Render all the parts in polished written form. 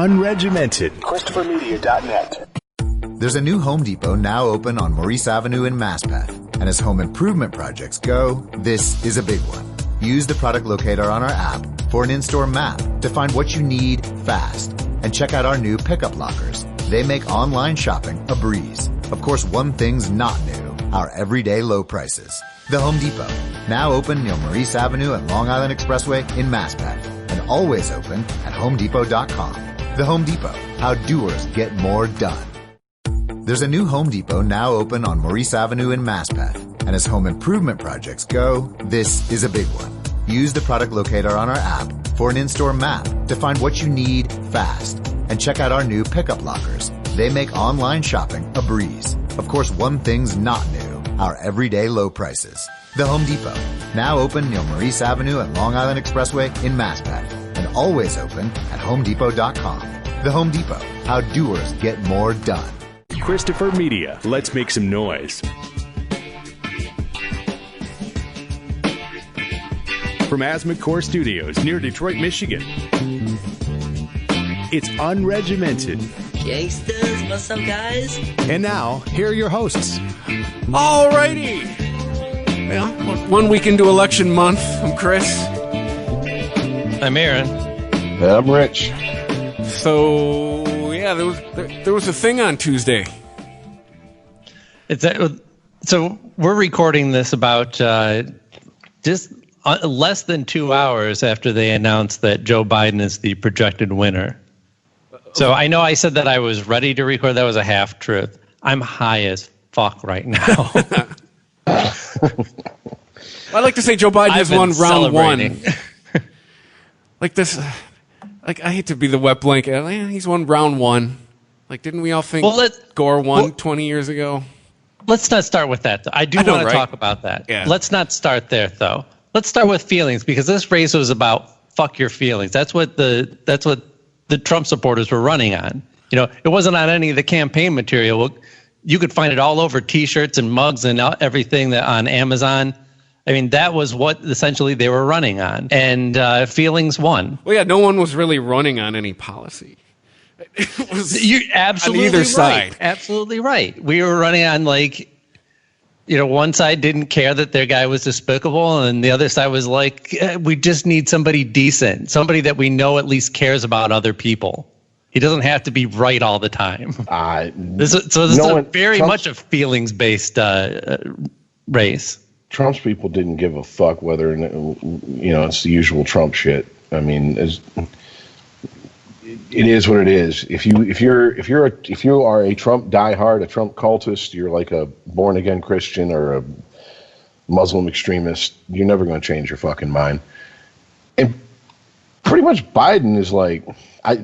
unregimented. ChristopherMedia.net. There's a new Home Depot now open on Maurice Avenue in Maspeth. And as home improvement projects go, this is a big one. Use the product locator on our app for an in-store map to find what you need fast. And check out our new pickup lockers. They make online shopping a breeze. Of course, one thing's not new, our everyday low prices. The Home Depot, now open near Maurice Avenue and Long Island Expressway in Maspeth. And always open at HomeDepot.com. The Home Depot, how doers get more done. There's a new Home Depot now open on Maurice Avenue in Maspeth. And as home improvement projects go, this is a big one. Use the product locator on our app for an in-store map to find what you need fast. And check out our new pickup lockers. They make online shopping a breeze. Of course, one thing's not new, our everyday low prices. The Home Depot, now open near Maurice Avenue and Long Island Expressway in Maspeth. And always open at HomeDepot.com. The Home Depot, how doers get more done. Christopher Media. Let's make some noise. From Asthma Core Studios near Detroit, Michigan, it's Unregimented. Gangsters, what's up, guys? And now, here are your hosts. Alrighty. Well, 1 week into election month, I'm Chris. I'm Aaron. I'm Rich. So, yeah, there was a thing on Tuesday. So we're recording this about just less than 2 hours after they announced that Joe Biden is the projected winner. So I know I said that I was ready to record. That was a half truth. I'm high as fuck right now. I'd like to say Joe Biden has won round one. Like this, like I hate to be the wet blanket. He's won round one. Like, didn't we all think Gore won 20 years ago? Let's not start with that. I want to talk about that. Yeah. Let's not start there, though. Let's start with feelings, because this race was about fuck your feelings. That's what the Trump supporters were running on. You know, it wasn't on any of the campaign material. You could find it all over T-shirts and mugs and everything that on Amazon. I mean, that was what essentially they were running on, and feelings won. Well, yeah, no one was really running on any policy. You're absolutely on either right. side. Absolutely right. We were running on, like, you know, one side didn't care that their guy was despicable, and the other side was like, we just need somebody decent, somebody that we know at least cares about other people. He doesn't have to be right all the time. This is very much a feelings-based race. Trump's people didn't give a fuck whether, you know, it's the usual Trump shit. I mean, it is what it is. If you are a Trump diehard, a Trump cultist, you're like a born again Christian or a Muslim extremist, you're never going to change your fucking mind. And pretty much Biden is like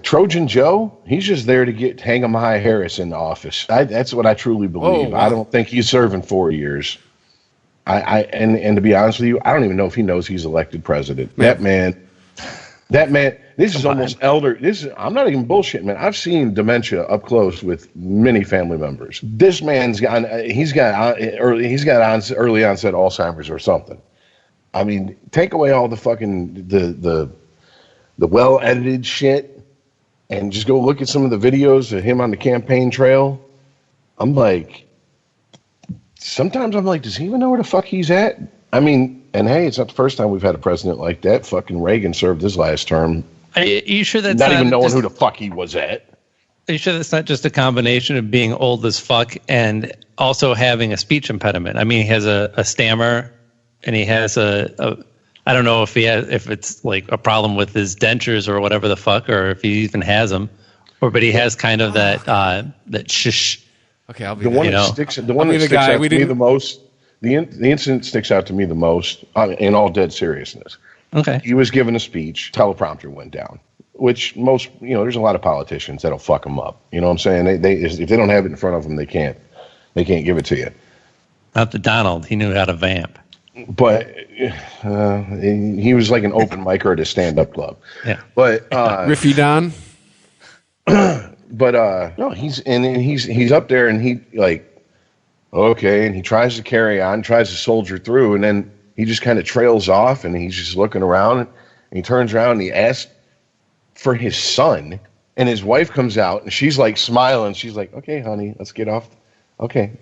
Trojan Joe. He's just there to hang Kamala Harris in the office. That's what I truly believe. Wow. I don't think he's serving 4 years. And to be honest with you, I don't even know if he knows he's elected president. That man. This is almost elder. I'm not even bullshitting, man. I've seen dementia up close with many family members. This man's got early onset Alzheimer's or something. I mean, take away all the fucking the well edited shit, and just go look at some of the videos of him on the campaign trail. I'm like, sometimes I'm like, does he even know where the fuck he's at? I mean, and hey, it's not the first time we've had a president like that. Fucking Reagan served his last term. Are you sure that's not even knowing who the fuck he was at? Are you sure that's not just a combination of being old as fuck and also having a speech impediment? I mean, he has a stammer, and he has a I don't know if it's like a problem with his dentures or whatever the fuck, or if he even has them, but he has kind of that shish. Okay, I'll be the one that sticks out to me the most. The incident sticks out to me the most in all dead seriousness. Okay. He was given a speech, teleprompter went down, which most, there's a lot of politicians that'll fuck them up. You know what I'm saying? They if they don't have it in front of them, they can't give it to you. Not the Donald. He knew how to vamp. But he was like an open micer at a stand-up club. Yeah. But Riffy Don. But no, he's up there, and he okay, and he tries to carry on, tries to soldier through, and then he just kind of trails off, and he's just looking around, and he turns around and he asks for his son, And his wife comes out, and she's like smiling. She's like, okay, honey, let's get off. Okay.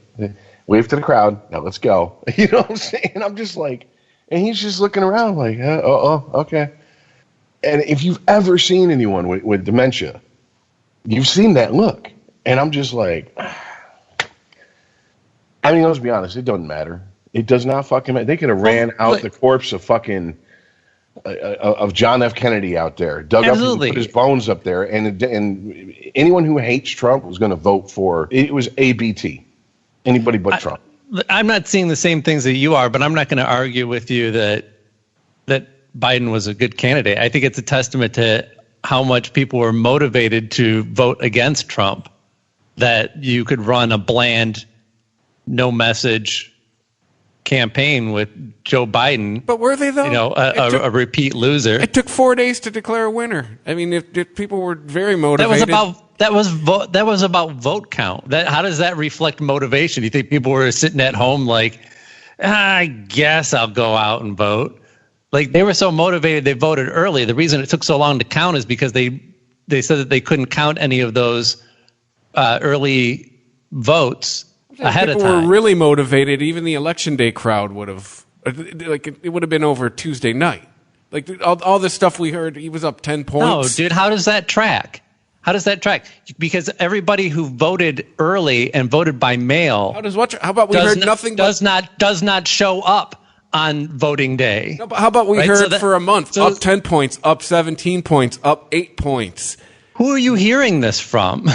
Wave to the crowd. Now let's go. You know what I'm saying? I'm just like, and he's just looking around like, okay. And if you've ever seen anyone with dementia, you've seen that look. And I'm just like, I mean, let's be honest. It doesn't matter. It does not fucking matter. They could have ran out the corpse of fucking of John F. Kennedy out there, dug up and put his bones up there, and anyone who hates Trump was going to vote for it. Was ABT, anybody but Trump. I'm not seeing the same things that you are, but I'm not going to argue with you that Biden was a good candidate. I think it's a testament to how much people were motivated to vote against Trump that you could run a bland, no message campaign with Joe Biden. But were they, though? You know, a repeat loser. It took 4 days to declare a winner. I mean, if people were very motivated. That was about vote count. How does that reflect motivation? You think people were sitting at home like, I guess I'll go out and vote? Like, they were so motivated they voted early. The reason it took so long to count is because they said that they couldn't count any of those early votes ahead of time. People were really motivated. Even the election day crowd would have, like, it would have been over Tuesday night. Like, all this stuff we heard, he was up 10 points. No, dude, how does that track? Because everybody who voted early and voted by mail. How about we heard nothing? Does not show up on voting day. No, but how about we heard for a month, up 10 points, up 17 points, up 8 points? Who are you hearing this from?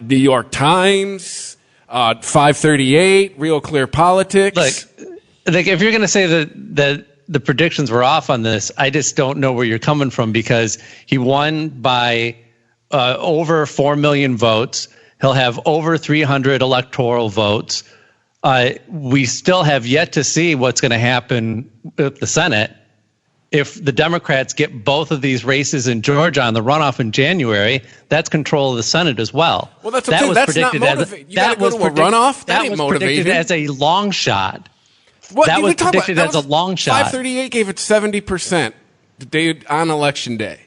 New York Times, 538, Real Clear Politics. Like if you're going to say that the predictions were off on this, I just don't know where you're coming from, because he won by over 4 million votes. He'll have over 300 electoral votes. We still have yet to see what's going to happen with the Senate. If the Democrats get both of these races in Georgia on the runoff in January, that's control of the Senate as well. Well, that's not motivated. You got to go to a runoff? That ain't motivated. Predicted as a long shot. That was predicted as a long shot. 538 gave it 70% the day on election day.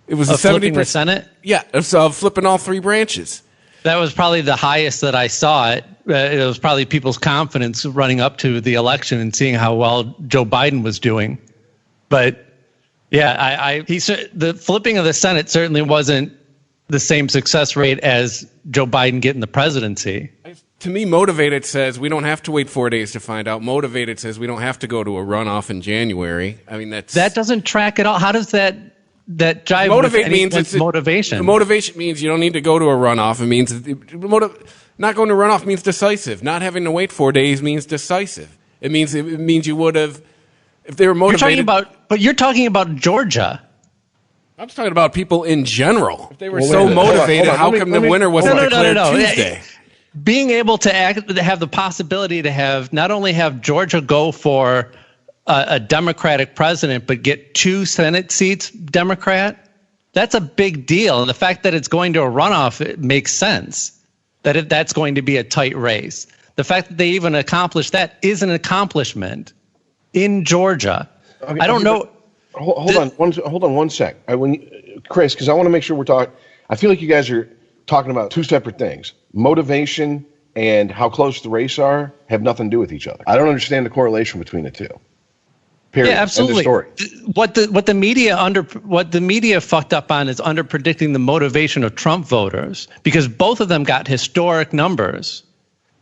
It was of 70% the Senate? Yeah, of flipping all three branches. That was probably the highest that I saw it. It was probably people's confidence running up to the election and seeing how well Joe Biden was doing. But yeah, the flipping of the Senate certainly wasn't the same success rate as Joe Biden getting the presidency. To me, motivated says we don't have to wait 4 days to find out. Motivated says we don't have to go to a runoff in January. I mean, that doesn't track at all. How does that jive with anyone's motivation? Motivation means you don't need to go to a runoff. It means not going to runoff means decisive. Not having to wait 4 days means decisive. It means you would have, if they were motivated. You're talking about Georgia. I'm just talking about people in general. If they were motivated, how come the winner wasn't declared Tuesday? Being able to have the possibility to have not only have Georgia go for a Democratic president, but get 2 Senate seats Democrat, that's a big deal. And the fact that it's going to a runoff, it makes sense that that's going to be a tight race. The fact that they even accomplished that is an accomplishment in Georgia. Okay, I don't know. Hold on one sec. Chris, because I want to make sure we're talking. I feel like you guys are talking about 2 separate things. Motivation and how close the race are have nothing to do with each other. I don't understand the correlation between the two. Period. Yeah, absolutely. End of story. What the media fucked up on is under predicting the motivation of Trump voters, because both of them got historic numbers.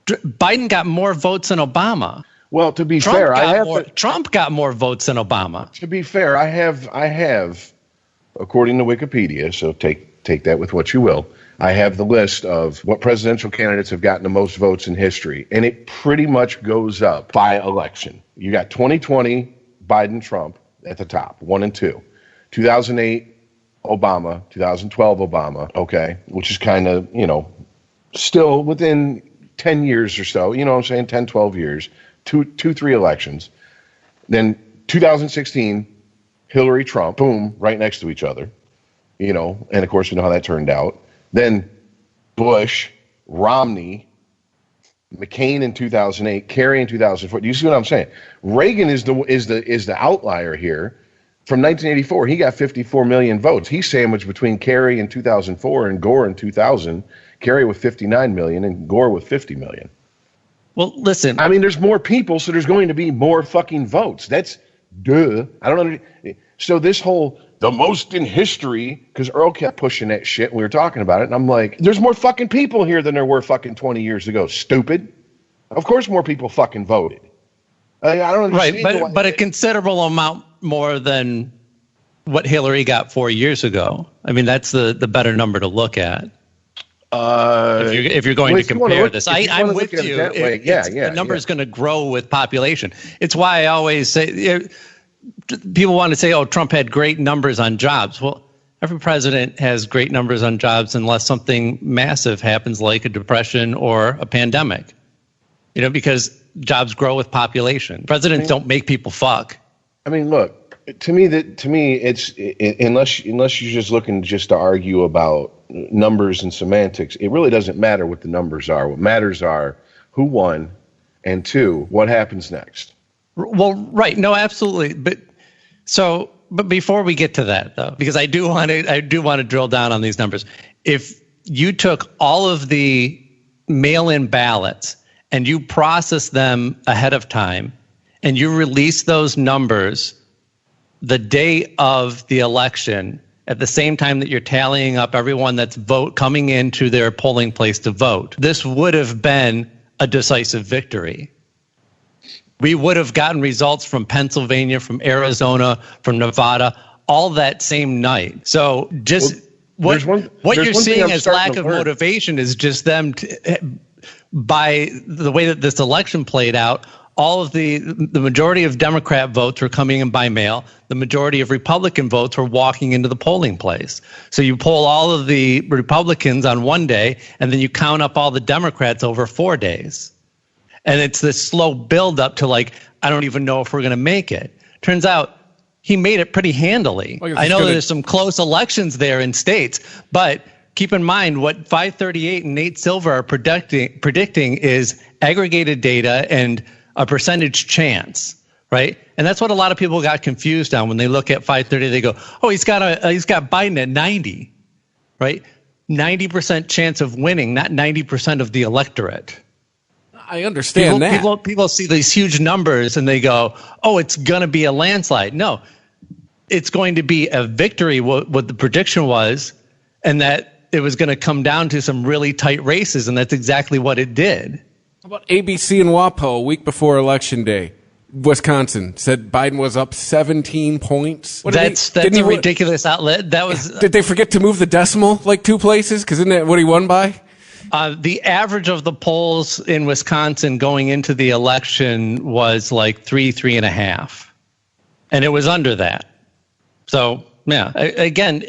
Biden got more votes than Obama. Well, to be Trump fair, Trump got more votes than Obama. To be fair, I have, according to Wikipedia, so take that with what you will. I have the list of what presidential candidates have gotten the most votes in history, and it pretty much goes up by election. You got 2020, Biden, Trump at the top, 1 and 2. 2008, Obama. 2012, Obama. Okay, which is kind of, still within 10 years or so. You know what I'm saying? 10, 12 years. 3 elections. Then 2016, Hillary, Trump, boom, right next to each other. And of course, you know how that turned out. Then Bush, Romney, McCain in 2008, Kerry in 2004. Do you see what I'm saying? Reagan is the outlier here. from 1984, he got 54 million votes. He's sandwiched between Kerry in 2004 and Gore in 2000. Kerry with 59 million and Gore with 50 million. Well, listen. I mean, there's more people, so there's going to be more fucking votes. That's duh. I don't understand. So this whole the most in history, because Earl kept pushing that shit. We were talking about it, and I'm like, there's more fucking people here than there were fucking 20 years ago. Stupid. Of course, more people fucking voted. I don't understand. Right, but a considerable amount more than what Hillary got 4 years ago. I mean, that's the better number to look at. If you're going to compare this, I'm with you. The number is going to grow with population. It's why I always say people want to say, "Oh, Trump had great numbers on jobs." Well, every president has great numbers on jobs unless something massive happens, like a depression or a pandemic. Because jobs grow with population. Presidents don't make people fuck. I mean, look, to me, it's unless you're just looking just to argue about numbers and semantics, it really doesn't matter what the numbers are. What matters are who won, and two, what happens next. Well, right, no, absolutely, but before we get to that, though, because I do want to drill down on these numbers. If you took all of the mail-in ballots and you process them ahead of time, and you release those numbers the day of the election at the same time that you're tallying up everyone that's coming into their polling place to vote, this would have been a decisive victory. We would have gotten results from Pennsylvania, from Arizona, from Nevada, all that same night. So just what you're seeing as lack of motivation is just them by the way that this election played out. All of the majority of Democrat votes were coming in by mail. The majority of Republican votes were walking into the polling place. So you poll all of the Republicans on one day, and then you count up all the Democrats over 4 days. And it's this slow build up to I don't even know if we're going to make it. Turns out he made it pretty handily. Well, I know there's some close elections there in states, but keep in mind what 538 and Nate Silver are predicting is aggregated data and a percentage chance, right? And that's what a lot of people got confused on when they look at 530. They go, "Oh, he's got Biden at 90, right? 90% chance of winning, not 90% of the electorate." I understand that. People see these huge numbers and they go, "Oh, it's going to be a landslide." No, it's going to be a victory. What the prediction was, and that it was going to come down to some really tight races, and that's exactly what it did. How about ABC and WAPO a week before Election Day? Wisconsin said Biden was up 17 points. That's a ridiculous outlet. That was. Did they forget to move the decimal 2 places? Because isn't that what he won by? The average of the polls in Wisconsin going into the election was 3.5, and it was under that. So yeah, again.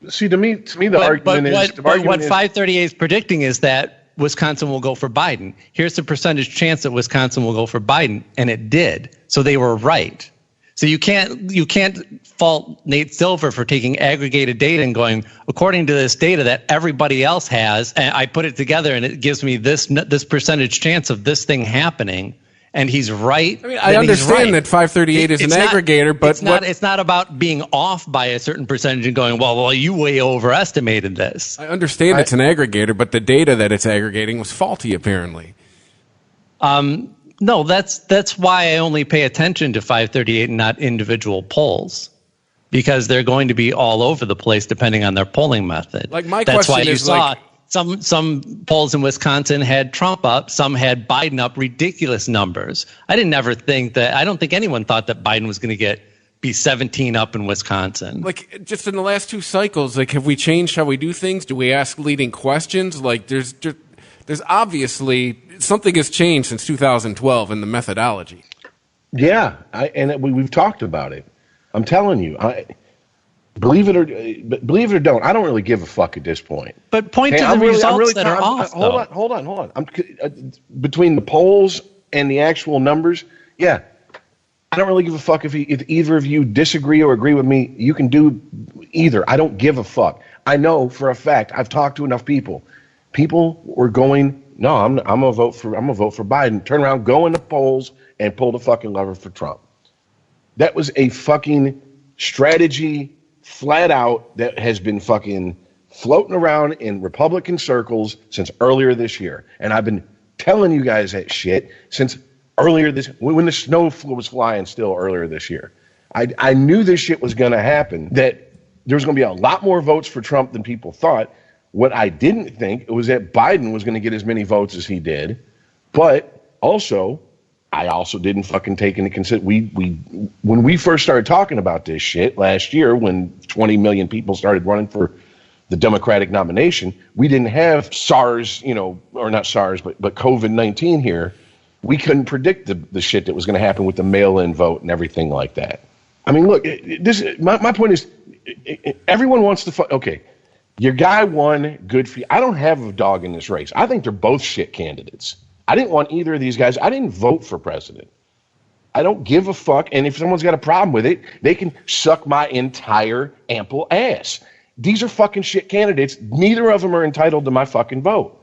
See, to me, the argument is. What 538 is predicting is that Wisconsin will go for Biden. Here's the percentage chance that Wisconsin will go for Biden, and it did. So they were right. So you can't fault Nate Silver for taking aggregated data and going, according to this data that everybody else has, and I put it together and it gives me this percentage chance of this thing happening, and he's right. I mean, I understand that 538 is an aggregator, but it's not about being off by a certain percentage and going, well, you way overestimated this. I understand it's an aggregator, but the data that it's aggregating was faulty, apparently. No, that's why I only pay attention to 538 and not individual polls, because they're going to be all over the place depending on their polling method. That's why you saw some polls in Wisconsin had Trump up, some had Biden up ridiculous numbers. I don't think anyone thought that Biden was going to be 17 up in Wisconsin. Just in the last 2 cycles, have we changed how we do things? Do we ask leading questions? There's obviously something has changed since 2012 in the methodology. Yeah, we've talked about it. I'm telling you, believe it or don't, I don't really give a fuck at this point. But point to the results that are off. Hold on. Between the polls and the actual numbers, yeah, I don't really give a fuck if either of you disagree or agree with me. You can do either. I don't give a fuck. I know for a fact. I've talked to enough people. People were going, no, I'm gonna vote for Biden. Turn around, go in the polls, and pull the fucking lever for Trump. That was a fucking strategy flat out that has been fucking floating around in Republican circles since earlier this year. And I've been telling you guys that shit since earlier when the snow was flying still earlier this year. I knew this shit was going to happen, that there was going to be a lot more votes for Trump than people thought. What I didn't think was that Biden was going to get as many votes as he did. But also, I also didn't fucking take into consideration, when we first started talking about this shit last year, when 20 million people started running for the Democratic nomination, we didn't have SARS, or not SARS, but COVID-19 here. We couldn't predict the shit that was going to happen with the mail-in vote and everything like that. I mean, look, my point is, everyone wants to okay, your guy won, good for you. I don't have a dog in this race. I think they're both shit candidates. I didn't want either of these guys. I didn't vote for president. I don't give a fuck. And if someone's got a problem with it, they can suck my entire ample ass. These are fucking shit candidates. Neither of them are entitled to my fucking vote.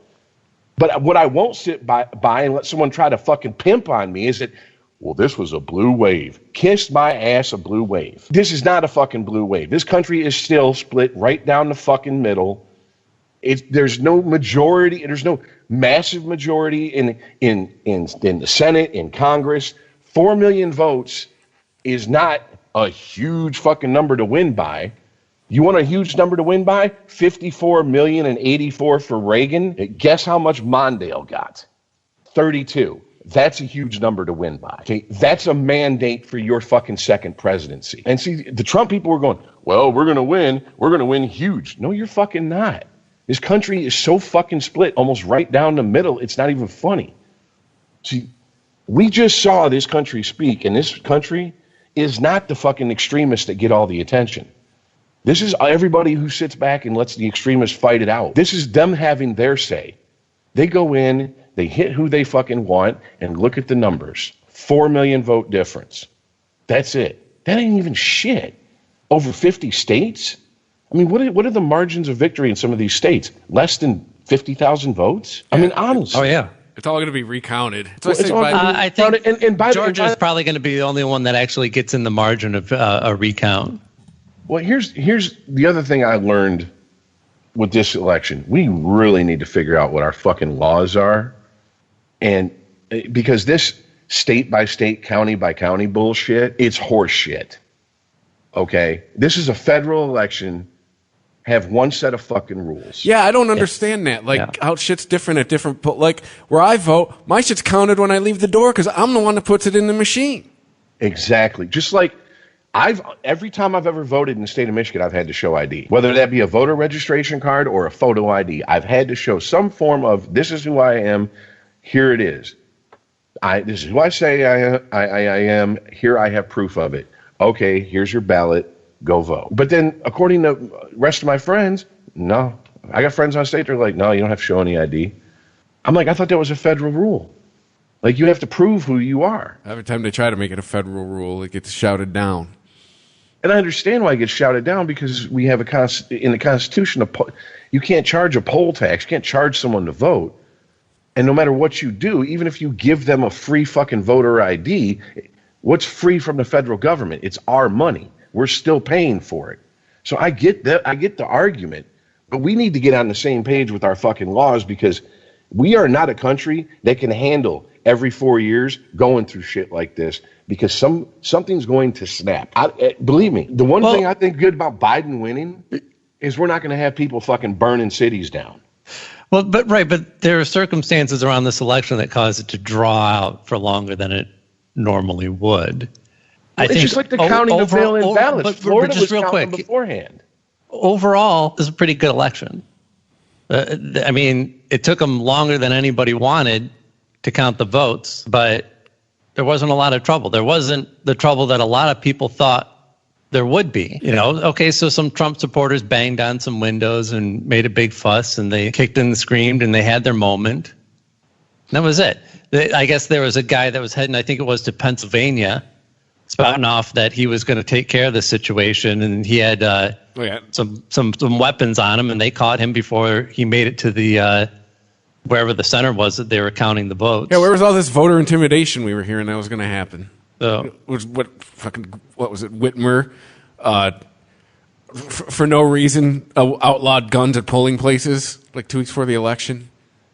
But what I won't sit by and let someone try to fucking pimp on me is that, well, this was a blue wave. Kiss my ass, a blue wave. This is not a fucking blue wave. This country is still split right down the fucking middle. There's no majority. There's no massive majority in the Senate, in Congress. 4 million votes is not a huge fucking number to win by. You want a huge number to win by? 54,084,000 for Reagan. Guess how much Mondale got? 32. That's a huge number to win by. Okay, that's a mandate for your fucking second presidency. And see, the Trump people were going, well, we're going to win. We're going to win huge. No, you're fucking not. This country is so fucking split, almost right down the middle. It's not even funny. See, we just saw this country speak, and this country is not the fucking extremists that get all the attention. This is everybody who sits back and lets the extremists fight it out. This is them having their say. They go in, they hit who they fucking want, and look at the numbers. 4 million vote difference. That's it. That ain't even shit. Over 50 states? I mean, what are the margins of victory in some of these states? Less than 50,000 votes? I mean, honestly. Oh, yeah. It's all going to be recounted. I think Georgia's probably going to be the only one that actually gets in the margin of a recount. Well, here's the other thing I learned with this election. We really need to figure out what our fucking laws are. And because this state by state, county by county bullshit, it's horse shit. Okay? This is a federal election. Have one set of fucking rules. Yeah, I don't understand that. How shit's different at different... Like, where I vote, my shit's counted when I leave the door because I'm the one that puts it in the machine. Exactly. Just like every time I've ever voted in the state of Michigan, I've had to show ID. Whether that be a voter registration card or a photo ID, I've had to show some form of, this is who I am, here it is. This is who I say I am, here I have proof of it. Okay, here's your ballot. Go vote. But then, according to the rest of my friends, no. I got friends on state, they're like, no, you don't have to show any ID. I'm like, I thought that was a federal rule. Like, you have to prove who you are. Every time they try to make it a federal rule, it gets shouted down. And I understand why it gets shouted down, because we have in the Constitution, you can't charge a poll tax. You can't charge someone to vote. And no matter what you do, even if you give them a free fucking voter ID, what's free from the federal government? It's our money. We're still paying for it. So I get that. I get the argument, but we need to get on the same page with our fucking laws, because we are not a country that can handle every 4 years going through shit like this, because something's going to snap. Believe me, the one thing I think good about Biden winning is we're not going to have people fucking burning cities down. Well, but there are circumstances around this election that cause it to draw out for longer than it normally would. It's just like the counting of mail-in ballots. Florida was counting beforehand. Overall, it's a pretty good election. I mean, it took them longer than anybody wanted to count the votes, but there wasn't a lot of trouble. There wasn't the trouble that a lot of people thought there would be. Okay, so some Trump supporters banged on some windows and made a big fuss, and they kicked and screamed, and they had their moment. And that was it. I guess there was a guy that was heading, I think it was to Pennsylvania, spouting off that he was going to take care of the situation, and he had some weapons on him, and they caught him before he made it to the wherever the center was that they were counting the votes. Yeah, where was all this voter intimidation we were hearing that was going to happen? What was it? Whitmer for no reason, outlawed guns at polling places like 2 weeks before the election.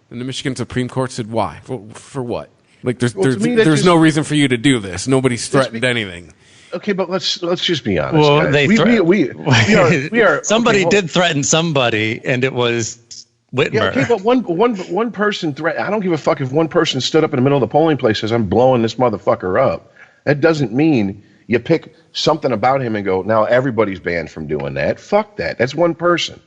And the Michigan Supreme Court said, why? For what? Like, there's no reason for you to do this. Nobody's threatened anything. Okay, but let's just be honest. Well, we are. Somebody did threaten somebody, and it was Whitmer. Yeah, okay, but one person I don't give a fuck if one person stood up in the middle of the polling place and says, I'm blowing this motherfucker up. That doesn't mean you pick something about him and go, now everybody's banned from doing that. Fuck that. That's one person.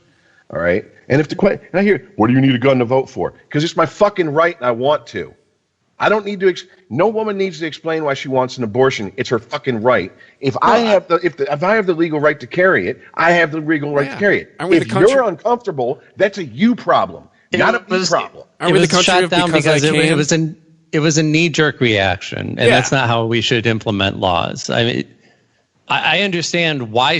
All right? And if the question, I hear, what do you need a gun to vote for? Because it's my fucking right and I want to. I don't need to. No woman needs to explain why she wants an abortion. It's her fucking right. If I have the legal right to carry it, I have the legal right to carry it. If you're uncomfortable, that's a you problem, not a me problem. It was shut down because it was a knee-jerk reaction, and that's not how we should implement laws. I mean, I understand why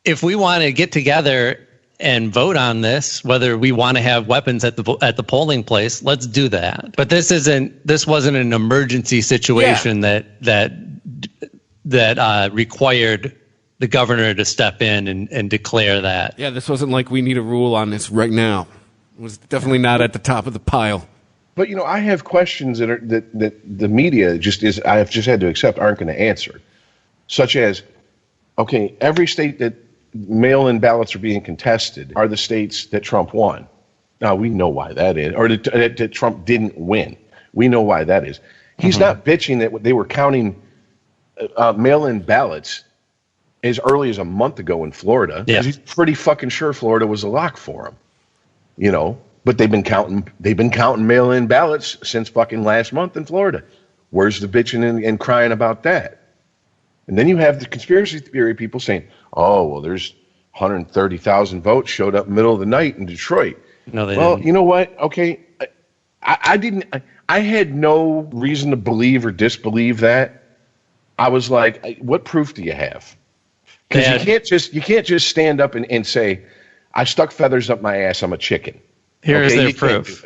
if we want to get together and vote on this, whether we want to have weapons at the polling place, let's do that. But this wasn't an emergency situation that required the governor to step in and declare that. Yeah, this wasn't like we need a rule on this right now. It was definitely not at the top of the pile. But I have questions that the media I have just had to accept aren't going to answer, such as, okay, every state that mail-in ballots are being contested are the states that Trump won. Now, we know why that is, or that Trump didn't win. We know why that is. He's not bitching that they were counting mail-in ballots as early as a month ago in Florida. Yeah. He's pretty fucking sure Florida was a lock for him, But they've been counting mail-in ballots since fucking last month in Florida. Where's the bitching and crying about that? And then you have the conspiracy theory people saying, oh, well, there's 130,000 votes showed up middle of the night in Detroit. No, they didn't. You know what? Okay, I had no reason to believe or disbelieve that. I was like, what proof do you have? Because you can't just stand up and say, I stuck feathers up my ass, I'm a chicken. Here's their proof.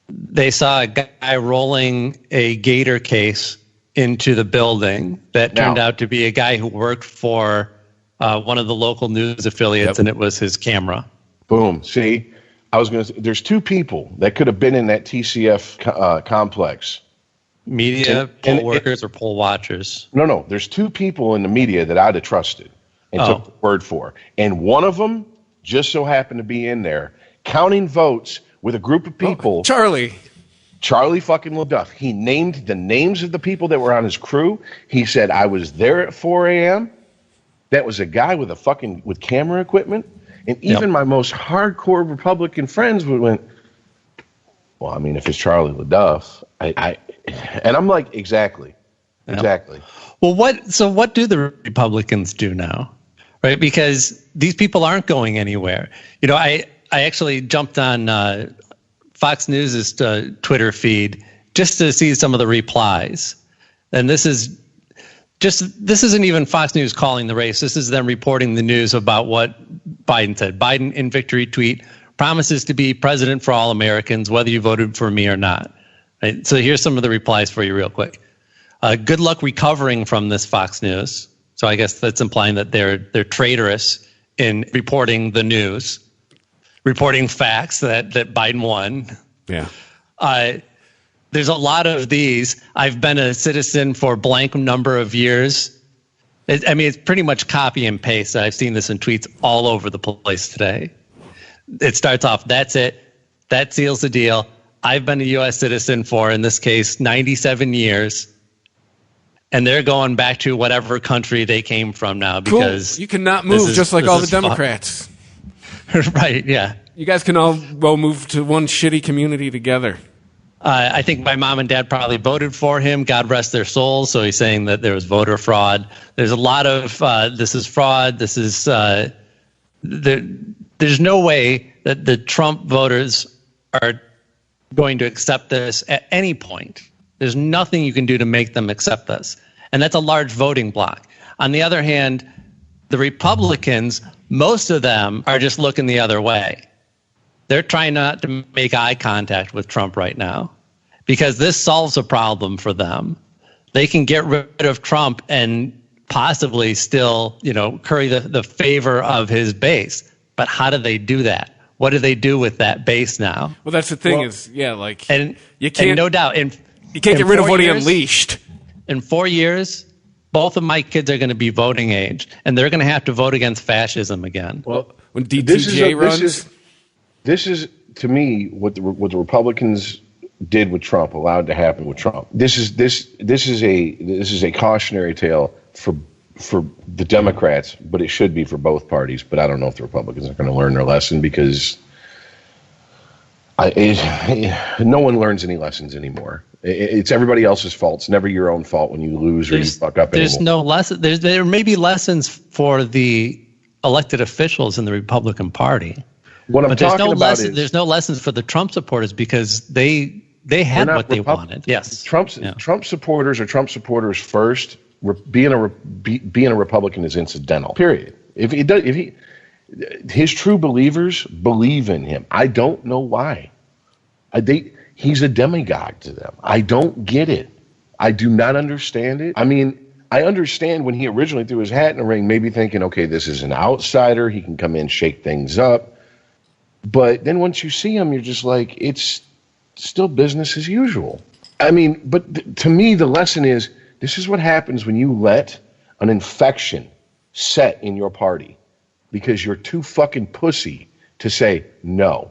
They saw a guy rolling a gator case into the building that turned out to be a guy who worked for one of the local news affiliates, and it was his camera. Boom. See, I was going to say, there's two people that could have been in that TCF complex. Media, poll workers, or poll watchers? No. There's two people in the media that I'd have trusted and took the word for. And one of them just so happened to be in there counting votes with a group of people. Charlie fucking LaDuff. He named the names of the people that were on his crew. He said, I was there at 4 a.m. That was a guy with camera equipment. And even my most hardcore Republican friends went, well, I mean, if it's Charlie LaDuff, and I'm like, exactly. Well, what do the Republicans do now? Right? Because these people aren't going anywhere. I actually jumped on Fox News' Twitter feed just to see some of the replies. And this isn't even Fox News calling the race. This is them reporting the news about what Biden said. Biden in victory tweet promises to be president for all Americans, whether you voted for me or not. Right? So here's some of the replies for you real quick. Good luck recovering from this, Fox News. So I guess that's implying that they're traitorous in reporting the news. Reporting facts that Biden won. Yeah. There's a lot of these. I've been a citizen for blank number of years. It's pretty much copy and paste. I've seen this in tweets all over the place today. It starts off, that's it. That seals the deal. I've been a U.S. citizen for, in this case, 97 years. And they're going back to whatever country they came from now because you cannot move just like all the Democrats. Right, yeah. You guys can all go move to one shitty community together. I think my mom and dad probably voted for him. God rest their souls. So he's saying that there was voter fraud. There's a lot of this is fraud. This is there's no way that the Trump voters are going to accept this at any point. There's nothing you can do to make them accept this. And that's a large voting block. On the other hand, the Republicans, most of them are just looking the other way. They're trying not to make eye contact with Trump right now because this solves a problem for them. They can get rid of Trump and possibly still, curry the favor of his base. But how do they do that? What do they do with that base now? Well, that's the thing and you can't, and no doubt, you can't get rid of what he unleashed. In 4 years, both of my kids are going to be voting age, and they're going to have to vote against fascism again. Well, when DTJ runs, this is to me what the Republicans did with Trump, allowed to happen with Trump. This is a cautionary tale for the Democrats, but it should be for both parties. But I don't know if the Republicans are going to learn their lesson, because no one learns any lessons anymore. It's everybody else's fault. It's never your own fault when you lose or you fuck up. There's no lesson. There may be lessons for the elected officials in the Republican Party. There's no lessons for the Trump supporters, because they had what they wanted. Yes, Trump supporters are Trump supporters first. Being a Republican is incidental. Period. If his true believers believe in him, I don't know why. He's a demagogue to them. I don't get it. I do not understand it. I mean, I understand when he originally threw his hat in the ring, maybe thinking, okay, this is an outsider. He can come in, shake things up. But then once you see him, you're just like, it's still business as usual. I mean, but to me, the lesson is, this is what happens when you let an infection set in your party because you're too fucking pussy to say, no,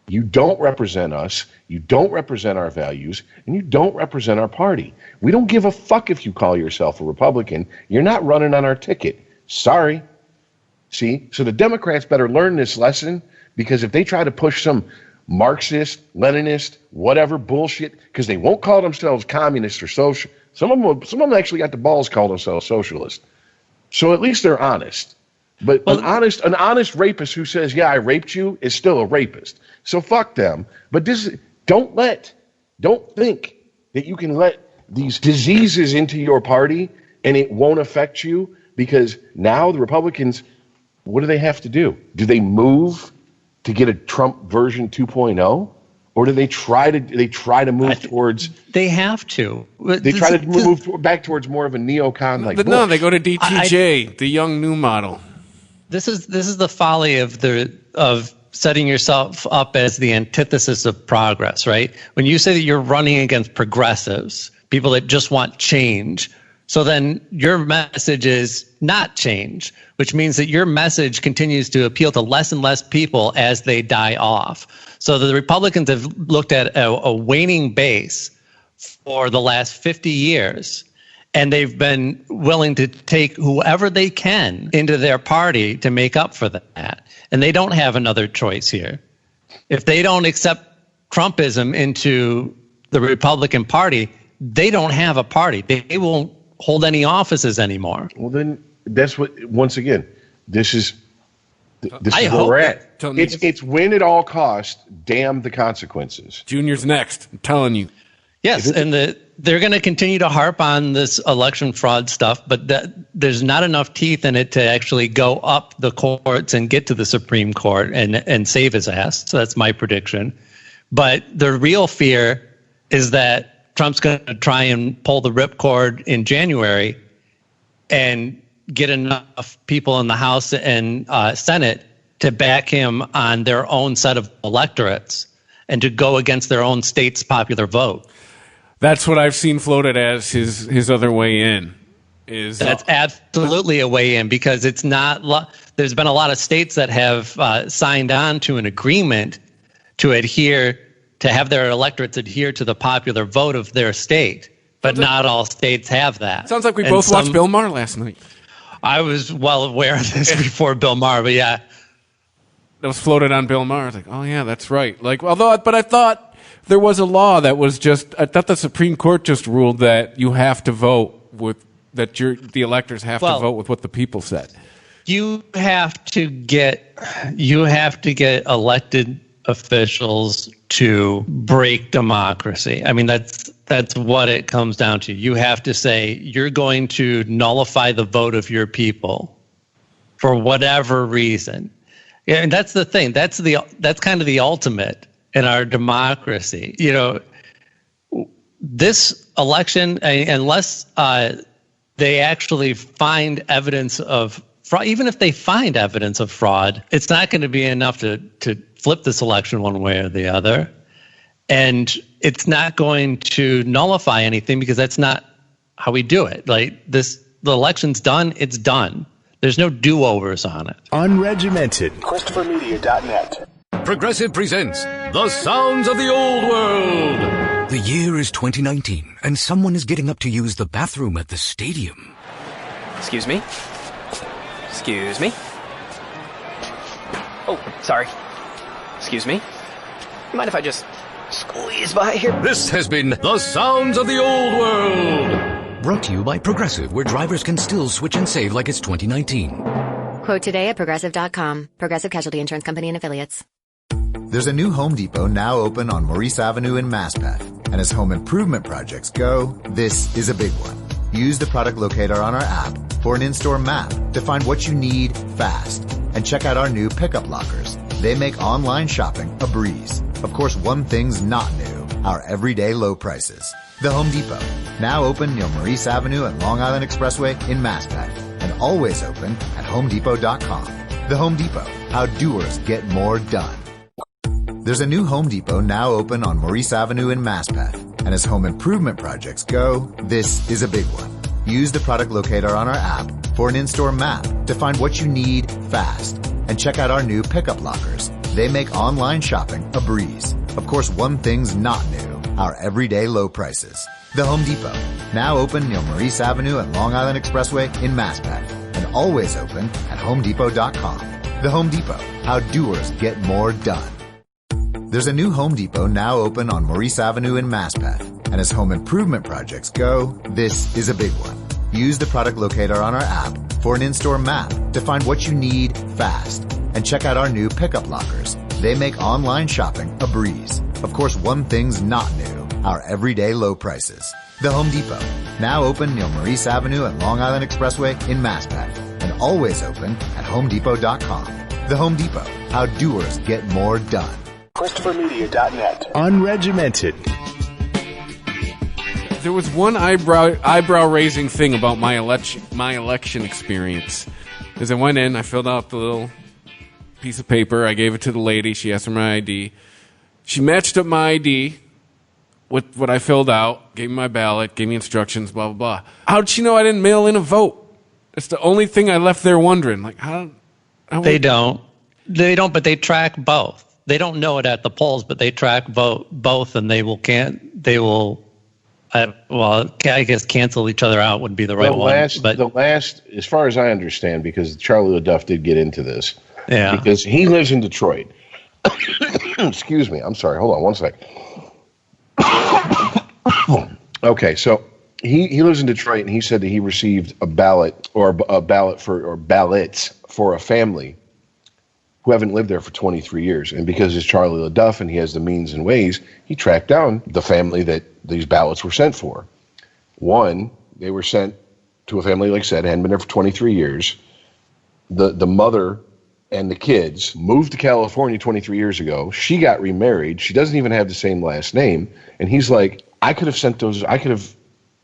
you don't represent us, you don't represent our values, and you don't represent our party. We don't give a fuck if you call yourself a Republican. You're not running on our ticket. Sorry. See? So the Democrats better learn this lesson, because if they try to push some Marxist, Leninist, whatever bullshit, because they won't call themselves communist or social. Some of them actually got the balls call themselves socialist. So at least they're honest. But an honest rapist who says, yeah, I raped you, is still a rapist. So fuck them. But don't think that you can let these diseases into your party and it won't affect you, because now the Republicans, what do they have to do? Do they move to get a Trump version 2.0? Or do they try to move towards? They have to. They try to move back towards more of a neocon like. No, they go to DTJ, the young new model. This is the folly of setting yourself up as the antithesis of progress, right? When you say that you're running against progressives, people that just want change, so then your message is not change, which means that your message continues to appeal to less and less people as they die off. So the Republicans have looked at a waning base for the last 50 years, and they've been willing to take whoever they can into their party to make up for that. And they don't have another choice here. If they don't accept Trumpism into the Republican Party, they don't have a party. They won't hold any offices anymore. Well, then that's what, once again, this is where we're at. It's win at all costs, damn the consequences. Junior's next, I'm telling you. Yes, and they're going to continue to harp on this election fraud stuff, but there's not enough teeth in it to actually go up the courts and get to the Supreme Court and save his ass. So that's my prediction. But the real fear is that Trump's going to try and pull the ripcord in January and get enough people in the House and Senate to back him on their own set of electorates and to go against their own state's popular vote. That's what I've seen floated as his other way in. That's absolutely a way in, because it's not. There's been a lot of states that have signed on to an agreement to have their electorates adhere to the popular vote of their state, but not all states have that. Sounds like we both watched Bill Maher last night. I was well aware of this before Bill Maher, but yeah. That was floated on Bill Maher. I was like, oh yeah, that's right. Like, but I thought there was a law that was I thought the Supreme Court just ruled that you have to vote with, the electors have to vote with what the people said. You have to get elected officials to break democracy. I mean, that's what it comes down to. You have to say you're going to nullify the vote of your people for whatever reason. Yeah, and that's the thing. That's kind of the ultimate in our democracy. You know, this election, unless they actually find evidence of fraud, even if they find evidence of fraud, it's not going to be enough to flip this election one way or the other. And it's not going to nullify anything because that's not how we do it. Like the election's done, it's done. There's no do-overs on it. Unregimented. ChristopherMedia.net. Progressive presents The Sounds of the Old World. The year is 2019, and someone is getting up to use the bathroom at the stadium. Excuse me? Excuse me? Oh, sorry. Excuse me? You mind if I just squeeze by here? This has been The Sounds of the Old World. Brought to you by Progressive, where drivers can still switch and save like it's 2019. Quote today at Progressive.com. Progressive Casualty Insurance Company and Affiliates. There's a new Home Depot now open on Maurice Avenue in Maspeth. And as home improvement projects go, this is a big one. Use the product locator on our app for an in-store map to find what you need fast. And check out our new pickup lockers. They make online shopping a breeze. Of course, one thing's not new, our everyday low prices. The Home Depot, now open near Maurice Avenue and Long Island Expressway in Maspeth, and always open at HomeDepot.com. The Home Depot, how doers get more done. There's a new Home Depot now open on Maurice Avenue in Maspeth, and as home improvement projects go, this is a big one. Use the product locator on our app for an in-store map to find what you need fast. And check out our new pickup lockers. They make online shopping a breeze. Of course, one thing's not new, our everyday low prices. The Home Depot, now open near Maurice Avenue and Long Island Expressway in Maspeth, and always open at HomeDepot.com. The Home Depot, how doers get more done. There's a new Home Depot now open on Maurice Avenue in Maspeth, and as home improvement projects go, this is a big one. Use the product locator on our app for an in-store map to find what you need fast. And check out our new pickup lockers. They make online shopping a breeze. Of course, one thing's not new, our everyday low prices. The Home Depot, now open near Maurice Avenue and Long Island Expressway in Maspeth, and always open at HomeDepot.com. The Home Depot, how doers get more done. ChristopherMedia.net. Unregimented. There was one eyebrow-raising thing about my election experience. As I went in, I filled out the little piece of paper. I gave it to the lady. She asked for my ID. She matched up my ID with what I filled out, gave me my ballot, gave me instructions, blah, blah, blah. How'd she know I didn't mail in a vote? That's the only thing I left there wondering. Like, how They don't, but they track both. They don't know it at the polls, but they track both, and I guess cancel each other out would be the right one. The last, as far as I understand, because Charlie LaDuff did get into this, yeah, because he lives in Detroit. Excuse me, I'm sorry. Hold on one sec. Okay, so he lives in Detroit, and he said that he received a ballot or ballots for a family who haven't lived there for 23 years. And because it's Charlie LaDuff and he has the means and ways, he tracked down the family that these ballots were sent for. One, they were sent to a family, like I said, hadn't been there for 23 years. The mother and the kids moved to California 23 years ago. She got remarried. She doesn't even have the same last name. And he's like, I could have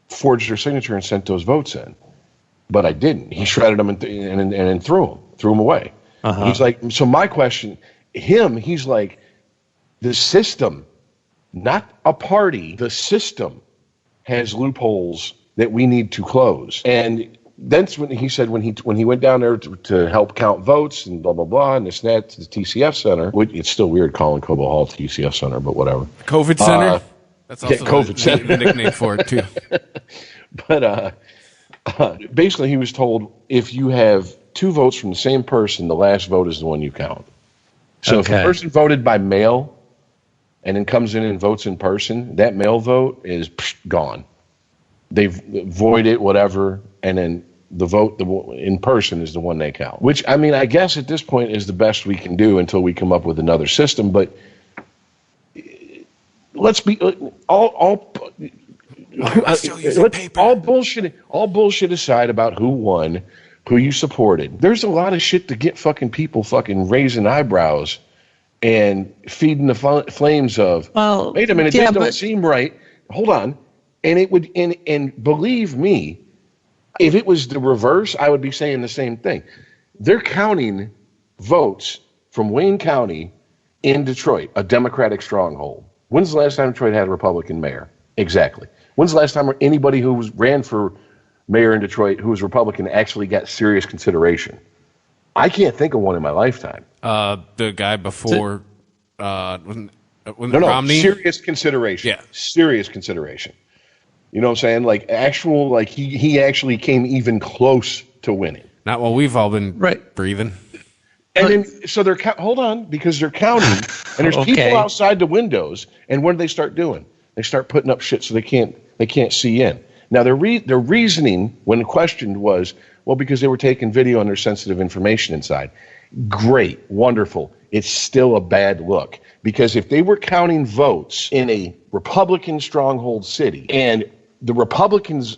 forged her signature and sent those votes in, but I didn't. He shredded them and threw them away. Uh-huh. He's like, so my question, he's like, the system, not a party, the system has loopholes that we need to close. And that's when he said when he went down there to help count votes and blah, blah, blah, and this and that to the TCF Center, which it's still weird calling Cobo Hall TCF Center, but whatever. COVID Center? That's also COVID Center. The nickname for it, too. But basically he was told if you have two votes from the same person, the last vote is the one you count. So if a person voted by mail and then comes in and votes in person, that mail vote is gone. They void it, whatever, and then the vote in person is the one they count. Which, I mean, I guess at this point is the best we can do until we come up with another system. But let's be all bullshit aside about who won, who you supported. There's a lot of shit to get fucking people fucking raising eyebrows and feeding the flames of, wait a minute, this don't seem right. Hold on. And it would, and believe me, If it was the reverse, I would be saying the same thing. They're counting votes from Wayne County in Detroit, a Democratic stronghold. When's the last time Detroit had a Republican mayor? Exactly. When's the last time anybody who ran for mayor in Detroit who was Republican actually got serious consideration? I can't think of one in my lifetime. The guy before no, Romney? Serious consideration. Yeah. Serious consideration. You know what I'm saying? Like actual, like he actually came even close to winning. Not while we've all been breathing. And then, so they're hold on, because they're counting, and there's people outside the windows. And what do they start doing? They start putting up shit so they can't see in. Now their reasoning when questioned was, well, because they were taking video and there's sensitive information inside. Great, wonderful. It's still a bad look, because if they were counting votes in a Republican stronghold city and the Republicans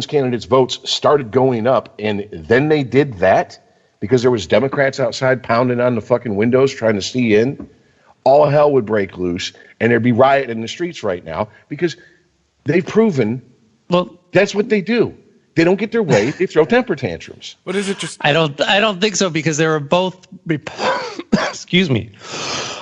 candidates' votes started going up, and then they did that because there was Democrats outside pounding on the fucking windows trying to see in, all hell would break loose, and there'd be riot in the streets right now, because they've proven, well, that's what they do. They don't get their way. They throw temper tantrums. What is it? Just I don't think so, because they were both. Excuse me.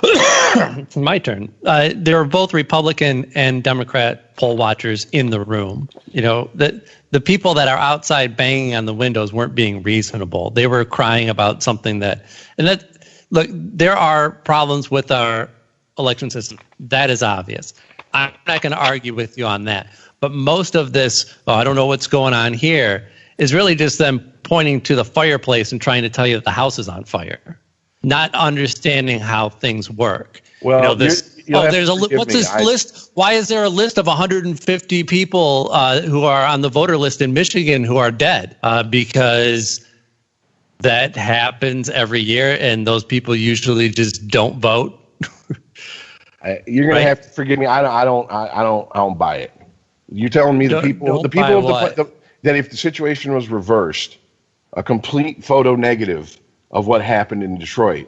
It's my turn. They were both Republican and Democrat poll watchers in the room. You know, the people that are outside banging on the windows weren't being reasonable. They were crying about something look, there are problems with our election system. That is obvious. I'm not going to argue with you on that. But most of this, I don't know what's going on here, is really just them pointing to the fireplace and trying to tell you that the house is on fire, not understanding how things work. Well, there's what's this list? Why is there a list of 150 people who are on the voter list in Michigan who are dead? Because that happens every year, and those people usually just don't vote. You're gonna have to forgive me. I don't buy it. You're telling me that if the situation was reversed, a complete photo negative of what happened in Detroit,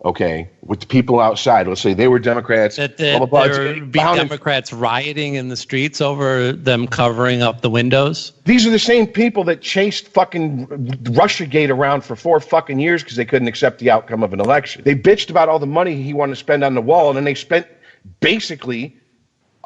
okay, with the people outside, let's say they were Democrats, there would be Democrats rioting in the streets over them covering up the windows. These are the same people that chased fucking Russiagate around for 4 fucking years because they couldn't accept the outcome of an election. They bitched about all the money he wanted to spend on the wall, and then they spent basically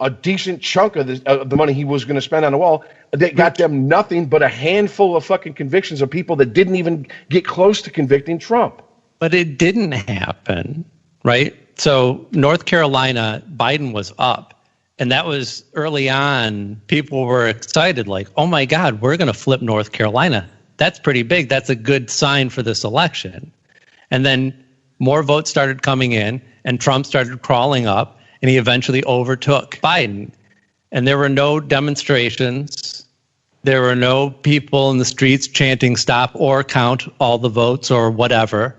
a decent chunk of the money he was going to spend on the wall. That got them nothing but a handful of fucking convictions of people that didn't even get close to convicting Trump. But it didn't happen, right? So North Carolina, Biden was up, and that was early on. People were excited, like, oh my God, we're going to flip North Carolina. That's pretty big. That's a good sign for this election. And then more votes started coming in, and Trump started crawling up, and he eventually overtook Biden. And there were no demonstrations. There were no people in the streets chanting stop or count all the votes or whatever.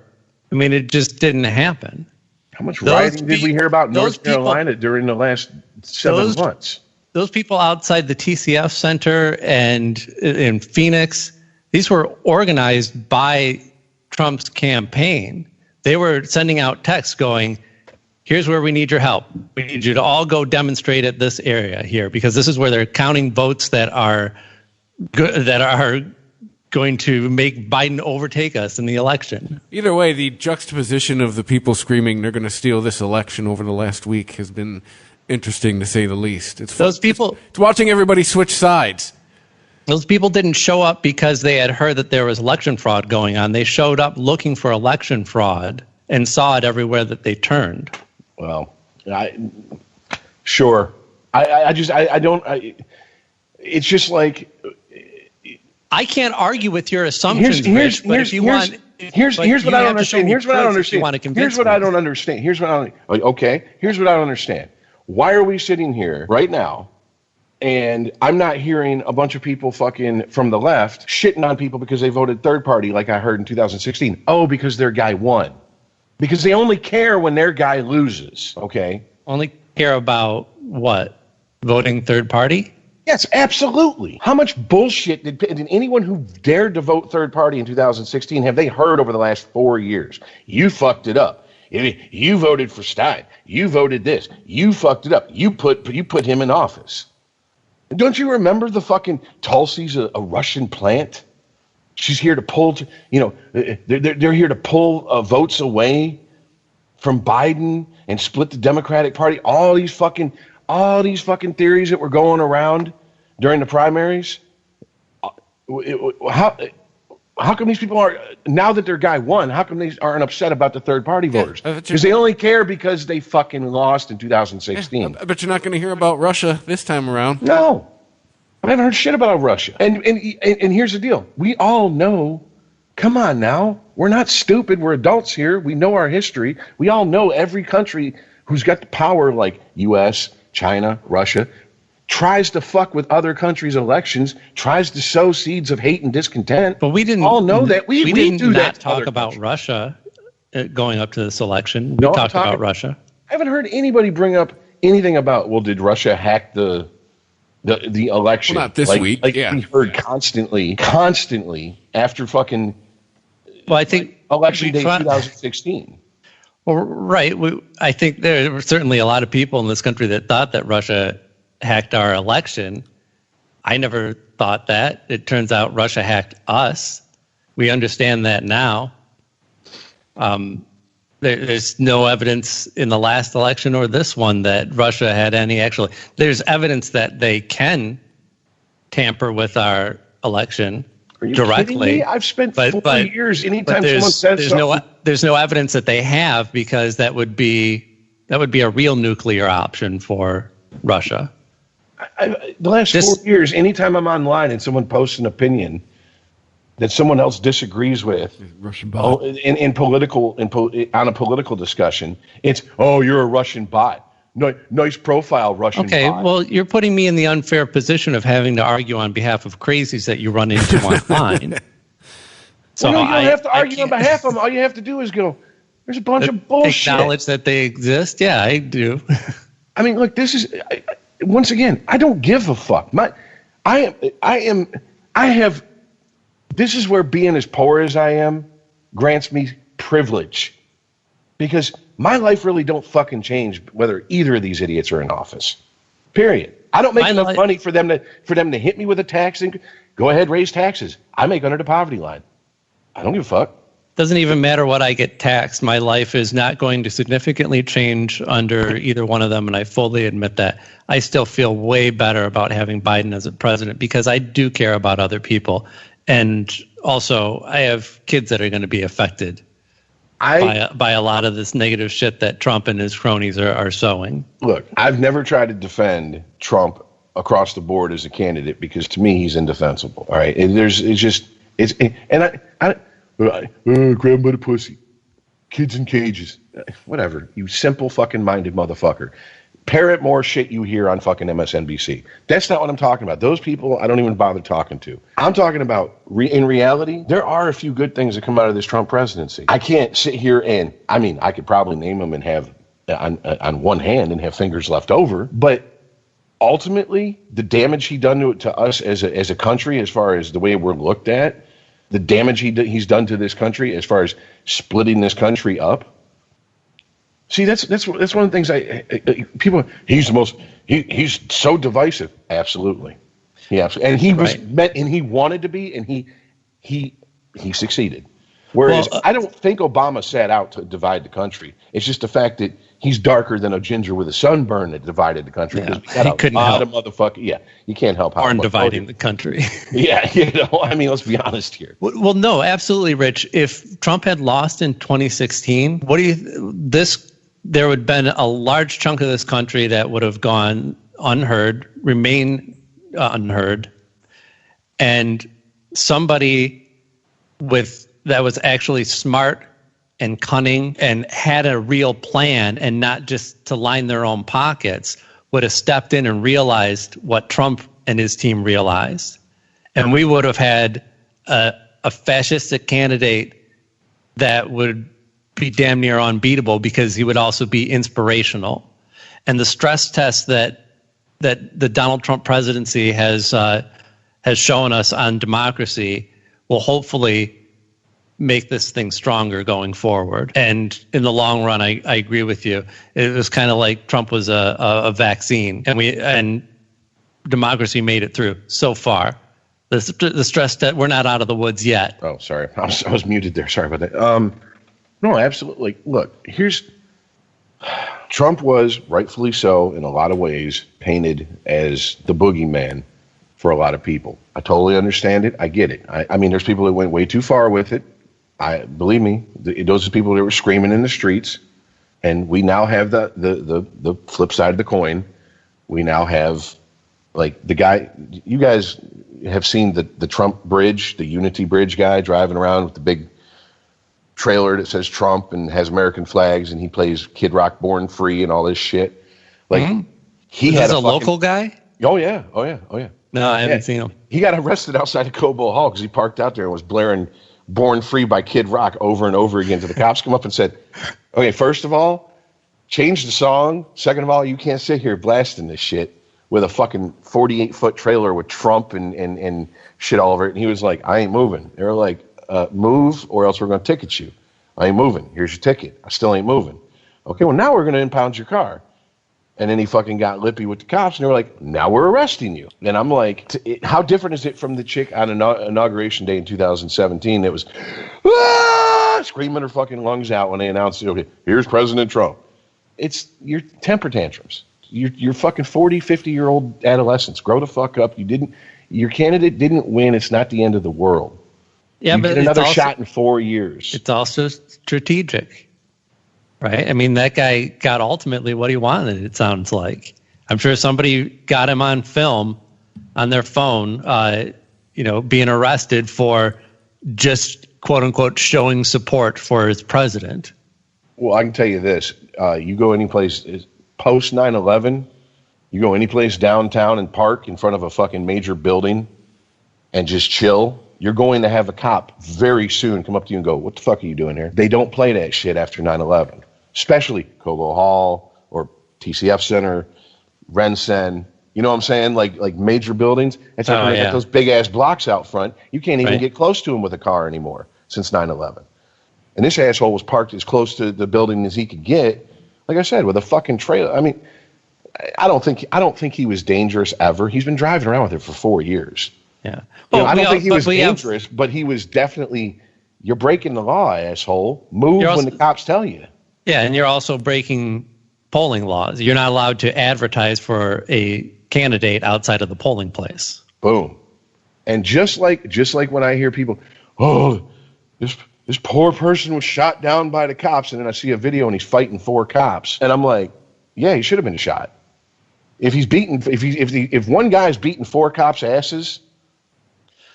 I mean, it just didn't happen. How much rioting did we hear about North Carolina during the last 7 months? Those people outside the TCF Center and in Phoenix, these were organized by Trump's campaign. They were sending out texts going, here's where we need your help. We need you to all go demonstrate at this area here, because this is where they're counting votes that are going to make Biden overtake us in the election. Either way, the juxtaposition of the people screaming they're going to steal this election over the last week has been interesting, to say the least. It's watching everybody switch sides. Those people didn't show up because they had heard that there was election fraud going on. They showed up looking for election fraud and saw it everywhere that they turned. Well, sure. It's just like, I can't argue with your assumptions. Here's what I don't understand. Here's what I don't understand. Why are we sitting here right now, and I'm not hearing a bunch of people fucking from the left shitting on people because they voted third party like I heard in 2016? Oh, because their guy won. Because they only care when their guy loses, okay? Only care about what? Voting third party? Yes, absolutely. How much bullshit did anyone who dared to vote third party in 2016 have they heard over the last 4 years? You fucked it up. You voted for Stein. You voted this. You fucked it up. You put him in office. Don't you remember the fucking Tulsi's a Russian plant? She's here to pull, they're here to pull votes away from Biden and split the Democratic Party. All these fucking theories that were going around during the primaries. How come these people are, now that their guy won, how come they aren't upset about the third party voters? Because they only care because they fucking lost in 2016. But you're not going to hear about Russia this time around. No. I haven't heard shit about Russia. And here's the deal. We all know, come on now. We're not stupid. We're adults here. We know our history. We all know every country who's got the power like U.S., China, Russia, tries to fuck with other countries' elections, tries to sow seeds of hate and discontent. But we didn't all know that. We didn't do that. Talk about Russia going up to this election. We talked about Russia. I haven't heard anybody bring up anything about, well, did Russia hack the election? Well, not this week. We heard constantly after fucking. Well, I think election day 2016. Well, right. I think there were certainly a lot of people in this country that thought that Russia hacked our election. I never thought that. It turns out Russia hacked us. We understand that now. There's no evidence in the last election or this one that Russia had any actual. There's evidence that they can tamper with our election directly. I've spent 4 years. Anytime someone says something, there's no evidence that they have, because that would be a real nuclear option for Russia. The last 4 years, anytime I'm online and someone posts an opinion that someone else disagrees with, Russian bot. on a political discussion, it's, oh, you're a Russian bot. No, nice profile, Russian bot. Okay, well, you're putting me in the unfair position of having to argue on behalf of crazies that you run into online. So you don't have to argue on behalf of them. All you have to do is go, there's a bunch of bullshit. Acknowledge that they exist? Yeah, I do. I mean, look, this is... once again, I don't give a fuck. This is where being as poor as I am grants me privilege, because my life really don't fucking change whether either of these idiots are in office. Period. I don't make enough money for them to hit me with a tax and go ahead, raise taxes. I make under the poverty line. I don't give a fuck. Doesn't even matter what I get taxed. My life is not going to significantly change under either one of them, and I fully admit that. I still feel way better about having Biden as a president because I do care about other people. And also, I have kids that are going to be affected by a lot of this negative shit that Trump and his cronies are sowing. Look, I've never tried to defend Trump across the board as a candidate because to me he's indefensible. All right, and grab by the pussy, kids in cages, whatever. You simple fucking minded motherfucker. Parrot more shit you hear on fucking MSNBC. That's not what I'm talking about. Those people I don't even bother talking to. I'm talking about in reality, there are a few good things that come out of this Trump presidency. I can't sit here and, I mean, I could probably name them and have on one hand and have fingers left over, but ultimately the damage he done to us as a country, as far as the way we're looked at, the damage he's done to this country as far as splitting this country up. See, that's one of the things people. He's so divisive. Absolutely, and he was meant, and he wanted to be, and he succeeded. Whereas I don't think Obama set out to divide the country. It's just the fact that he's darker than a ginger with a sunburn that divided the country. Yeah, he couldn't help. Motherfucker. Yeah, you can't help how dividing the country. Yeah, I mean, let's be honest here. Well, no, absolutely, Rich. If Trump had lost in 2016, there would have been a large chunk of this country that would have gone remain unheard, and somebody that was actually smart and cunning and had a real plan and not just to line their own pockets would have stepped in and realized what Trump and his team realized. And we would have had a fascistic candidate that would be damn near unbeatable because he would also be inspirational. And the stress test that the Donald Trump presidency has shown us on democracy will hopefully make this thing stronger going forward. And in the long run, I agree with you. It was kind of like Trump was a vaccine, and democracy made it through so far. The stress that we're not out of the woods yet. Oh, sorry. I was muted there. Sorry about that. No, absolutely. Look, Trump was, rightfully so, in a lot of ways, painted as the boogeyman for a lot of people. I totally understand it. I get it. I mean, there's people that went way too far with it. Believe me, those are people that were screaming in the streets. And we now have the flip side of the coin. We now have, like, the guy, you guys have seen the Trump bridge, the Unity Bridge guy driving around with the big trailer that says Trump and has American flags, and he plays Kid Rock Born Free and all this shit. Like, he had a local guy? Oh yeah. No, I haven't seen him. He got arrested outside of Cobo Hall because he parked out there and was blaring Born Free by Kid Rock over and over again. So the cops come up and said, okay, first of all, change the song. Second of all, you can't sit here blasting this shit with a fucking 48-foot trailer with Trump and shit all over it. And he was like, I ain't moving. They were like, move or else we're going to ticket you. I ain't moving. Here's your ticket. I still ain't moving. Okay, well, now we're going to impound your car. And then he fucking got lippy with the cops, and they were like, now we're arresting you. And I'm like, how different is it from the chick on Inauguration Day in 2017 that was screaming her fucking lungs out when they announced, okay, here's President Trump. It's your temper tantrums. You're fucking 40, 50-year-old adolescents. Grow the fuck up. Your candidate didn't win. It's not the end of the world. Yeah, but get another shot in 4 years. It's also strategic. Right? I mean, that guy got ultimately what he wanted, it sounds like. I'm sure somebody got him on film on their phone, being arrested for just, quote unquote, showing support for his president. Well, I can tell you this. You go any place post 9/11, you go any place downtown and park in front of a fucking major building and just chill, you're going to have a cop very soon come up to you and go, what the fuck are you doing here? They don't play that shit after 9/11. Especially Cobo Hall or TCF Center, Rensen. You know what I'm saying? Like major buildings. It's like when they got those big ass blocks out front. You can't even get close to them with a car anymore since 9/11. And this asshole was parked as close to the building as he could get. Like I said, with a fucking trailer. I mean, I don't think he was dangerous ever. He's been driving around with it for 4 years. Yeah. Well, I don't think he was dangerous, but he was definitely. You're breaking the law, asshole. Move when the cops tell you. Yeah, and you're also breaking polling laws. You're not allowed to advertise for a candidate outside of the polling place. Boom. And just like when I hear people, oh, this poor person was shot down by the cops, and then I see a video and he's fighting 4 cops, and I'm like, yeah, he should have been shot. If one guy's beating 4 cops' asses,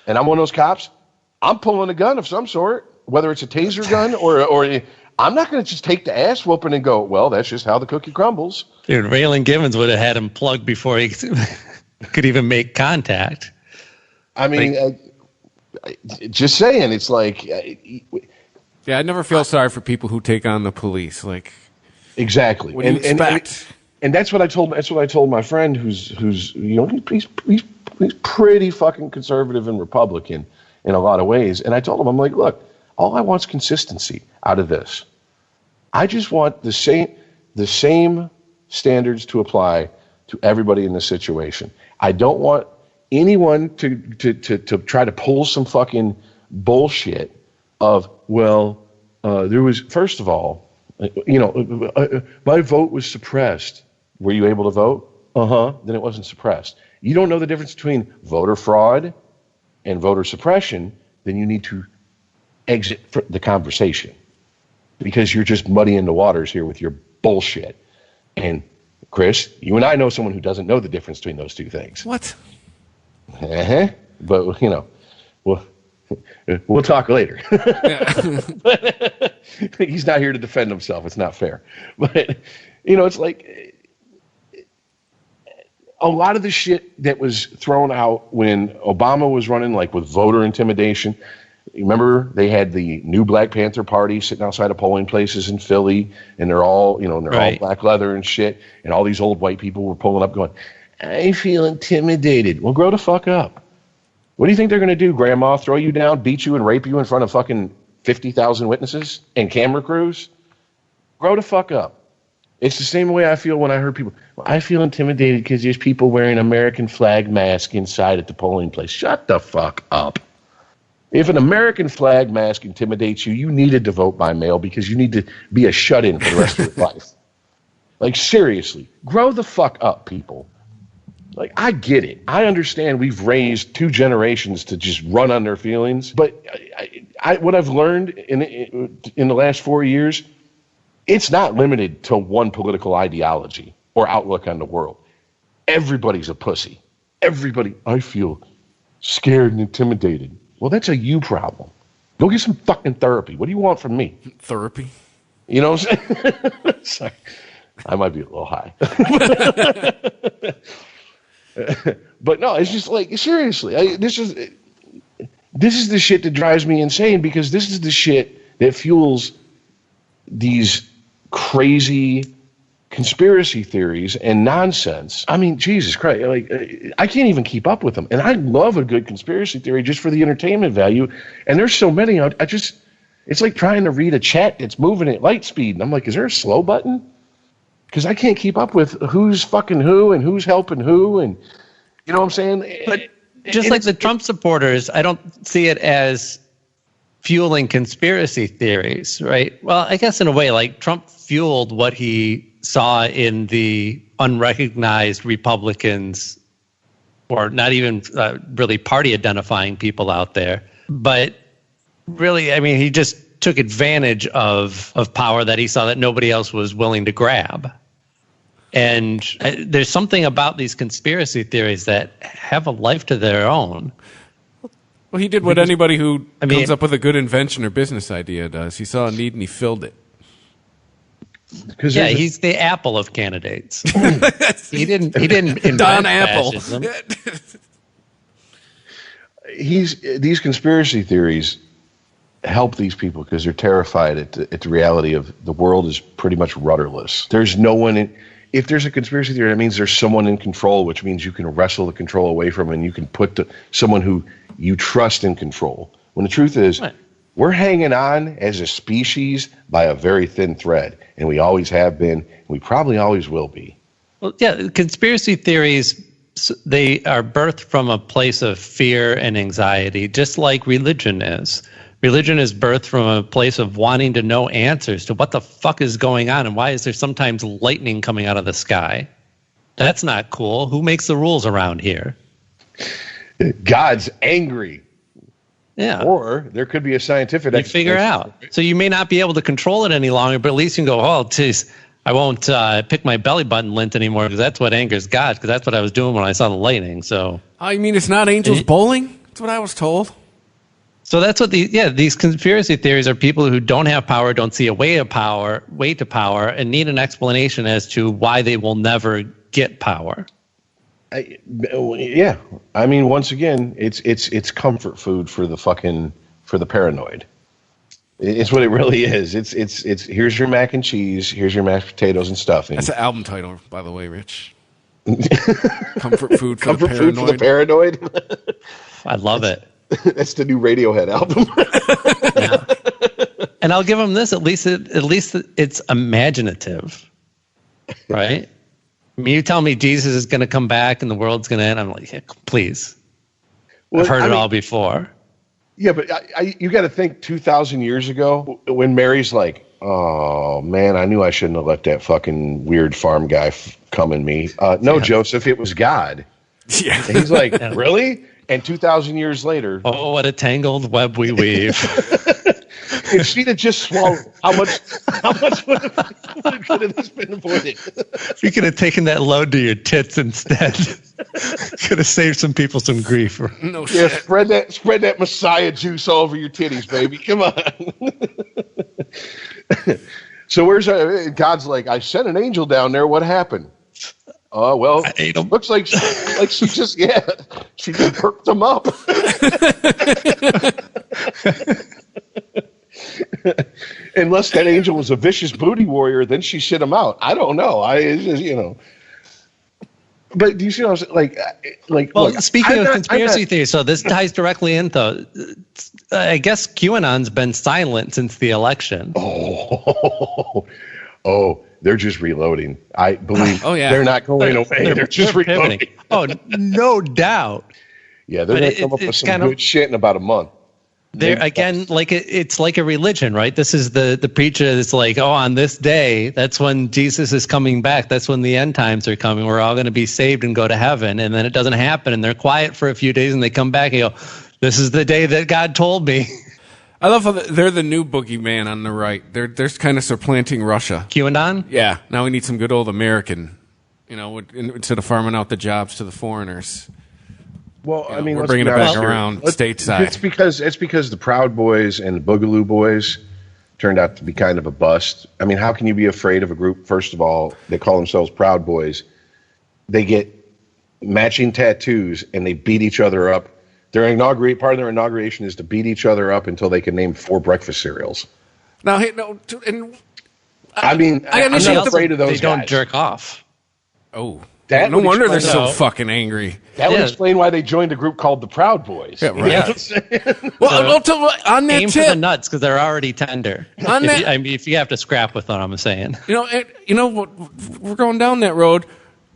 and I'm one of those cops, I'm pulling a gun of some sort, whether it's a taser gun or I'm not going to just take the ass whooping and go, well, that's just how the cookie crumbles. Dude, Raylan Givens would have had him plugged before he could even make contact. I mean, just saying, it's like... yeah, I never feel sorry for people who take on the police. Like, exactly. What do you expect? And that's what I told my friend who's he's pretty fucking conservative and Republican in a lot of ways. And I told him, I'm like, look, all I want is consistency out of this. I just want the same standards to apply to everybody in this situation. I don't want anyone to try to pull some fucking bullshit of, there was, first of all, my vote was suppressed. Were you able to vote? Then it wasn't suppressed. You don't know the difference between voter fraud and voter suppression, then you need to exit the conversation because you're just muddying the waters here with your bullshit. And Chris, you and I know someone who doesn't know the difference between those two things. What? But we'll talk later. He's not here to defend himself. It's not fair. But it's like a lot of the shit that was thrown out when Obama was running, like with voter intimidation. Remember, they had the new Black Panther Party sitting outside of polling places in Philly, and they're all, all black leather and shit, and all these old white people were pulling up going, I feel intimidated. Well, grow the fuck up. What do you think they're going to do, Grandma? Throw you down, beat you, and rape you in front of fucking 50,000 witnesses and camera crews? Grow the fuck up. It's the same way I feel when I heard people. Well, I feel intimidated because there's people wearing American flag mask inside at the polling place. Shut the fuck up. If an American flag mask intimidates you, you needed to vote by mail because you need to be a shut-in for the rest of your life. Like, seriously, grow the fuck up, people. Like, I get it. I understand we've raised 2 generations to just run on their feelings. But what I've learned in the last 4 years, it's not limited to one political ideology or outlook on the world. Everybody's a pussy. Everybody, I feel scared and intimidated. Well, that's a you problem. Go get some fucking therapy. What do you want from me? Therapy? You know what I'm saying? Sorry. I might be a little high. But no, it's just like, seriously, this is the shit that drives me insane, because this is the shit that fuels these crazy conspiracy theories and nonsense. I mean, Jesus Christ, like, I can't even keep up with them. And I love a good conspiracy theory just for the entertainment value. And there's so many, it's like trying to read a chat that's moving at light speed. And I'm like, is there a slow button? Because I can't keep up with who's fucking who and who's helping who, and you know what I'm saying? But just like the Trump supporters, I don't see it as fueling conspiracy theories, right? Well, I guess in a way, like Trump fueled what he saw in the unrecognized Republicans, or not even really party identifying people out there. But really, I mean, he just took advantage of power that he saw that nobody else was willing to grab. And there's something about these conspiracy theories that have a life to their own. Well, he did what anybody who comes up with a good invention or business idea does. He saw a need and he filled it. Yeah, he's the Apple of candidates. he didn't invent Don Apple. These conspiracy theories help these people because they're terrified at the reality of the world is pretty much rudderless. There's no one if there's a conspiracy theory, that means there's someone in control, which means you can wrestle the control away from, and you can put someone who you trust in control. When the truth is, we're hanging on as a species by a very thin thread, and we always have been, and we probably always will be. Well, yeah, conspiracy theories, they are birthed from a place of fear and anxiety, just like religion is. Religion is birthed from a place of wanting to know answers to what the fuck is going on and why is there sometimes lightning coming out of the sky. That's not cool. Who makes the rules around here? God's angry. Yeah. Or there could be a scientific explanation. You figure out. So you may not be able to control it any longer, but at least you can go, oh, geez, I won't pick my belly button lint anymore because that's what angers God, because that's what I was doing when I saw the lightning. So. I mean, it's not angels bowling? That's what I was told. So that's what these conspiracy theories are people who don't have power, don't see a way to power, and need an explanation as to why they will never get power. Yeah. I mean, once again, it's comfort food for the paranoid. It's what it really is. It's here's your mac and cheese, here's your mashed potatoes and stuffing. That's an album title, by the way, Rich. Comfort food for the paranoid. Food for the paranoid. I love it. That's the new Radiohead album. Yeah. And I'll give them this: at least it's imaginative, right? I mean, you tell me Jesus is going to come back and the world's going to end. I'm like, yeah, please. Well, I've heard it all before. Yeah, but you got to think 2,000 years ago when Mary's like, oh man, I knew I shouldn't have let that fucking weird farm guy come in me. No, Joseph, it was God. Yeah. And he's like, really? And 2,000 years later, oh, what a tangled web we weave! If she'd have just swallowed, how much would have this been avoided? You could have taken that load to your tits instead. Could have saved some people some grief. No shit. Yeah, spread that Messiah juice all over your titties, baby. Come on. So where's God's like, I sent an angel down there. What happened? Well, looks like she just perked him up. Unless that angel was a vicious booty warrior, then she shit him out. I don't know. But do you see what I was like? Well, look, speaking of conspiracy theories, so this ties directly into. I guess QAnon's been silent since the election. Oh, They're just reloading. I believe they're not going away. They're just reloading. Oh, no doubt. Yeah, they're going to come up with some good shit in about a month. There again, like it's like a religion, right? This is the preacher that's like, oh, on this day, that's when Jesus is coming back. That's when the end times are coming. We're all going to be saved and go to heaven. And then it doesn't happen. And they're quiet for a few days and they come back and go, this is the day that God told me. I love how they're the new boogeyman on the right. They're kind of supplanting Russia. QAnon? Yeah. Now we need some good old American, instead of farming out the jobs to the foreigners. Well, I mean, we're bringing it back around stateside. It's because the Proud Boys and the Boogaloo Boys turned out to be kind of a bust. I mean, how can you be afraid of a group? First of all, they call themselves Proud Boys. They get matching tattoos and they beat each other up. Part of their inauguration is to beat each other up until they can name 4 breakfast cereals. Now, hey, I'm not afraid of those guys. They don't jerk off. Oh. No wonder they're so fucking angry. That would explain why they joined a group called the Proud Boys. Yeah, right. Well, on that aim for the nuts because they're already tender. If you have to scrap with what I'm saying. Mm-hmm. We're going down that road.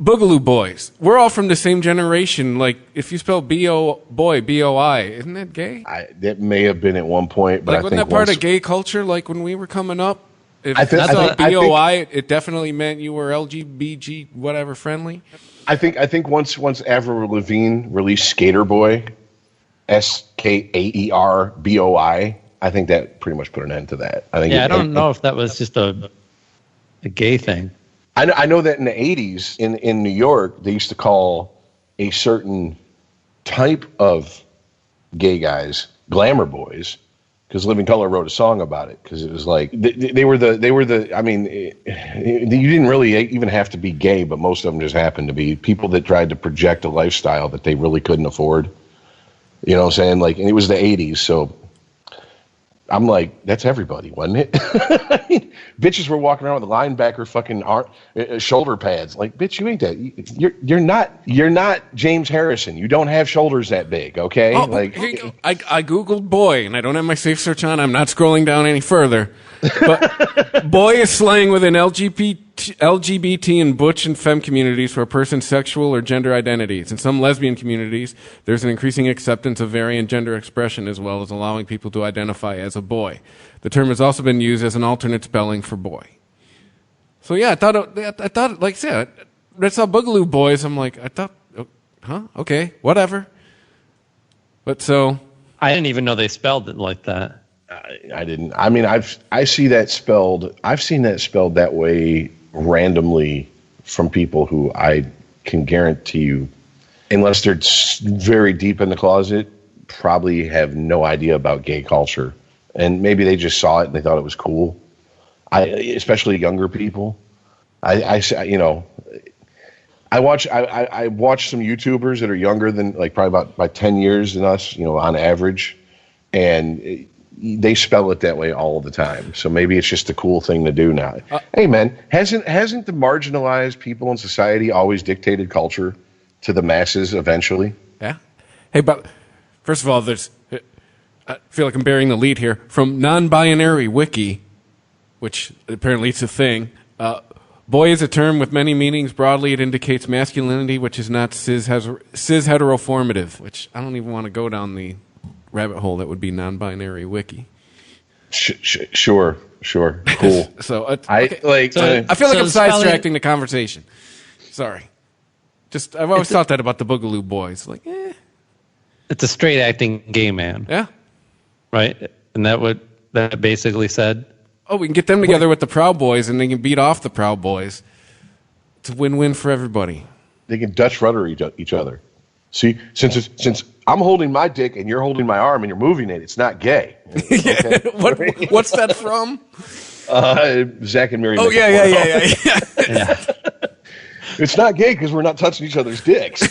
Boogaloo Boys. We're all from the same generation. Like, if you spell B-O-I, isn't that gay? That may have been at one point, but wasn't that part of gay culture? Like when we were coming up. If B-O-I, it definitely meant you were LGBT, whatever, friendly. I think once Avril Lavigne released Skater Boy, SKAERBOI, I think that pretty much put an end to that. I don't know if that was just a gay thing. I know that in the 80s in New York, they used to call a certain type of gay guys glamour boys. Because Living Colour wrote a song about it. Because it was like they were the. I mean, you didn't really even have to be gay, but most of them just happened to be people that tried to project a lifestyle that they really couldn't afford. You know what I'm saying? Like, and it was the 80s, so I'm like, that's everybody, wasn't it? I mean, bitches were walking around with linebacker fucking shoulder pads. Like, bitch, you ain't that. You're not James Harrison. You don't have shoulders that big, okay? Oh, I Googled boy, and I don't have my safe search on. I'm not scrolling down any further. But boy is slang within LGBT and butch and femme communities for a person's sexual or gender identities. In some lesbian communities, there's an increasing acceptance of variant gender expression as well as allowing people to identify as a boy. The term has also been used as an alternate spelling for boy. So yeah, I thought like I said, I saw Boogaloo Boys. I'm like, okay, whatever. But so I didn't even know they spelled it like that. I didn't. I mean, I've seen that spelled that way randomly from people who I can guarantee you, unless they're very deep in the closet, probably have no idea about gay culture. And maybe they just saw it and they thought it was cool. Especially younger people. I watch some YouTubers that are younger than, like, probably about 10 years than us, on average, and they spell it that way all the time. So maybe it's just a cool thing to do now. Hey man, hasn't the marginalized people in society always dictated culture to the masses eventually? Yeah. Hey, but first of all, I feel like I'm bearing the lead here from Non-Binary Wiki, which apparently it's a thing. Boy is a term with many meanings. Broadly, it indicates masculinity, which is not cis heteroformative, which I don't even want to go down the rabbit hole that would be Non-Binary Wiki. Sure, cool. So I feel like I'm sidetracking the conversation. Sorry, I've always thought that about the Boogaloo Boys. Like, it's a straight acting gay man. Yeah, right. And that basically said, oh, we can get them together with the Proud Boys, and they can beat off the Proud Boys. It's a win-win for everybody. They can Dutch rudder each other. See, since I'm holding my dick and you're holding my arm and you're moving it, it's not gay. Okay? What's that from? Zack and Miri. Oh, yeah. It's not gay because we're not touching each other's dicks.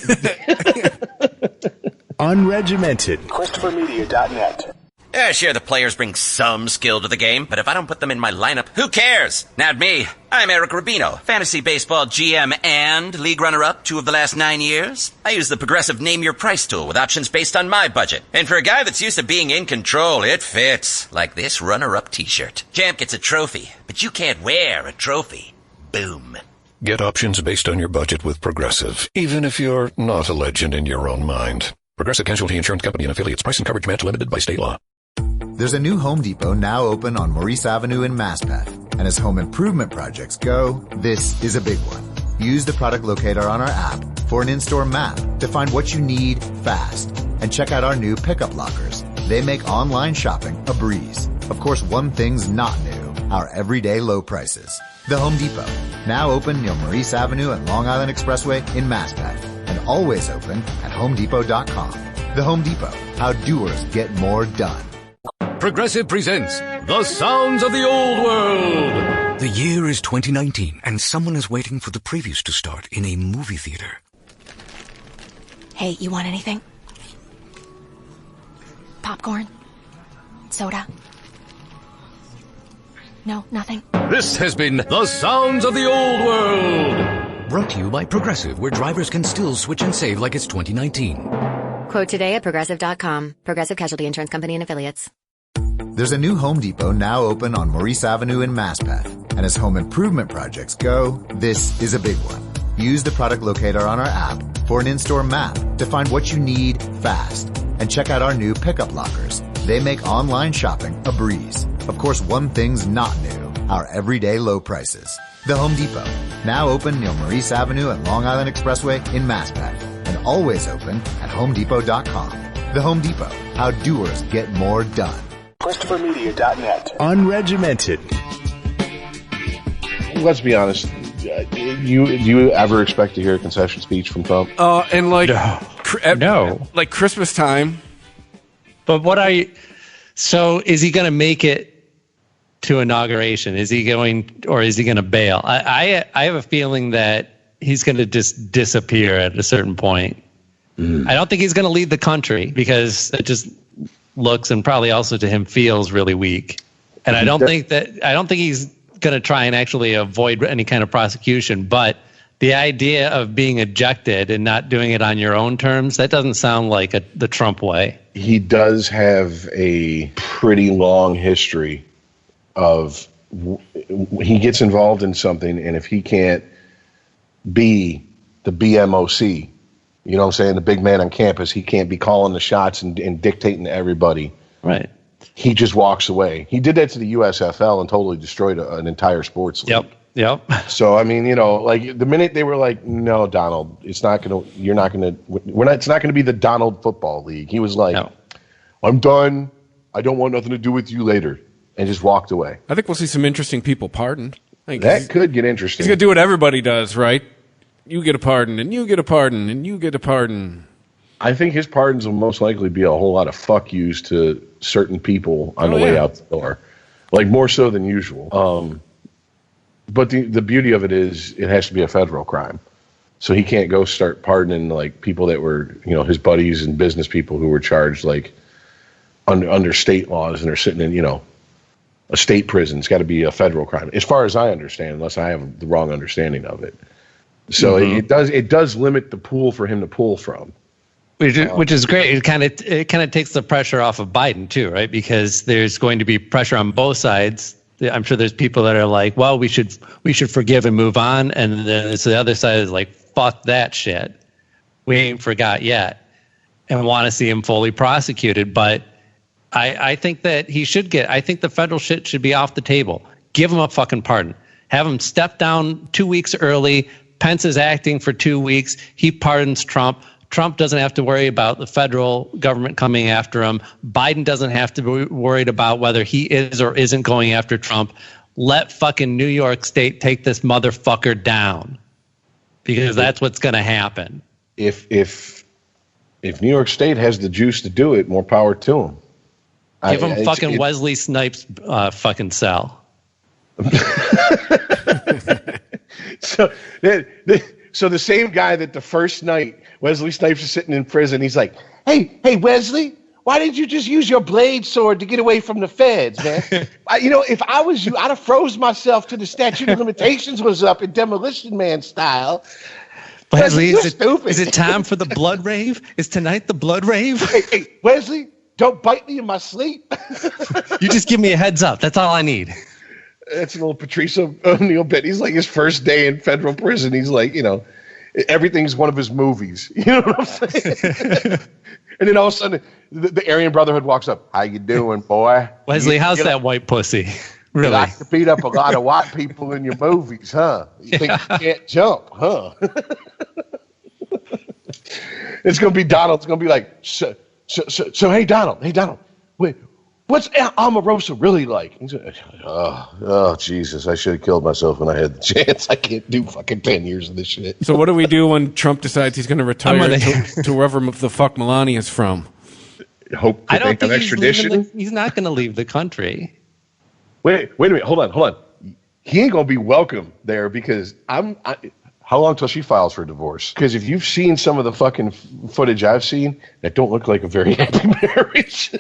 Unregimented. ChristopherMedia.net. Yeah, sure, the players bring some skill to the game, but if I don't put them in my lineup, who cares? Not me. I'm Eric Rubino, fantasy baseball GM and league runner-up 2 of the last 9 years. I use the Progressive Name Your Price tool with options based on my budget. And for a guy that's used to being in control, it fits. Like this runner-up t-shirt. Champ gets a trophy, but you can't wear a trophy. Boom. Get options based on your budget with Progressive, even if you're not a legend in your own mind. Progressive Casualty Insurance Company and Affiliates. Price and coverage match limited by state law. There's a new Home Depot now open on Maurice Avenue in Maspeth. And as home improvement projects go, this is a big one. Use the product locator on our app for an in-store map to find what you need fast. And check out our new pickup lockers. They make online shopping a breeze. Of course, one thing's not new, our everyday low prices. The Home Depot, now open near Maurice Avenue and Long Island Expressway in Maspeth, and always open at HomeDepot.com. The Home Depot, how doers get more done. Progressive presents The Sounds of the Old World. The year is 2019, and someone is waiting for the previews to start in a movie theater. Hey, you want anything? Popcorn? Soda? No, nothing? This has been The Sounds of the Old World. Brought to you by Progressive, where drivers can still switch and save like it's 2019. Quote today at Progressive.com. Progressive Casualty Insurance Company and Affiliates. There's a new Home Depot now open on Maurice Avenue in Maspeth. And as home improvement projects go, this is a big one. Use the product locator on our app for an in-store map to find what you need fast. And check out our new pickup lockers. They make online shopping a breeze. Of course, one thing's not new, our everyday low prices. The Home Depot, now open near Maurice Avenue and Long Island Expressway in Maspeth, and always open at HomeDepot.com. The Home Depot, how doers get more done. ChristopherMedia.net. Unregimented. Let's be honest. Do you ever expect to hear a concession speech from Trump? And like no, like Christmas time. But so is he going to make it to inauguration? Is he going, or is he going to bail? I have a feeling that he's going to just disappear at a certain point. I don't think he's going to lead the country because it just looks, and probably also to him feels, really weak. And I don't think he's going to try and actually avoid any kind of prosecution. But the idea of being ejected and not doing it on your own terms, that doesn't sound like the Trump way. He does have a pretty long history of he gets involved in something, and if he can't be the BMOC, you know what I'm saying, the big man on campus, he can't be calling the shots and dictating to everybody. Right. He just walks away. He did that to the USFL and totally destroyed an entire sports league. Yep. So, I mean, like the minute they were like, no, Donald, it's not going to be the Donald Football League. He was like, no. I'm done. I don't want nothing to do with you later. And just walked away. I think we'll see some interesting people pardoned. That could get interesting. He's going to do what everybody does, right? You get a pardon, and you get a pardon, and you get a pardon. I think his pardons will most likely be a whole lot of fuck yous to certain people on the way out the door. Like more so than usual. But the beauty of it is it has to be a federal crime. So he can't go start pardoning like people that were, his buddies and business people who were charged like under state laws and are sitting in, a state prison. It's got to be a federal crime, as far as I understand, unless I have the wrong understanding of it. So it does limit the pool for him to pull from. Which is great. It kind of takes the pressure off of Biden too, right? Because there's going to be pressure on both sides. I'm sure there's people that are like, well, we should forgive and move on, and then there's the other side is like, fuck that shit. We ain't forgot yet, and want to see him fully prosecuted. But I think that I think the federal shit should be off the table. Give him a fucking pardon. Have him step down 2 weeks early. Pence is acting for 2 weeks. He pardons Trump. Trump doesn't have to worry about the federal government coming after him. Biden doesn't have to be worried about whether he is or isn't going after Trump. Let fucking New York State take this motherfucker down, because that's what's going to happen. If New York State has the juice to do it, more power to him. Give him fucking Wesley Snipes fucking cell. So the same guy that the first night Wesley Snipes is sitting in prison, he's like, hey Wesley, why didn't you just use your blade sword to get away from the feds, man? If I was you, I'd have froze myself till the statute of limitations was up in Demolition Man style. Wesley, is it time for the blood rave? Is tonight the blood rave? Hey, Wesley, don't bite me in my sleep. You just give me a heads up. That's all I need. That's an old Patrice O'Neill bit. He's like his first day in federal prison. He's like, everything's one of his movies. You know what I'm saying? And then all of a sudden, the Aryan Brotherhood walks up. How you doing, boy? Wesley, how's that white pussy? Really? You like to beat up a lot of white people in your movies, huh? You think you can't jump, huh? It's going to be Donald. It's going to be like, so hey, Donald. Wait, what's Omarosa really like? He's like, oh, Jesus. I should have killed myself when I had the chance. I can't do fucking 10 years of this shit. So what do we do when Trump decides he's going to retire to wherever the fuck Melania's from? Hope I don't think extradition? He's not going to leave the country. Wait a minute. Hold on. He ain't going to be welcome there because how long till she files for divorce? Because if you've seen some of the fucking footage I've seen, that don't look like a very happy marriage.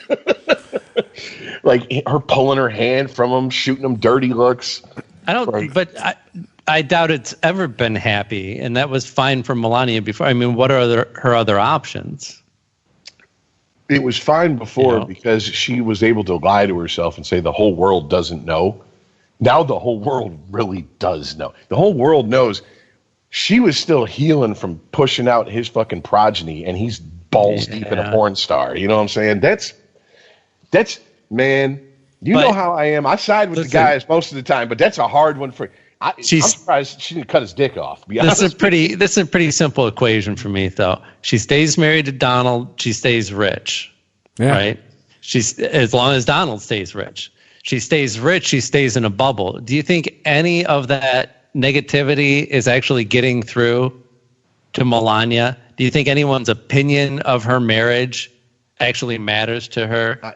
Like her pulling her hand from him, shooting him dirty looks. I doubt it's ever been happy, and that was fine for Melania before. I mean, what are her other options? It was fine before because she was able to lie to herself and say the whole world doesn't know. Now the whole world really does know. The whole world knows. She was still healing from pushing out his fucking progeny, and he's balls deep in a porn star. You know what I'm saying? That's man. You know how I am. I side with the guys most of the time, but that's a hard one for. I'm surprised she didn't cut his dick off. This is a pretty simple equation for me, though. She stays married to Donald. She stays rich, right? She's as long as Donald stays rich. She stays rich. She stays in a bubble. Do you think any of that negativity is actually getting through to Melania? Do you think anyone's opinion of her marriage actually matters to her?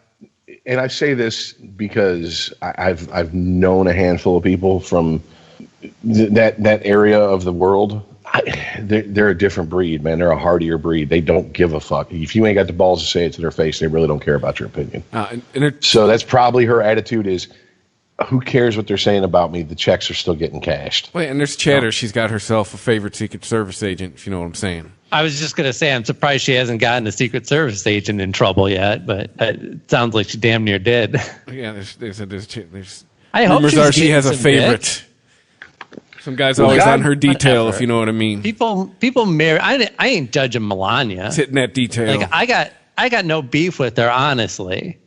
And I say this because I've known a handful of people from that area of the world. They're a different breed, man. They're a hardier breed. They don't give a fuck. If you ain't got the balls to say it to their face, they really don't care about your opinion. So that's probably her attitude is, who cares what they're saying about me? The checks are still getting cashed. Wait, and there's chatter. She's got herself a favorite Secret Service agent, if you know what I'm saying. I was just going to say, I'm surprised she hasn't gotten a Secret Service agent in trouble yet, but it sounds like she damn near did. Yeah, there's rumors are she has a favorite. Some guy's always on her detail, if you know what I mean. People marry. I ain't judging Melania. It's hitting that detail. Like I got no beef with her, honestly.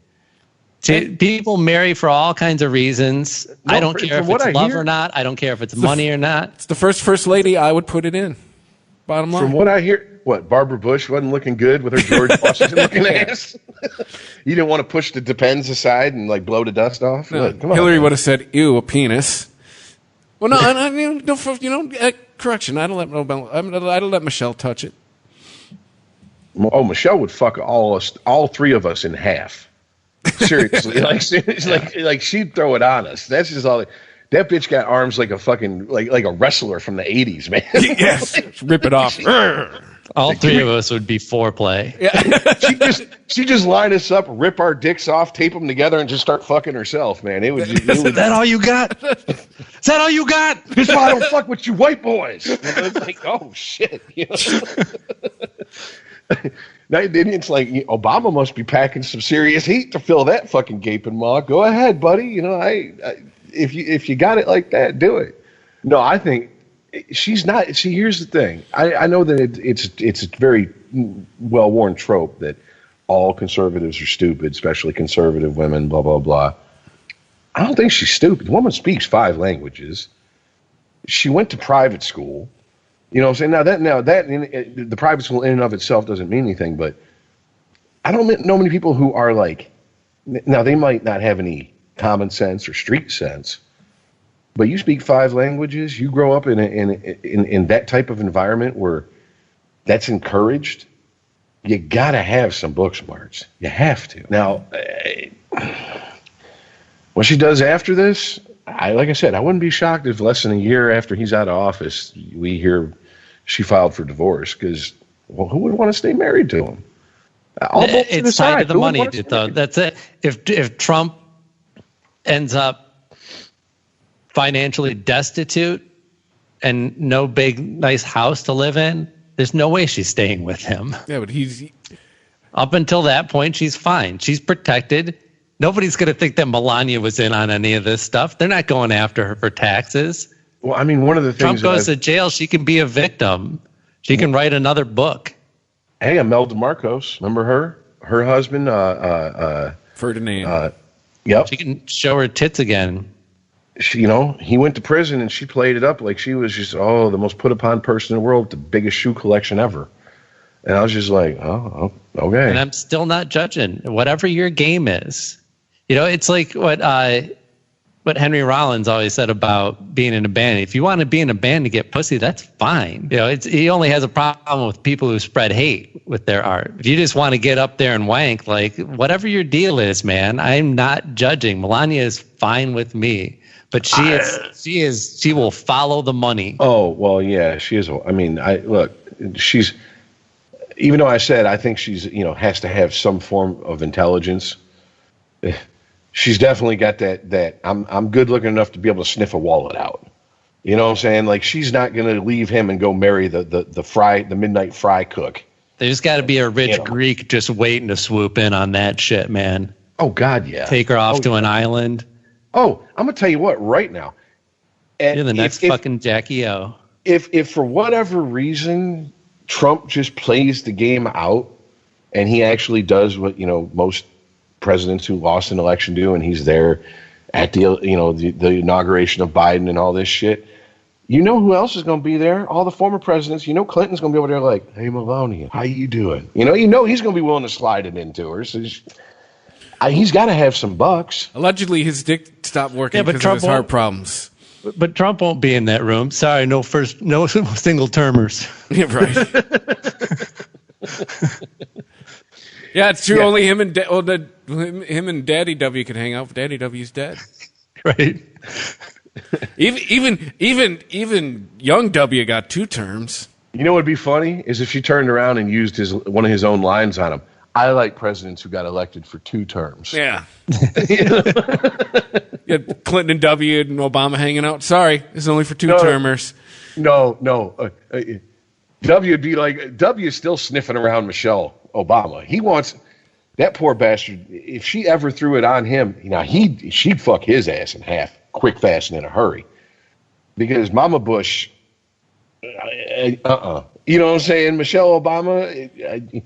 People marry for all kinds of reasons. I don't care if it's love or not. I don't care if it's money or not. It's the first lady. I would put it in. Bottom line. From what I hear, Barbara Bush wasn't looking good with her George Washington looking ass. You didn't want to push the Depends aside and like blow the dust off. No, come on, Hillary would have said, "Ew, a penis." Well, no, I mean, correction. I don't let Michelle touch it. Oh, Michelle would fuck all three of us in half. Seriously, like she'd throw it on us. That's just all. That bitch got arms like a fucking like a wrestler from the 80s, man. Yes, rip it off. All three of us would be foreplay. Yeah. she just line us up, rip our dicks off, tape them together, and just start fucking herself, man. Is that all you got? Is that all you got? That's why I don't fuck with you white boys. It's like, oh shit. You know? Now, it's like Obama must be packing some serious heat to fill that fucking gaping maw. Go ahead, buddy. You know, if you got it like that, do it. No, I think she's not. See, here's the thing. I know that it's a very well-worn trope that all conservatives are stupid, especially conservative women. Blah blah blah. I don't think she's stupid. The woman speaks 5 languages. She went to private school. You know what I'm saying? Now that the private school in and of itself doesn't mean anything, but I don't know many people who are like, now they might not have any common sense or street sense, but you speak 5 languages, you grow up in that type of environment where that's encouraged, you gotta have some book smarts. You have to. Now, what she does after this, like I said, I wouldn't be shocked if less than a year after he's out of office, we hear she filed for divorce, because who would want to stay married to him? It's tied to the money, though. That's it. If Trump ends up financially destitute and no big nice house to live in, there's no way she's staying with him. Yeah, but he's up until that point, she's fine. She's protected. Nobody's going to think that Melania was in on any of this stuff. They're not going after her for taxes. Well, I mean, one of the things Trump goes to jail, she can be a victim. She can write another book. Hey, Imelda Marcos, remember her? Her husband, Ferdinand. Yep. She can show her tits again. She, he went to prison and she played it up like she was just, the most put upon person in the world, the biggest shoe collection ever. And I was just like, oh, okay. And I'm still not judging. Whatever your game is. It's like what Henry Rollins always said about being in a band. If you want to be in a band to get pussy, that's fine. He only has a problem with people who spread hate with their art. If you just want to get up there and wank, like whatever your deal is, man, I'm not judging. Melania is fine with me. But she will follow the money. Oh, well, yeah, she is. I mean, she's, even though I said I think she's, has to have some form of intelligence, she's definitely got that I'm good looking enough to be able to sniff a wallet out. You know what I'm saying? Like, she's not going to leave him and go marry the midnight fry cook. There's got to be a rich Greek just waiting to swoop in on that shit, man. Oh, God, yeah. Take her off to an island. Oh, I'm going to tell you what, right now. You're the next fucking Jackie O. If for whatever reason Trump just plays the game out and he actually does what, most presidents who lost an election do, and he's there at the inauguration of Biden and all this shit, who else is going to be there? All the former presidents. Clinton's going to be over there like, hey, Melania, how you doing? He's going to be willing to slide it into her. So he's got to have some bucks. Allegedly, his dick stopped working because of his heart problems. But Trump won't be in that room. Sorry, no single termers. Yeah, right. Yeah, it's true. Yeah. Only him and Daddy W can hang out. Daddy W's dead. Right. Even young W got 2 terms. You know what would be funny is if she turned around and used one of his own lines on him. I like presidents who got elected for 2 terms. Yeah. You had Clinton and W and Obama hanging out. Sorry, this is only for 2 termers. No. W would be like, W is still sniffing around Michelle Obama. He wants that poor bastard. If she ever threw it on him, she'd fuck his ass in half, quick, fast, and in a hurry. Because Mama Bush, You know what I'm saying? Michelle Obama.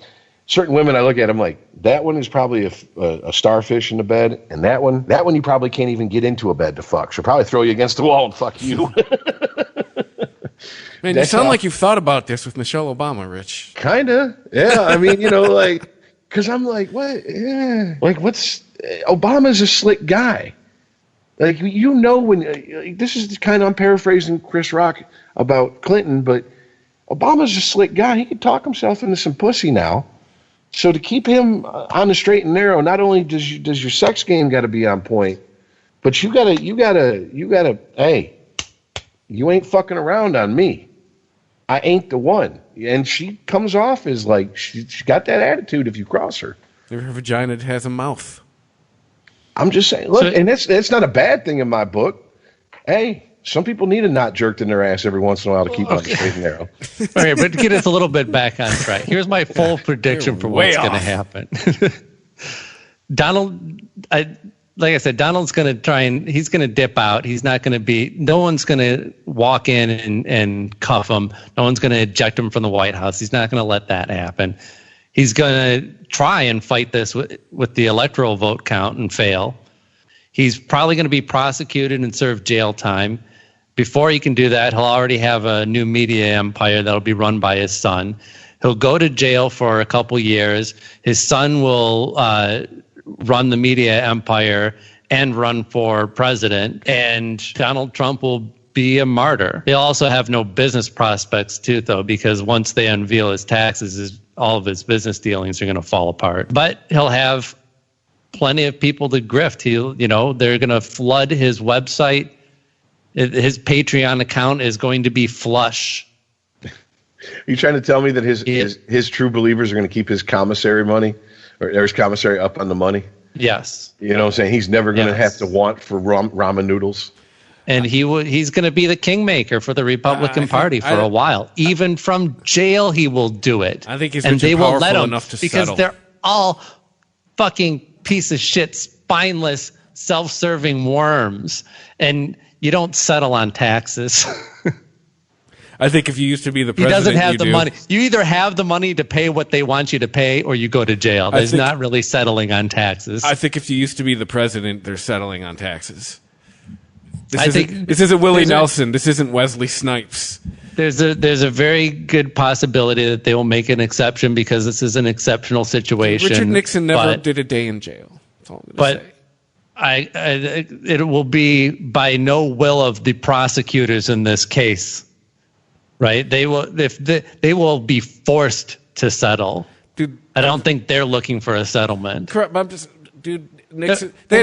Certain women I look at, I'm like, that one is probably a starfish in the bed, and that one you probably can't even get into a bed to fuck. She'll probably throw you against the wall and fuck you. Man, you sound like you've thought about this with Michelle Obama, Rich. Kinda, yeah. I mean, because I'm like, what? Yeah, like Obama's a slick guy. Like, when this is kind of, I'm paraphrasing Chris Rock about Clinton, but Obama's a slick guy. He can talk himself into some pussy now. So to keep him on the straight and narrow, not only does your sex game got to be on point, but you gotta, hey, you ain't fucking around on me. I ain't the one. And she comes off as like, she got that attitude if you cross her. Her vagina has a mouth. I'm just saying, look, and that's not a bad thing in my book. Hey, some people need a knot jerked in their ass every once in a while to keep on the straight and narrow. Okay, but to get us a little bit back on track, here's my full prediction for what's going to happen. Donald, like I said, Donald's going to try and he's going to dip out. He's not going to be, no one's going to walk in and cuff him. No one's going to eject him from the White House. He's not going to let that happen. He's going to try and fight this with the electoral vote count and fail. He's probably going to be prosecuted and serve jail time. Before he can do that, he'll already have a new media empire that'll be run by his son. He'll go to jail for a couple years. His son will run the media empire and run for president. And Donald Trump will be a martyr. He'll also have no business prospects, too, though, because once they unveil his taxes, all of his business dealings are going to fall apart. But he'll have plenty of people to grift. They're going to flood his website. His Patreon account is going to be flush. Are you trying to tell me that his true believers are going to keep his commissary money or his commissary up on the money? Yes. You know what I'm saying? He's never going to have to want for ramen noodles. And he's going to be the kingmaker for the Republican Party for a while. Even from jail, he will do it. I think he's powerful enough to because settle. They're all fucking piece of shit spineless, self-serving worms, and you don't settle on taxes. I think if you used to be the president, he doesn't have the money. You either have the money to pay what they want you to pay, or you go to jail. There's not really settling on taxes. I think if you used to be the president, they're settling on taxes. This isn't Willie Nelson. This isn't Wesley Snipes. There's a very good possibility that they will make an exception because this is an exceptional situation. Richard Nixon never did a day in jail. That's all I'm going to say. It will be by no will of the prosecutors in this case. Right? They will be forced to settle. Dude, I don't think they're looking for a settlement. Correct. I'm just, dude, Nixon. They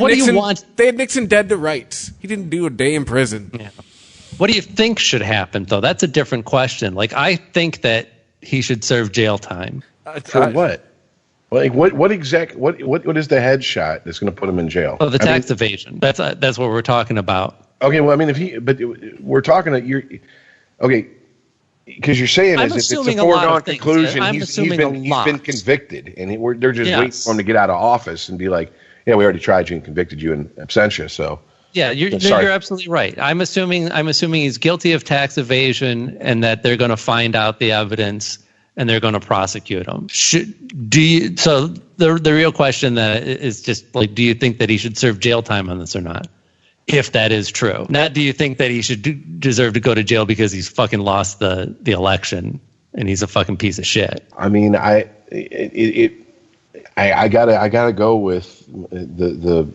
had Nixon dead to rights. He didn't do a day in prison. Yeah. What do you think should happen, though? That's a different question. Like, I think that he should serve jail time. For what? Like, what is the headshot that's going to put him in jail? Oh, the tax evasion. That's what we're talking about. Okay. Well, I mean, we're talking okay. Because you're saying if it's a foregone conclusion, he's been convicted, and they're just waiting for him to get out of office and be like, yeah, we already tried you and convicted you in absentia. So yeah, you're absolutely right. I'm assuming he's guilty of tax evasion, and that they're going to find out the evidence and they're going to prosecute him. So the real question then is just like, do you think that he should serve jail time on this or not? If that is true. Not do you think that he should deserve to go to jail because he's fucking lost the election and he's a fucking piece of shit. I mean, I gotta go with the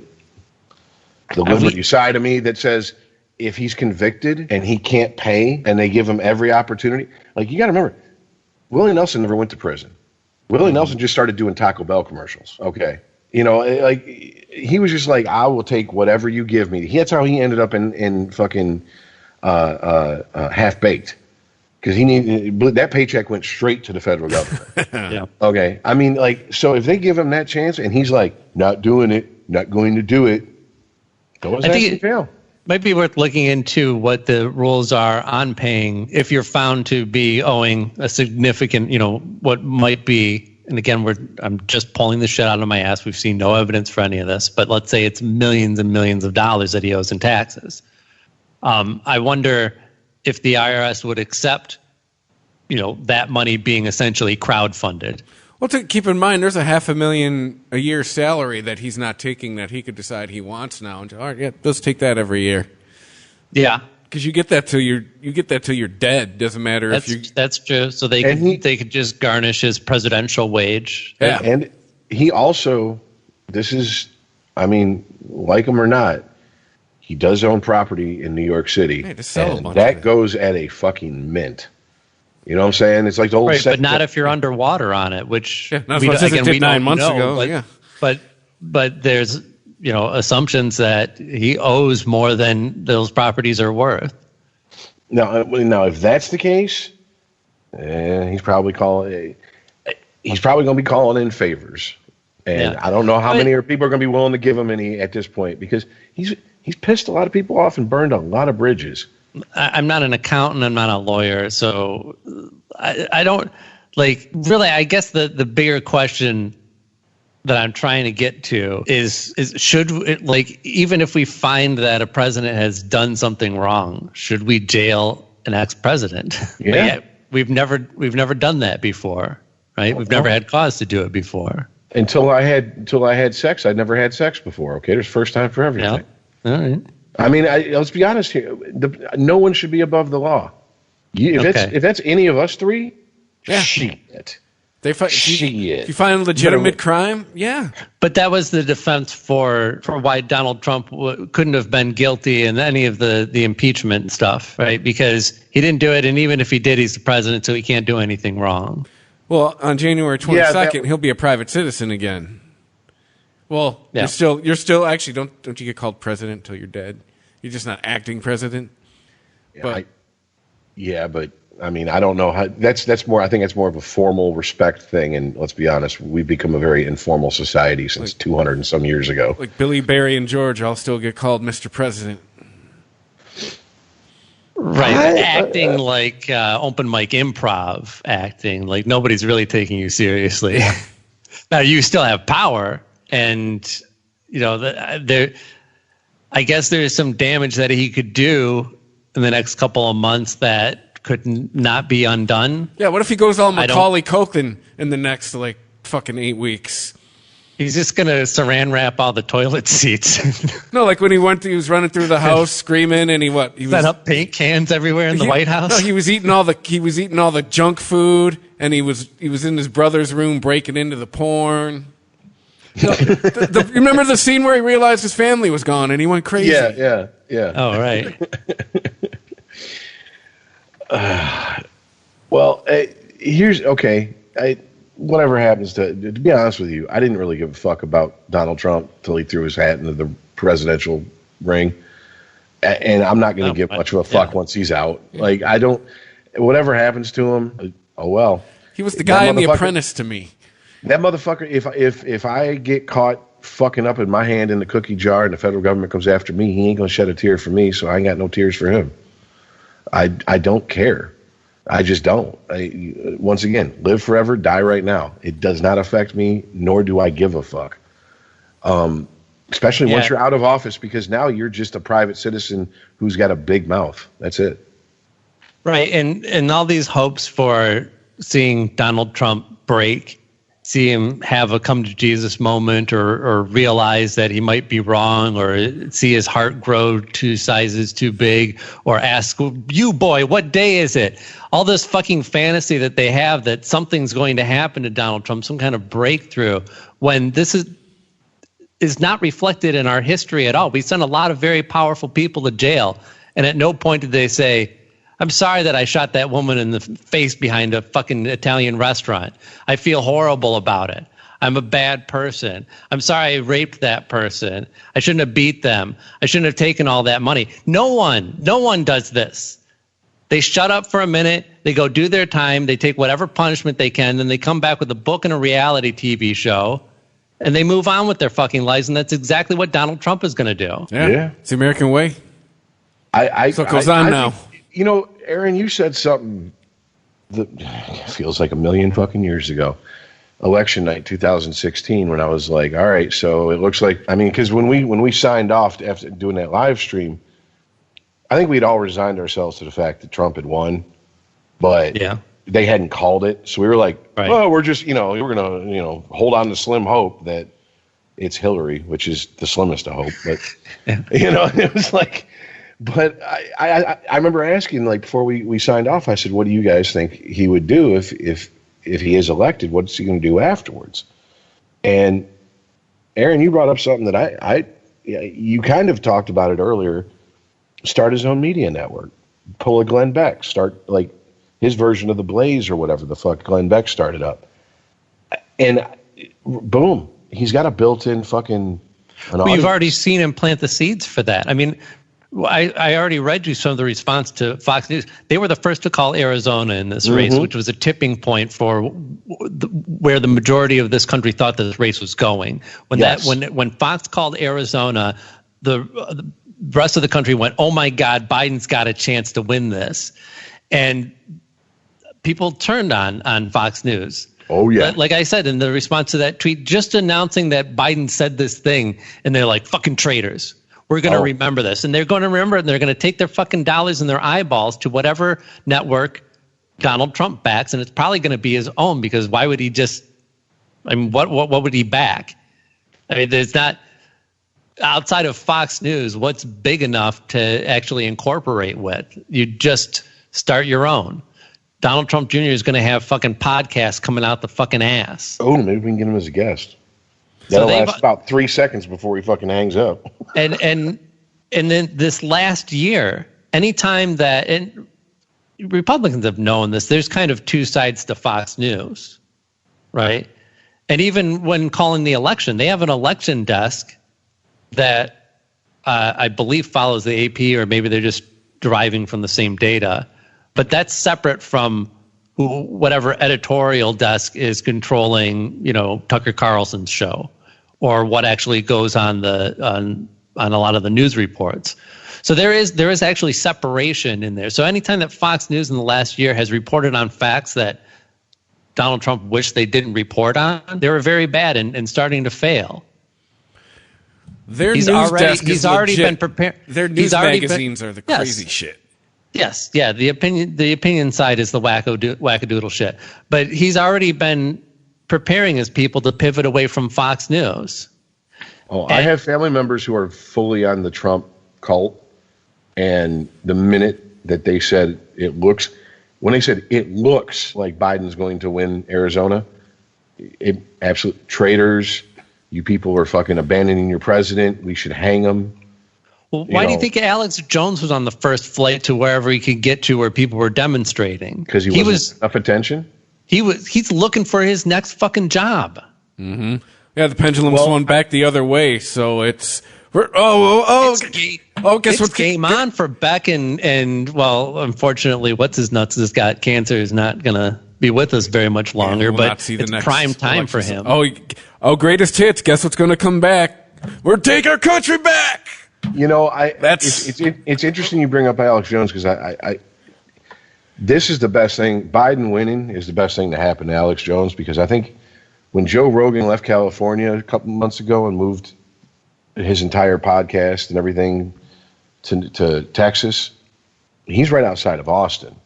liberty side of me that says if he's convicted and he can't pay and they give him every opportunity, like you gotta remember, Willie Nelson never went to prison. Willie Nelson just started doing Taco Bell commercials. Okay. You know, like he was just like, I will take whatever you give me. That's how he ended up in fucking Half Baked, because that paycheck went straight to the federal government. Yeah. Okay. I mean, like, so if they give him that chance and he's like, not doing it, not going to do it, go his ass in jail. Might be worth looking into what the rules are on paying if you're found to be owing a significant, what might be. And again, I'm just pulling the shit out of my ass. We've seen no evidence for any of this, but let's say it's millions and millions of dollars that he owes in taxes. I wonder if the IRS would accept, that money being essentially crowdfunded. Well, keep in mind, there's a $500,000 a year salary that he's not taking that he could decide he wants now. And all right, yeah, let's take that every year. Yeah. Because you get that till you're dead. Doesn't matter if you. That's true. So they could just garnish his presidential wage. Yeah, and he also, like him or not, he does own property in New York City, and that goes at a fucking mint. You know what I'm saying? It's like the old. Right, but not if you're underwater on it, which we did 9 months ago. But there's. Assumptions that he owes more than those properties are worth. Now, if that's the case, he's probably going to be calling in favors, and I don't know how many people are going to be willing to give him any at this point, because he's pissed a lot of people off and burned a lot of bridges. I'm not an accountant. I'm not a lawyer, so I don't really. I guess the bigger question that I'm trying to get to is should even if we find that a president has done something wrong, should we jail an ex-president? Yeah. We've never done that before, right? We've never had cause to do it before. Until I had sex, I'd never had sex before. Okay, there's first time for everything. Yeah. All right. I mean, let's be honest here. No one should be above the law. If that's any of us three, shit. If you find a legitimate crime, yeah. But that was the defense for why Donald Trump couldn't have been guilty in any of the impeachment stuff, right? Because he didn't do it, and even if he did, he's the president, so he can't do anything wrong. Well, on January 22nd, he'll be a private citizen again. Well, you're still actually don't you get called president until you're dead? You're just not acting president. Yeah, but. I mean, I don't know how that's more. I think it's more of a formal respect thing. And let's be honest, we've become a very informal society since 200 and some years ago. Like Billy, Barry, and George all still get called Mr. President. Right. Acting like open mic improv acting. Like nobody's really taking you seriously. Now, you still have power and, I guess there's some damage that he could do in the next couple of months that could not be undone. Yeah, what if he goes all Macaulay Culkin in the next fucking 8 weeks? He's just gonna saran wrap all the toilet seats. No, like when he was running through the house screaming, and he set up paint cans everywhere in the White House. No, he was eating all the junk food, and he was in his brother's room breaking into the porn. You remember the scene where he realized his family was gone and he went crazy? Yeah. Oh, right. Well, whatever happens to be honest with you, I didn't really give a fuck about Donald Trump till he threw his hat into the presidential ring. And I'm not going to give much of a fuck once he's out. Like, I don't, whatever happens to him, oh well. He was the guy in The Apprentice to me. That motherfucker, if I get caught fucking up in my hand in the cookie jar and the federal government comes after me, he ain't going to shed a tear for me, so I ain't got no tears for him. I don't care. I just don't. Once again, live forever, die right now. It does not affect me, nor do I give a fuck. Especially once you're out of office, because now you're just a private citizen who's got a big mouth. That's it. Right, and all these hopes for seeing Donald Trump break, see him have a come to Jesus moment, or realize that he might be wrong, or see his heart grow 2 sizes too big, or ask, you boy, what day is it? All this fucking fantasy that they have that something's going to happen to Donald Trump, some kind of breakthrough, when this is not reflected in our history at all. We sent a lot of very powerful people to jail, and at no point did they say, I'm sorry that I shot that woman in the face behind a fucking Italian restaurant. I feel horrible about it. I'm a bad person. I'm sorry I raped that person. I shouldn't have beat them. I shouldn't have taken all that money. No one does this. They shut up for a minute. They go do their time. They take whatever punishment they can. Then they come back with a book and a reality TV show, and they move on with their fucking lives. And that's exactly what Donald Trump is going to do. Yeah. It's the American way. So it goes on now. You know, Aaron, you said something that feels like a million fucking years ago. Election night 2016, when I was like, all right, so it looks like, I mean, because when we signed off after doing that live stream, I think we'd all resigned ourselves to the fact that Trump had won, but they hadn't called it. So we were like, oh, we're just, we're going to, hold on to slim hope that it's Hillary, which is the slimmest of hope. But, it was like, but I remember asking, like, before we signed off, I said, what do you guys think he would do if he is elected? What's he going to do afterwards? And Aaron, you brought up something that you kind of talked about it earlier. Start his own media network. Pull a Glenn Beck. Start like his version of the Blaze or whatever the fuck Glenn Beck started up. And boom, he's got a built-in fucking. You've already seen him plant the seeds for that. I mean, I already read you some of the response to Fox News. They were the first to call Arizona in this race, which was a tipping point for where the majority of this country thought this race was going. When Fox called Arizona, the rest of the country went, "Oh my God, Biden's got a chance to win this," and people turned on Fox News. Oh yeah, like I said in the response to that tweet, just announcing that Biden said this thing, and they're like, "Fucking traitors." We're going to remember this. And they're going to remember it, and they're going to take their fucking dollars and their eyeballs to whatever network Donald Trump backs, and it's probably going to be his own, because why would he just – I mean, what would he back? I mean, there's not – outside of Fox News, what's big enough to actually incorporate with? You just start your own. Donald Trump Jr. is going to have fucking podcasts coming out the fucking ass. Oh, maybe we can get him as a guest. That'll last about 3 seconds before he fucking hangs up. And then this last year, anytime that, and Republicans have known this, there's kind of two sides to Fox News, right? And even when calling the election, they have an election desk that I believe follows the AP, or maybe they're just deriving from the same data. But that's separate from whatever editorial desk is controlling, Tucker Carlson's show, or what actually goes on on a lot of the news reports. So there is actually separation in there. So anytime that Fox News in the last year has reported on facts that Donald Trump wished they didn't report on, they were very bad and starting to fail. He's already been prepared. Their news magazines are the crazy shit. Yes, yeah. The opinion side is the wackadoodle shit. But he's already been preparing his people to pivot away from Fox News. Oh, I have family members who are fully on the Trump cult, and the minute that they said when they said it looks like Biden's going to win Arizona, absolute traitors. You people are fucking abandoning your president. We should hang him. Well, why do you think Alex Jones was on the first flight to wherever he could get to where people were demonstrating? Because he wasn't enough attention? He's looking for his next fucking job. Mm-hmm. Yeah, the pendulum swung back the other way, so it's guess what's game on for Beck and well, unfortunately, what's his nuts has got cancer is not gonna be with us very much longer, but it's prime time for him. Oh, greatest hits! Guess what's gonna come back? We're taking our country back. You know, it's interesting you bring up Alex Jones because I this is the best thing. Biden winning is the best thing to happen to Alex Jones because I think when Joe Rogan left California a couple months ago and moved his entire podcast and everything to Texas, he's right outside of Austin.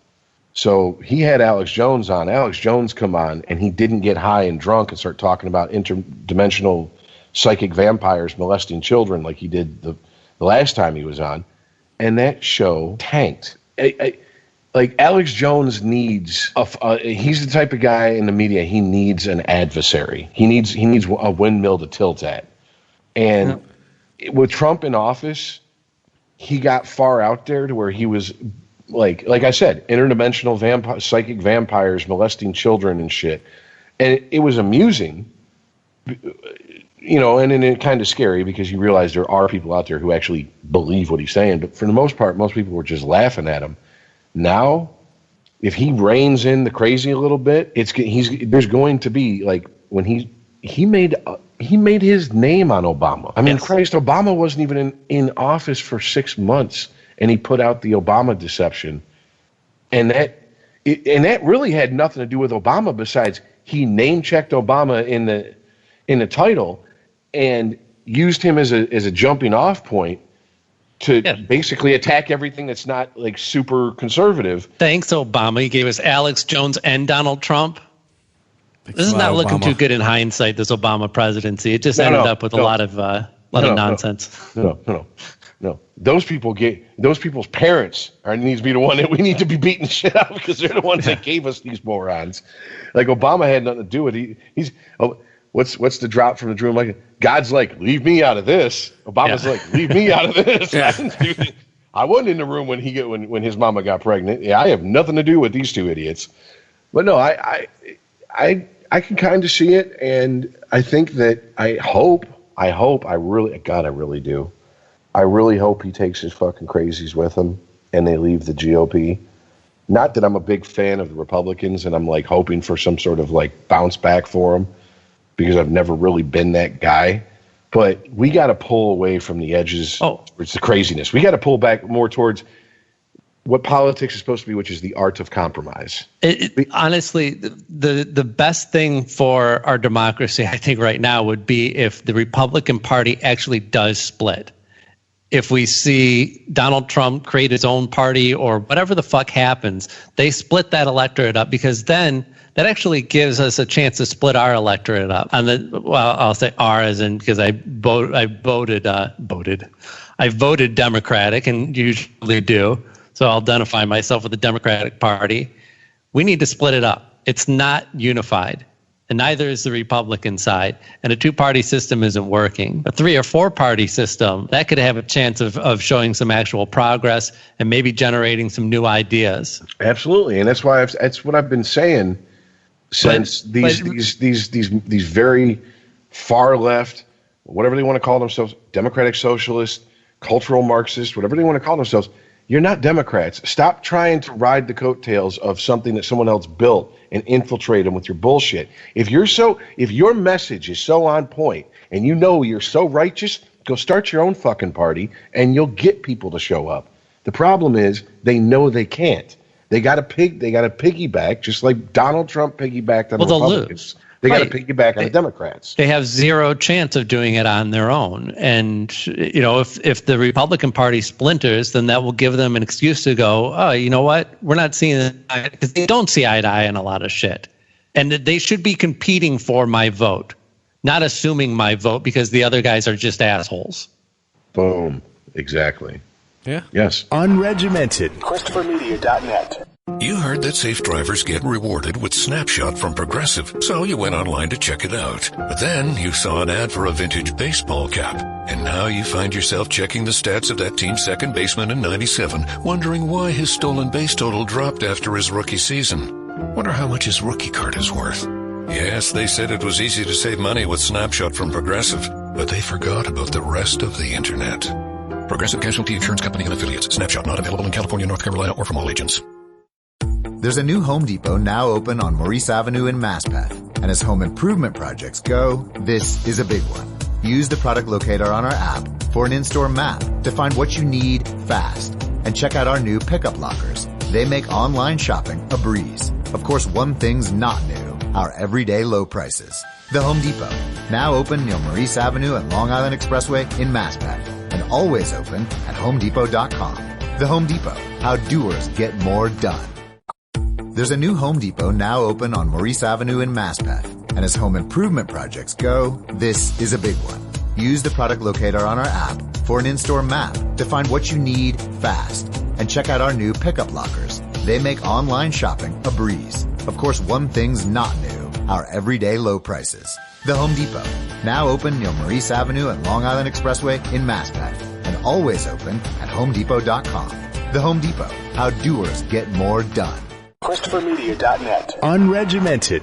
So he had Alex Jones on. Alex Jones come on, and he didn't get high and drunk and start talking about interdimensional psychic vampires molesting children like he did the last time he was on. And that show tanked. Like Alex Jones needs he's the type of guy in the media, he needs an adversary. He needs a windmill to tilt at. And with Trump in office, he got far out there to where he was like I said, interdimensional psychic vampires molesting children and shit. And it was amusing, you know, and it kind of scary because you realize there are people out there who actually believe what he's saying. But for the most part, most people were just laughing at him. Now, if he reins in the crazy a little bit, there's going to be like when he made his name on Obama. I mean, Christ, Obama wasn't even in office for 6 months, and he put out the Obama deception, and that really had nothing to do with Obama. Besides, he name checked Obama in the title and used him as a jumping off point to basically attack everything that's not like super conservative. Thanks, Obama. He gave us Alex Jones and Donald Trump. This is not looking too good in hindsight, this Obama presidency. It just ended up with a lot of nonsense. No. Those people's parents needs to be the one that we need to be beating the shit out because they're the ones that gave us these morons. Like Obama had nothing to do with it. What's the drop from the dream? Like God's like, leave me out of this. Obama's like, leave me out of this. Yeah. I wasn't in the room when when his mama got pregnant. Yeah, I have nothing to do with these two idiots. But no, I can kind of see it, and I think that I really do. I really hope he takes his fucking crazies with him and they leave the GOP. Not that I'm a big fan of the Republicans and I'm like hoping for some sort of like bounce back for them because I've never really been that guy. But we got to pull away from the edges. It's the craziness. We got to pull back more towards what politics is supposed to be, which is the art of compromise. Honestly, the best thing for our democracy, I think right now, would be if the Republican Party actually does split. If we see Donald Trump create his own party or whatever the fuck happens, they split that electorate up because then that actually gives us a chance to split our electorate up. I'll say our as in because I voted Democratic and usually do. So I'll identify myself with the Democratic Party. We need to split it up. It's not unified, and neither is the Republican side. And a two-party system isn't working. A 3 or 4 party system, that could have a chance of showing some actual progress and maybe generating some new ideas. Absolutely, and that's what I've been saying since these very far left, whatever they want to call themselves, democratic socialists, cultural Marxists, whatever they want to call themselves. You're not Democrats. Stop trying to ride the coattails of something that someone else built and infiltrate them with your bullshit. If your message is so on point and you know you're so righteous, go start your own fucking party and you'll get people to show up. The problem is they know they can't. They got to piggyback, just like Donald Trump piggybacked on the Republicans. They got to piggyback on the Democrats. They have zero chance of doing it on their own. And, if the Republican Party splinters, then that will give them an excuse to go, oh, you know what? We're not seeing it, because they don't see eye to eye on a lot of shit. And they should be competing for my vote, not assuming my vote because the other guys are just assholes. Boom. Exactly. Yeah. Yes. Unregimented. ChristopherMedia.net. You heard that safe drivers get rewarded with Snapshot from Progressive, so you went online to check it out. But then you saw an ad for a vintage baseball cap, and now you find yourself checking the stats of that team's second baseman in '97, wondering why his stolen base total dropped after his rookie season. Wonder how much his rookie card is worth. Yes, they said it was easy to save money with Snapshot from Progressive, but they forgot about the rest of the internet. Progressive Casualty Insurance Company and Affiliates. Snapshot not available in California, North Carolina, or from all agents. There's a new Home Depot now open on Maurice Avenue in Maspeth. And as home improvement projects go, this is a big one. Use the product locator on our app for an in-store map to find what you need fast. And check out our new pickup lockers. They make online shopping a breeze. Of course, one thing's not new, our everyday low prices. The Home Depot, now open near Maurice Avenue and Long Island Expressway in Maspeth. And always open at HomeDepot.com. The Home Depot, how doers get more done. There's a new Home Depot now open on Maurice Avenue in Maspeth. And as home improvement projects go, this is a big one. Use the product locator on our app for an in-store map to find what you need fast. And check out our new pickup lockers. They make online shopping a breeze. Of course, one thing's not new, our everyday low prices. The Home Depot, now open near Maurice Avenue and Long Island Expressway in Maspeth. And always open at HomeDepot.com. The Home Depot, how doers get more done. ChristopherMedia.net. Unregimented.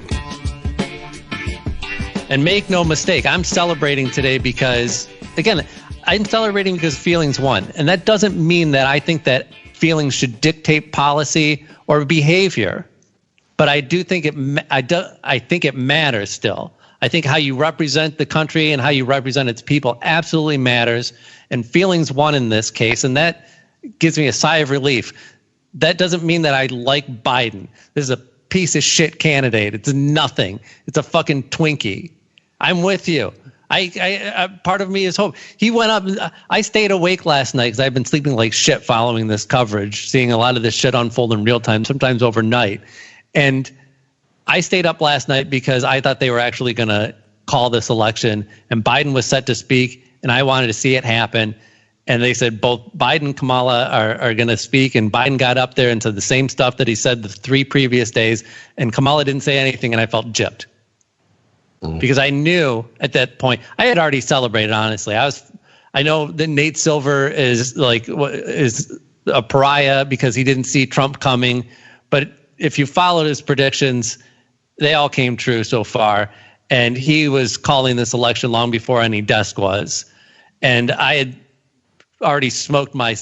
And make no mistake, I'm celebrating today because, again, I'm celebrating because feelings won. And that doesn't mean that I think that feelings should dictate policy or behavior. But I do think I think it matters still. I think how you represent the country and how you represent its people absolutely matters. And feelings won in this case. And that gives me a sigh of relief. That doesn't mean that I like Biden. This is a piece of shit candidate. It's nothing. It's a fucking Twinkie. I'm with you. I part of me is hope. He went up. I stayed awake last night because I've been sleeping like shit following this coverage, seeing a lot of this shit unfold in real time, sometimes overnight. And I stayed up last night because I thought they were actually going to call this election, and Biden was set to speak, and I wanted to see it happen. And they said both Biden and Kamala are going to speak, and Biden got up there and said the same stuff that he said the 3 previous days, and Kamala didn't say anything, and I felt gypped. Because I knew at that point, I had already celebrated, honestly. I know that Nate Silver is a pariah because he didn't see Trump coming, but if you followed his predictions, they all came true so far, and he was calling this election long before any desk was. And I had already smoked my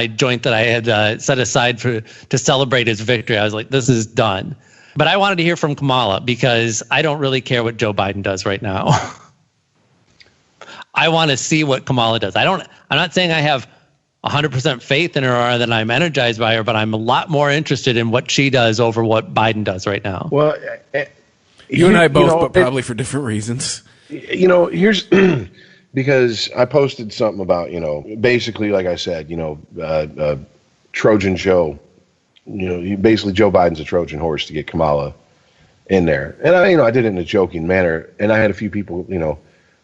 joint that I had set aside to celebrate his victory. I was like, this is done. But I wanted to hear from Kamala because I don't really care what Joe Biden does right now. I want to see what Kamala does. I'm not saying I have 100% faith in her or that I'm energized by her, but I'm a lot more interested in what she does over what Biden does right now. Well, you and I both, but probably for different reasons. Here's because I posted something about, basically, like I said, Trojan Joe. Basically Joe Biden's a Trojan horse to get Kamala in there. And I did it in a joking manner. And I had a few people,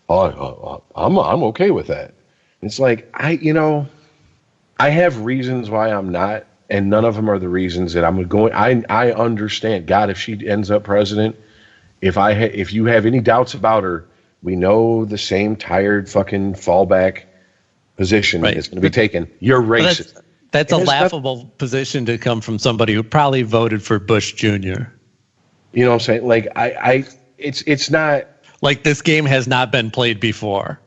I'm okay with that. It's like, I have reasons why I'm not, and none of them are the reasons that I'm going. I understand. God, if she ends up president, if you have any doubts about her, we know the same tired fucking fallback position is going to be taken. You're racist. That's a laughable position to come from somebody who probably voted for Bush Jr. You know what I'm saying? Like it's not like this game has not been played before.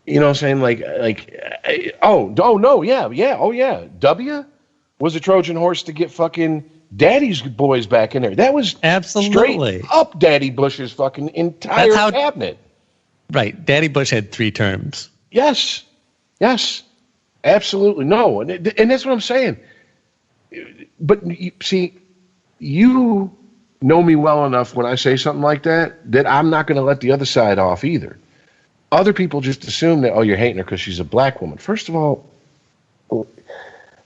You know what I'm saying? Oh no, yeah. W was a Trojan horse to get fucking Daddy's boys back in there. That was absolutely straight up Daddy Bush's fucking entire cabinet. Right. Daddy Bush had 3 terms. Yes. Absolutely. No. And that's what I'm saying. But see, you know me well enough when I say something like that I'm not going to let the other side off either. Other people just assume that, oh, you're hating her because she's a black woman. First of all,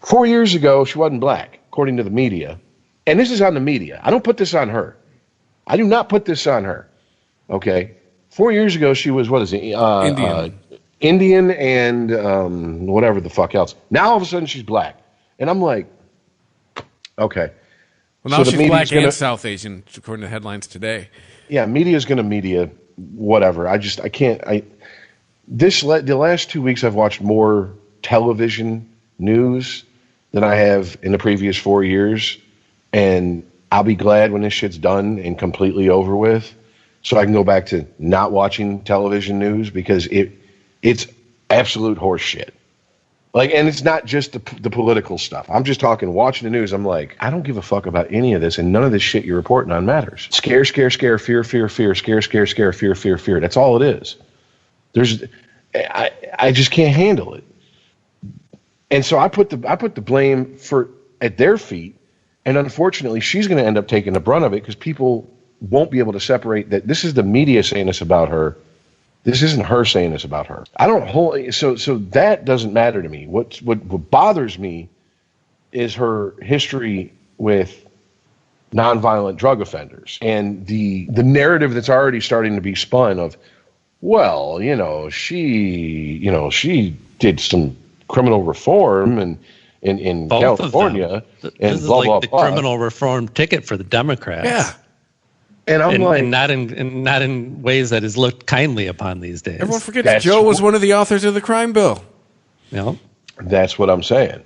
4 years ago, she wasn't black, according to the media. And this is on the media. I don't put this on her. I do not put this on her. Okay? 4 years ago, she was, what is it? Indian and whatever the fuck else. Now, all of a sudden, she's black. And I'm like, okay. Well, now so she's black and South Asian, according to headlines today. Yeah, media's going to media whatever. The last 2 weeks I've watched more television news than I have in the previous 4 years. And I'll be glad when this shit's done and completely over with, so I can go back to not watching television news, because it's absolute horse shit. Like, and it's not just the political stuff. I'm just talking watching the news. I'm like, I don't give a fuck about any of this, and none of this shit you're reporting on matters. Scare, scare, scare, fear, fear, fear, scare, scare, scare, fear, fear, fear. That's all it is. I just can't handle it. And so I put the blame at their feet, and unfortunately, she's going to end up taking the brunt of it, because people won't be able to separate that this is the media saying this about her. This isn't her saying this about her. So that doesn't matter to me. What bothers me is her history with nonviolent drug offenders, and the narrative that's already starting to be spun of, well, she did some criminal reform and in California, and this blah, is like the criminal reform ticket for the Democrats. Yeah. And I'm like, and not in ways that is looked kindly upon these days. Everyone forgets Joe was one of the authors of the crime bill. Yeah, that's what I'm saying.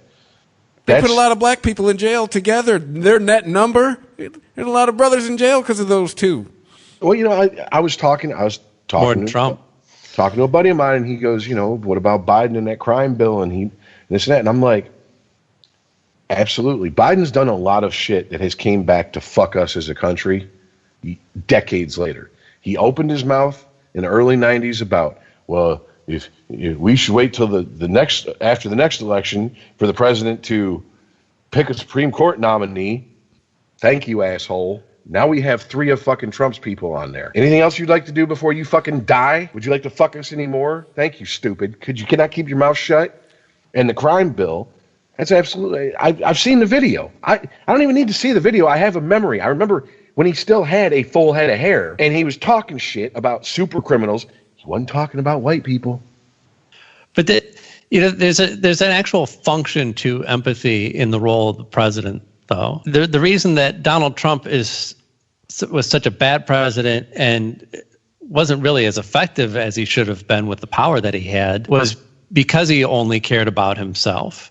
They put a lot of black people in jail together. Their net number, and a lot of brothers in jail because of those two. Well, I was talking more than Trump. Talking to a buddy of mine, and he goes, what about Biden and that crime bill and this and that? And I'm like, absolutely. Biden's done a lot of shit that has came back to fuck us as a country decades later. He opened his mouth in the early 90s about, well, if we should wait till after the next election for the president to pick a Supreme Court nominee. Thank you, asshole. Now we have 3 of fucking Trump's people on there. Anything else you'd like to do before you fucking die? Would you like to fuck us anymore? Thank you, stupid. Cannot keep your mouth shut? And the crime bill, that's absolutely, I've seen the video. I don't even need to see the video. I have a memory. I remember when he still had a full head of hair and he was talking shit about super criminals. He wasn't talking about white people. But there's an actual function to empathy in the role of the president, though. The reason that Donald Trump was such a bad president and wasn't really as effective as he should have been with the power that he had was because he only cared about himself.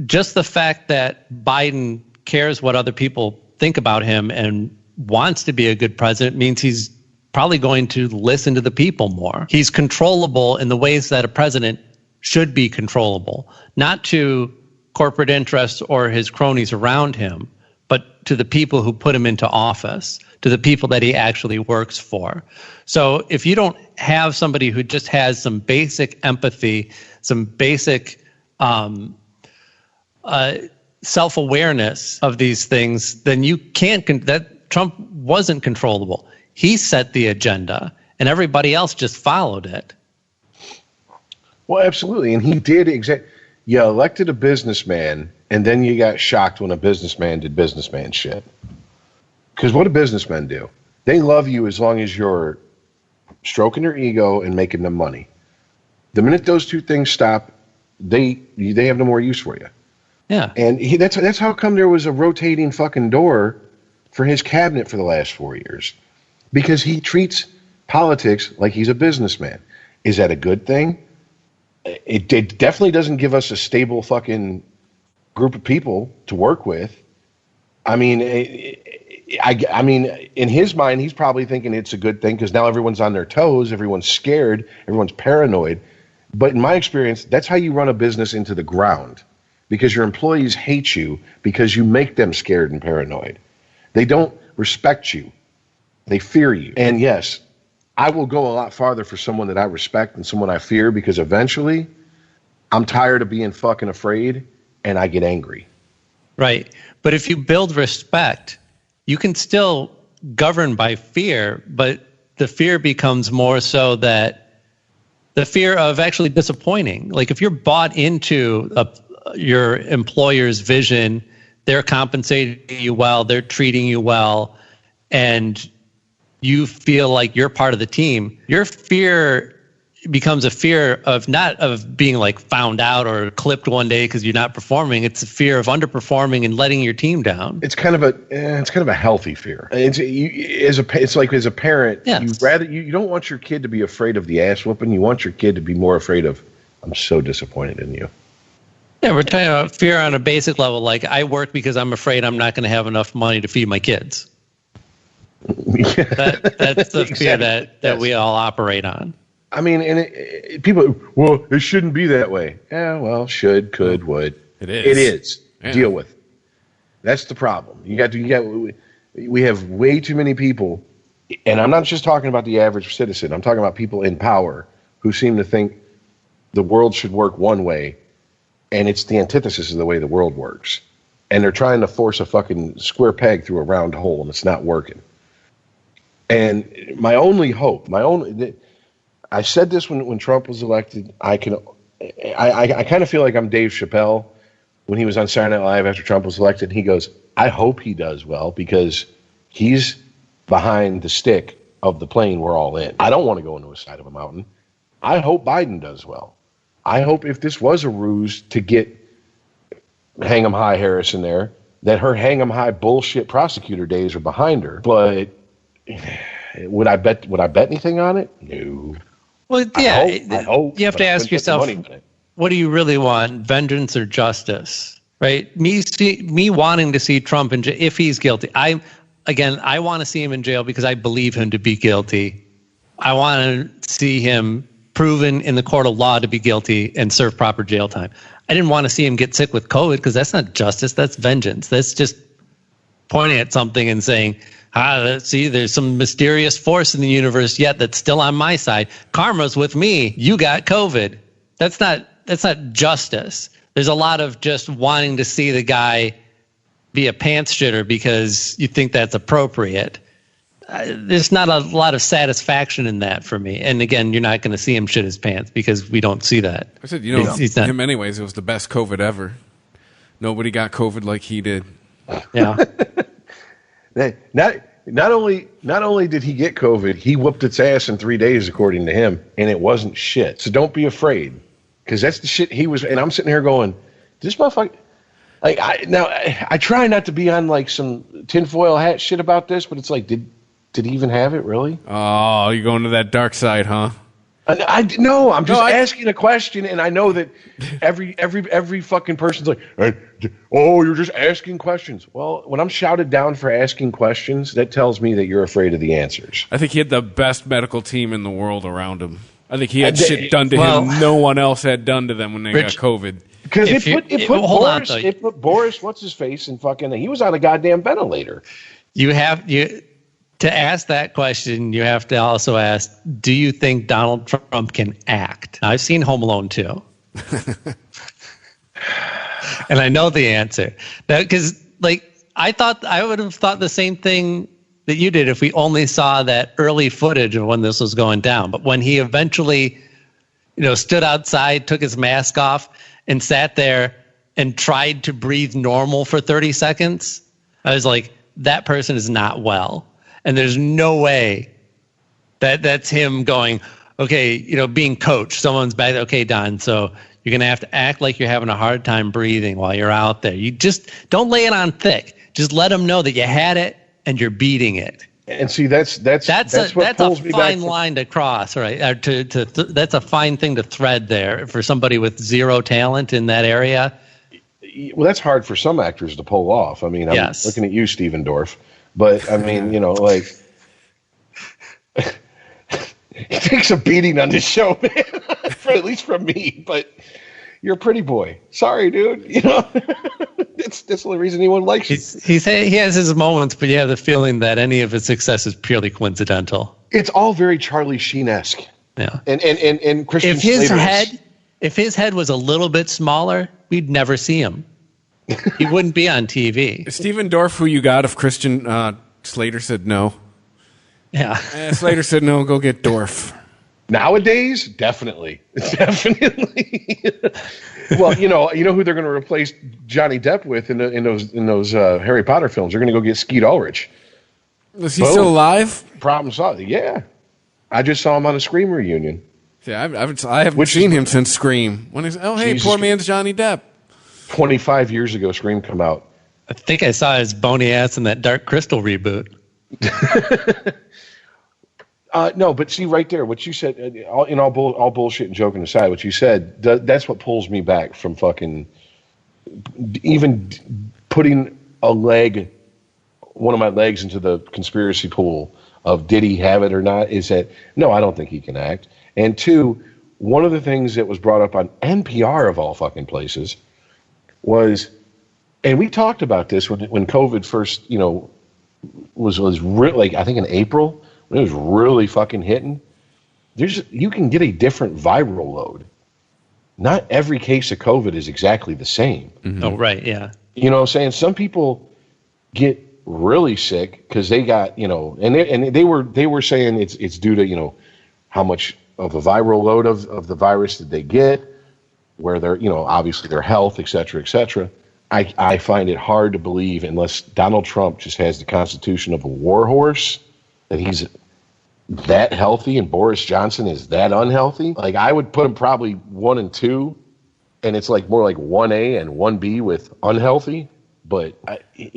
Just the fact that Biden cares what other people think about him and wants to be a good president means he's probably going to listen to the people more. He's controllable in the ways that a president should be controllable, not to corporate interests or his cronies around him, but to the people who put him into office, to the people that he actually works for. So if you don't have somebody who just has some basic empathy, some basic self-awareness of these things, then you can't, that Trump wasn't controllable. He set the agenda and everybody else just followed it. Well, absolutely. And he did you elected a businessman and then you got shocked when a businessman did businessman shit. Because what do businessmen do? They love you as long as you're stroking their ego and making them money. The minute those two things stop, they have no more use for you. Yeah. And that's how come there was a rotating fucking door for his cabinet for the last 4 years. Because he treats politics like he's a businessman. Is that a good thing? It definitely doesn't give us a stable fucking group of people to work with. I mean, in his mind, he's probably thinking it's a good thing because now everyone's on their toes, everyone's scared, everyone's paranoid. But in my experience, that's how you run a business into the ground. Because your employees hate you because you make them scared and paranoid. They don't respect you. They fear you. And yes, I will go a lot farther for someone that I respect than someone I fear, because eventually I'm tired of being fucking afraid and I get angry. Right. But if you build respect, you can still govern by fear, but the fear becomes more so that the fear of actually disappointing. Like if you're bought into your employer's vision, they're compensating you well, they're treating you well, and you feel like you're part of the team, your fear becomes a fear of not of being like found out or clipped one day because you're not performing. It's a fear of underperforming and letting your team down. It's kind of a healthy fear. It's like as a parent, yes. You don't want your kid to be afraid of the ass whooping. You want your kid to be more afraid of, I'm so disappointed in you. Yeah, we're talking about fear on a basic level. Like I work because I'm afraid I'm not going to have enough money to feed my kids. That's the fear that we all operate on. I mean, and people, well, it shouldn't be that way. Yeah, well, should, could, would. It is. It is. Yeah. Deal with it. That's the problem. We have way too many people, and I'm not just talking about the average citizen. I'm talking about people in power who seem to think the world should work one way, and it's the antithesis of the way the world works. And they're trying to force a fucking square peg through a round hole, and it's not working. And my only hope, I said this when Trump was elected. I kind of feel like I'm Dave Chappelle when he was on Saturday Night Live after Trump was elected. He goes, I hope he does well because he's behind the stick of the plane we're all in. I don't want to go into a side of a mountain. I hope Biden does well. I hope if this was a ruse to get Hang 'em High Harris in there, that her Hang 'em High bullshit prosecutor days are behind her. But would I bet anything on it? No. Well, yeah, I hope, you have to ask yourself, what do you really want, vengeance or justice, right? Me wanting to see Trump in jail, if he's guilty. I want to see him in jail because I believe him to be guilty. I want to see him proven in the court of law to be guilty and serve proper jail time. I didn't want to see him get sick with COVID because that's not justice, that's vengeance. That's just pointing at something and saying, see, there's some mysterious force in the universe yet that's still on my side. Karma's with me. You got COVID. That's not justice. There's a lot of just wanting to see the guy be a pants shitter because you think that's appropriate. There's not a lot of satisfaction in that for me. And again, you're not going to see him shit his pants because we don't see that. I said, him anyways, it was the best COVID ever. Nobody got COVID like he did. Yeah. Not only did he get COVID, he whooped its ass in 3 days, according to him, and it wasn't shit. So don't be afraid, because that's the shit he was. And I'm sitting here going, this motherfucker. Like I try not to be on like some tinfoil hat shit about this, but it's like, did he even have it really? Oh, you're going to that dark side, huh? No, I'm just asking a question, and I know that every fucking person's like, oh, you're just asking questions. Well, when I'm shouted down for asking questions, that tells me that you're afraid of the answers. I think he had the best medical team in the world around him. I think he had shit done to him no one else had done to them when they got COVID. Because it put Boris, what's his face, and fucking, he was on a goddamn ventilator. To ask that question, you have to also ask, do you think Donald Trump can act? Now, I've seen Home Alone 2. And I know the answer. Because, I would have thought the same thing that you did if we only saw that early footage of when this was going down. But when he eventually, stood outside, took his mask off, and sat there and tried to breathe normal for 30 seconds, I was like, that person is not well. And there's no way that's him going, okay, being coached. Someone's back, okay, Don, so you're going to have to act like you're having a hard time breathing while you're out there. You just don't lay it on thick. Just let them know that you had it and you're beating it. And see, that's what pulls me back. That's a fine line to cross, right? That's a fine thing to thread there for somebody with zero talent in that area. Well, that's hard for some actors to pull off. I mean, I'm looking at you, Stephen Dorff. But, I mean, it takes a beating on this show, man, at least from me. But you're a pretty boy. Sorry, dude. That's the only reason anyone likes you. He has his moments, but you have the feeling that any of his success is purely coincidental. It's all very Charlie Sheen-esque. Yeah. And Christian Slater. If his head was a little bit smaller, we'd never see him. He wouldn't be on TV. Is Steven Dorff who you got if Christian Slater said no? Yeah. Slater said no, go get Dorff. Nowadays, definitely. Well, you know who they're going to replace Johnny Depp with in those Harry Potter films? They're going to go get Skeet Ulrich. Is he still alive? Problem solved. Yeah, I just saw him on a Scream reunion. Yeah, I haven't seen him since Scream. When he's poor man's Johnny Depp. 25 years ago, Scream come out. I think I saw his bony ass in that Dark Crystal reboot. No, but see right there, what you said, all bullshit and joking aside, what you said, that's what pulls me back from fucking even putting one of my legs into the conspiracy pool of did he have it or not, is that, no, I don't think he can act. And two, one of the things that was brought up on NPR of all fucking places was, and we talked about this when COVID first, was really, like, I think in April, when it was really fucking hitting, you can get a different viral load. Not every case of COVID is exactly the same. Mm-hmm. Oh, right, yeah. You know what I'm saying? Some people get really sick because they got, and they were saying it's due to, how much of a viral load of the virus did they get, where they're, obviously their health, et cetera, et cetera. I find it hard to believe, unless Donald Trump just has the constitution of a war horse, that he's that healthy and Boris Johnson is that unhealthy. Like, I would put him probably 1 and 2, and it's like more like 1A and 1B with unhealthy. But what do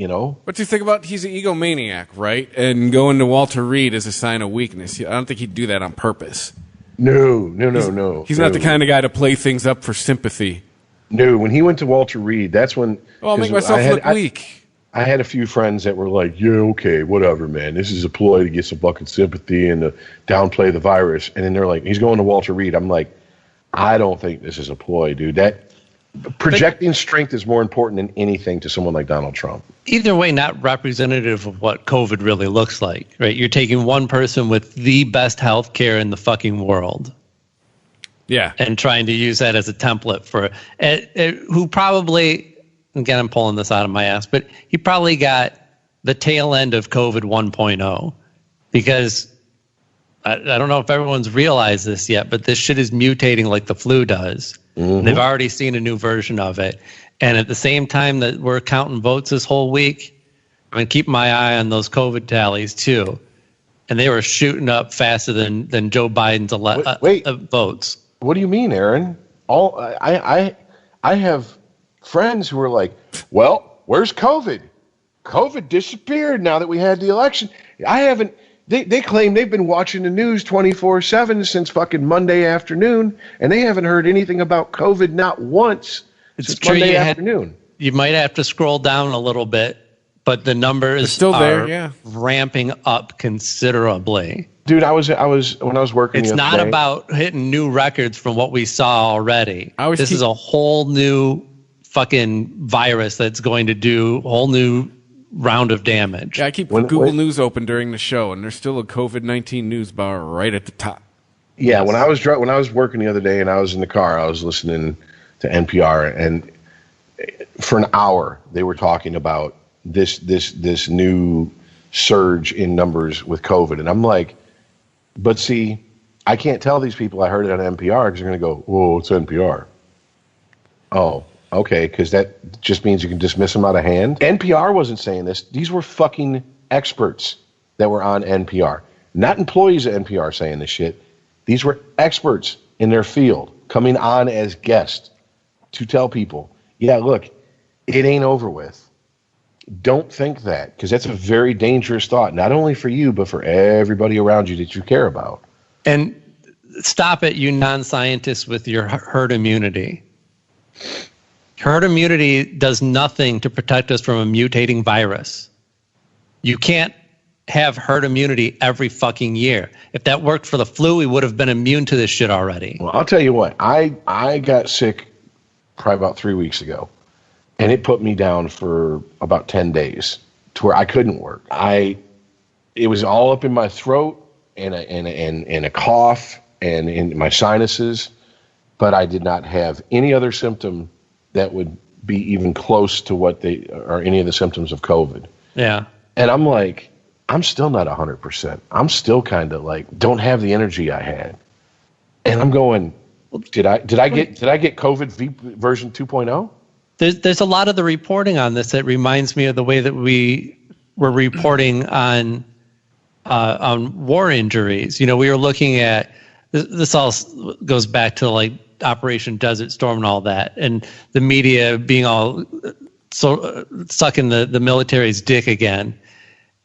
you think about, he's an egomaniac, right? And going to Walter Reed is a sign of weakness. I don't think he'd do that on purpose. No. He's not the kind of guy to play things up for sympathy. No, when he went to Walter Reed, that's when... Well, I'll make myself look weak. I had a few friends that were like, yeah, okay, whatever, man. This is a ploy to get some fucking sympathy and to downplay the virus. And then they're like, he's going to Walter Reed. I'm like, I don't think this is a ploy, dude. That projecting strength is more important than anything to someone like Donald Trump. Either way, not representative of what COVID really looks like, right? You're taking one person with the best health care in the fucking world. Yeah. And trying to use that as a template for who probably... Again, I'm pulling this out of my ass, but he probably got the tail end of COVID 1.0, because I don't know if everyone's realized this yet, but this shit is mutating like the flu does. Mm-hmm. They've already seen a new version of it. And at the same time that we're counting votes this whole week, I'm going to keep my eye on those COVID tallies too. And they were shooting up faster than Joe Biden's votes. What do you mean, Aaron? I have friends who are like, well, where's COVID? COVID disappeared now that we had the election. They claim they've been watching the news 24/7 since fucking Monday afternoon, and they haven't heard anything about COVID not once since Monday afternoon. You might have to scroll down a little bit, but the numbers still there, yeah, ramping up considerably. Dude, I was when I was working. It's not about hitting new records from what we saw already. This is a whole new fucking virus that's going to do a whole new round of damage. Yeah, I keep Google News open during the show, and there's still a COVID-19 news bar right at the top. Yeah, when I was working the other day and I was in the car, I was listening to NPR, and for an hour they were talking about this new surge in numbers with COVID, and I'm like, but see, I can't tell these people I heard it on NPR because they're going to go, whoa, it's NPR. Oh. Okay, because that just means you can dismiss them out of hand. NPR wasn't saying this. These were fucking experts that were on NPR. Not employees at NPR saying this shit. These were experts in their field coming on as guests to tell people, yeah, look, it ain't over with. Don't think that, because that's a very dangerous thought, not only for you, but for everybody around you that you care about. And stop it, you non-scientists, with your herd immunity. Herd immunity does nothing to protect us from a mutating virus. You can't have herd immunity every fucking year. If that worked for the flu, we would have been immune to this shit already. Well, I'll tell you what. I got sick probably about 3 weeks ago, and it put me down for about 10 days to where I couldn't work. It was all up in my throat and a cough and in my sinuses, but I did not have any other symptom that would be even close to what they are, any of the symptoms of COVID. Yeah. And I'm like, I'm still not 100%. I'm still kind of like, don't have the energy I had. And I'm going, did I get COVID version 2.0? There's a lot of the reporting on this that reminds me of the way that we were reporting on war injuries. You know, we were looking at this all goes back to like Operation Desert Storm and all that, and the media being all sucking the military's dick again,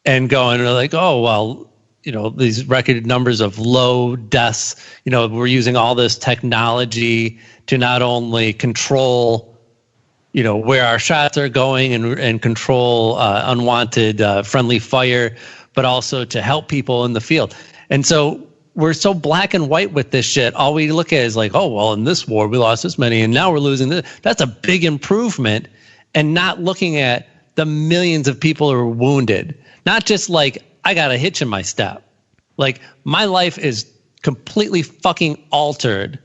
and going like, oh well, you know, these record numbers of low deaths. You know, we're using all this technology to not only control, you know, where our shots are going and control unwanted friendly fire, but also to help people in the field. And so we're so black and white with this shit. All we look at is like, oh, well, in this war, we lost this many, and now we're losing this. That's a big improvement, and not looking at the millions of people who are wounded. Not just like, I got a hitch in my step. Like, my life is completely fucking altered.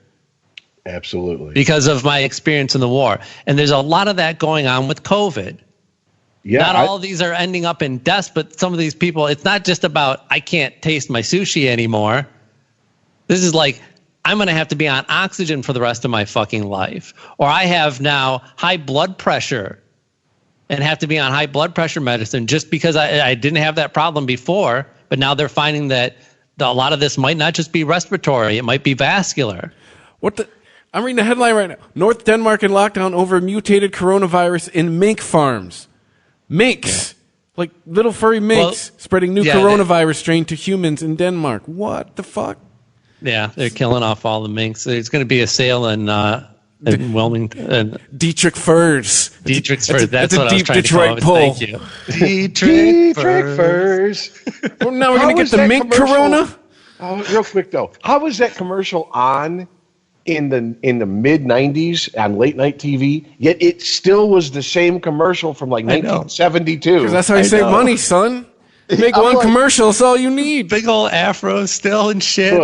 Absolutely. Because of my experience in the war. And there's a lot of that going on with COVID. Yeah, not all of these are ending up in deaths, but some of these people, it's not just about, I can't taste my sushi anymore. This is like, I'm going to have to be on oxygen for the rest of my fucking life. Or I have now high blood pressure and have to be on high blood pressure medicine just because I didn't have that problem before. But now they're finding that a lot of this might not just be respiratory. It might be vascular. I'm reading the headline right now. North Denmark in lockdown over mutated coronavirus in mink farms. Minks, like little furry minks, spreading new coronavirus strain to humans in Denmark. What the fuck? Yeah, they're killing off all the minks. There's going to be a sale in Wilmington. Dietrich Furs. Dietrich Furs. That's what I was trying Detroit to call it. Thank you. Dietrich Furs. Well, now we're going to get the mink corona? Oh, real quick, though. How was that commercial on in the mid 90s on late night TV, yet it still was the same commercial from like 1972. Because that's how you save money, son. Make one commercial, that's all you need. Big old afro still and shit.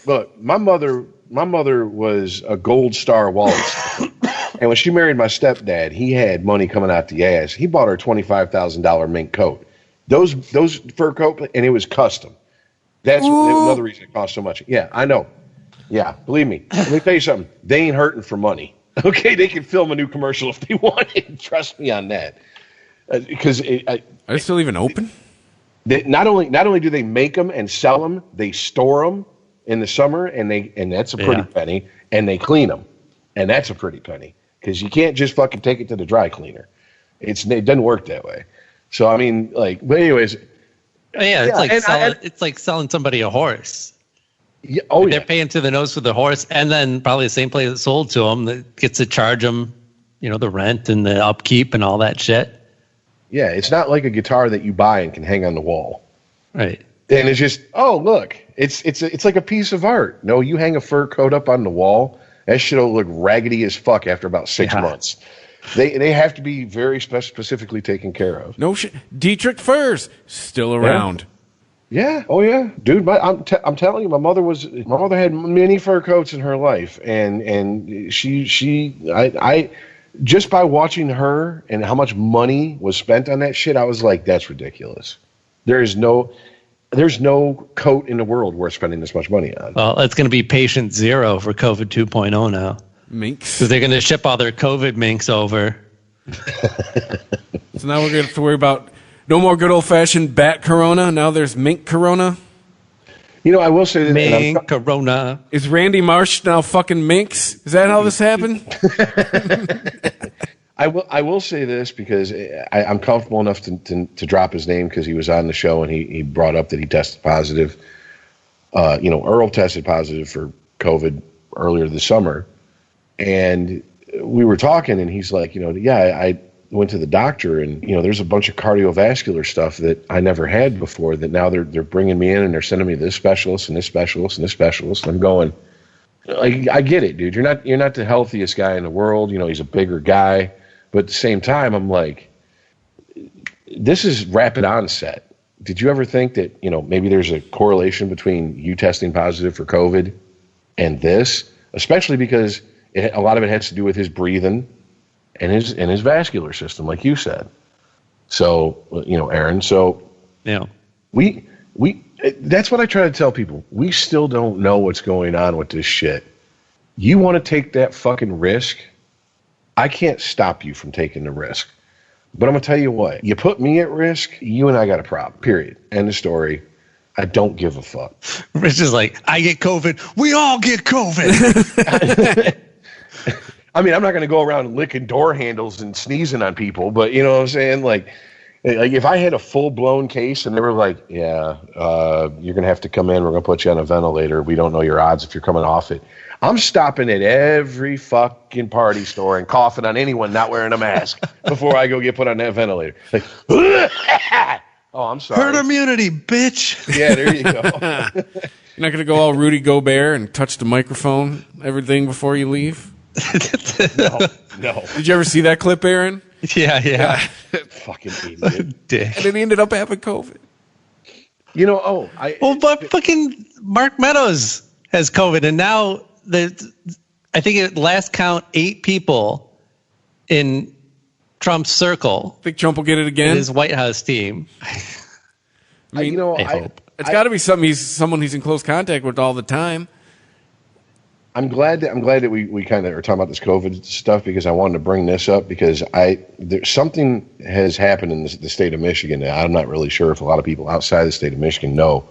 Look, my mother was a Gold Star Wallace. And when she married my stepdad, he had money coming out the ass. He bought her $25,000 mink coat. Those fur coat, and it was custom. That's another reason it cost so much. Yeah, I know. Yeah, believe me. Let me tell you something. They ain't hurting for money. Okay, they can film a new commercial if they wanted. Trust me on that. Because are they still even open? Not only do they make them and sell them, they store them in the summer, and that's a pretty penny, and they clean them, and that's a pretty penny, because you can't just fucking take it to the dry cleaner. It doesn't work that way. So I mean, like, but anyways, it's like selling somebody a horse. Yeah, they're paying to the nose for the horse, and then probably the same place that sold to them that gets to charge them, you know, the rent and the upkeep and all that shit. Yeah, it's not like a guitar that you buy and can hang on the wall. Right. And it's just, oh, look, it's like a piece of art. No, you hang a fur coat up on the wall, that shit'll look raggedy as fuck after about 6 months. They have to be very specifically taken care of. No shit. Dietrich Furs still around. Yeah. Oh yeah, dude. I'm telling you, my mother had many fur coats in her life, and she just by watching her and how much money was spent on that shit, I was like, that's ridiculous. There's no coat in the world worth spending this much money on. Well, it's going to be patient zero for COVID 2.0 now. Minks. Because they're going to ship all their COVID minks over. So now we're going to have to worry about no more good old-fashioned bat corona. Now there's mink corona. You know, I will say that mink corona. Is Randy Marsh now fucking minks? Is that how this happened? I will say this because I'm comfortable enough to drop his name because he was on the show and he brought up that he tested positive. Earl tested positive for COVID earlier this summer, and we were talking, and he's like, I went to the doctor, and there's a bunch of cardiovascular stuff that I never had before that now they're bringing me in and they're sending me to this specialist and this specialist and this specialist. And I'm going, I get it, dude. You're not the healthiest guy in the world. He's a bigger guy, but at the same time, I'm like, this is rapid onset. Did you ever think that maybe there's a correlation between you testing positive for COVID and this, especially because a lot of it has to do with his breathing. and his vascular system, like you said. So, Aaron, we that's what I try to tell people. We still don't know what's going on with this shit. You want to take that fucking risk? I can't stop you from taking the risk. But I'm going to tell you what. You put me at risk, you and I got a problem. Period. End of story. I don't give a fuck. Rich is like, I get COVID. We all get COVID. I mean, I'm not going to go around licking door handles and sneezing on people, but you know what I'm saying? Like if I had a full-blown case and they were like, yeah, you're going to have to come in. We're going to put you on a ventilator. We don't know your odds if you're coming off it. I'm stopping at every fucking party store and coughing on anyone not wearing a mask before I go get put on that ventilator. Like, oh, I'm sorry. Herd immunity, bitch. Yeah, there you go. You're not going to go all Rudy Gobert and touch the microphone, everything before you leave? No. Did you ever see that clip, Aaron? Yeah. Fucking idiot. Dick. And then he ended up having COVID. But fucking Mark Meadows has COVID, and now I think at last count 8 people in Trump's circle. Think Trump will get it again? His White House team. I hope. It's got to be someone he's in close contact with all the time. I'm glad that we kind of are talking about this COVID stuff, because I wanted to bring this up because something has happened in the state of Michigan that I'm not really sure if a lot of people outside the state of Michigan know.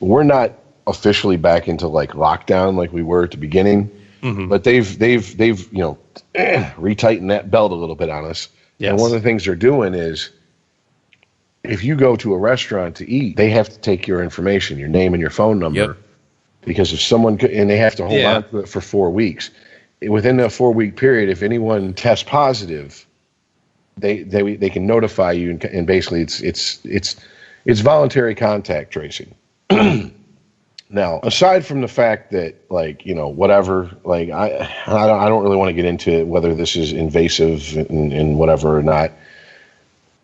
We're not officially back into like lockdown like we were at the beginning, but they've retightened that belt a little bit on us. Yes. And one of the things they're doing is, if you go to a restaurant to eat, they have to take your information, your name and your phone number. Yep. Because if someone and they have to hold on to it for 4 weeks. Within that 4-week period, if anyone tests positive, they can notify you, and basically it's voluntary contact tracing. Now, aside from the fact that whatever, I don't really want to get into whether this is invasive and whatever or not.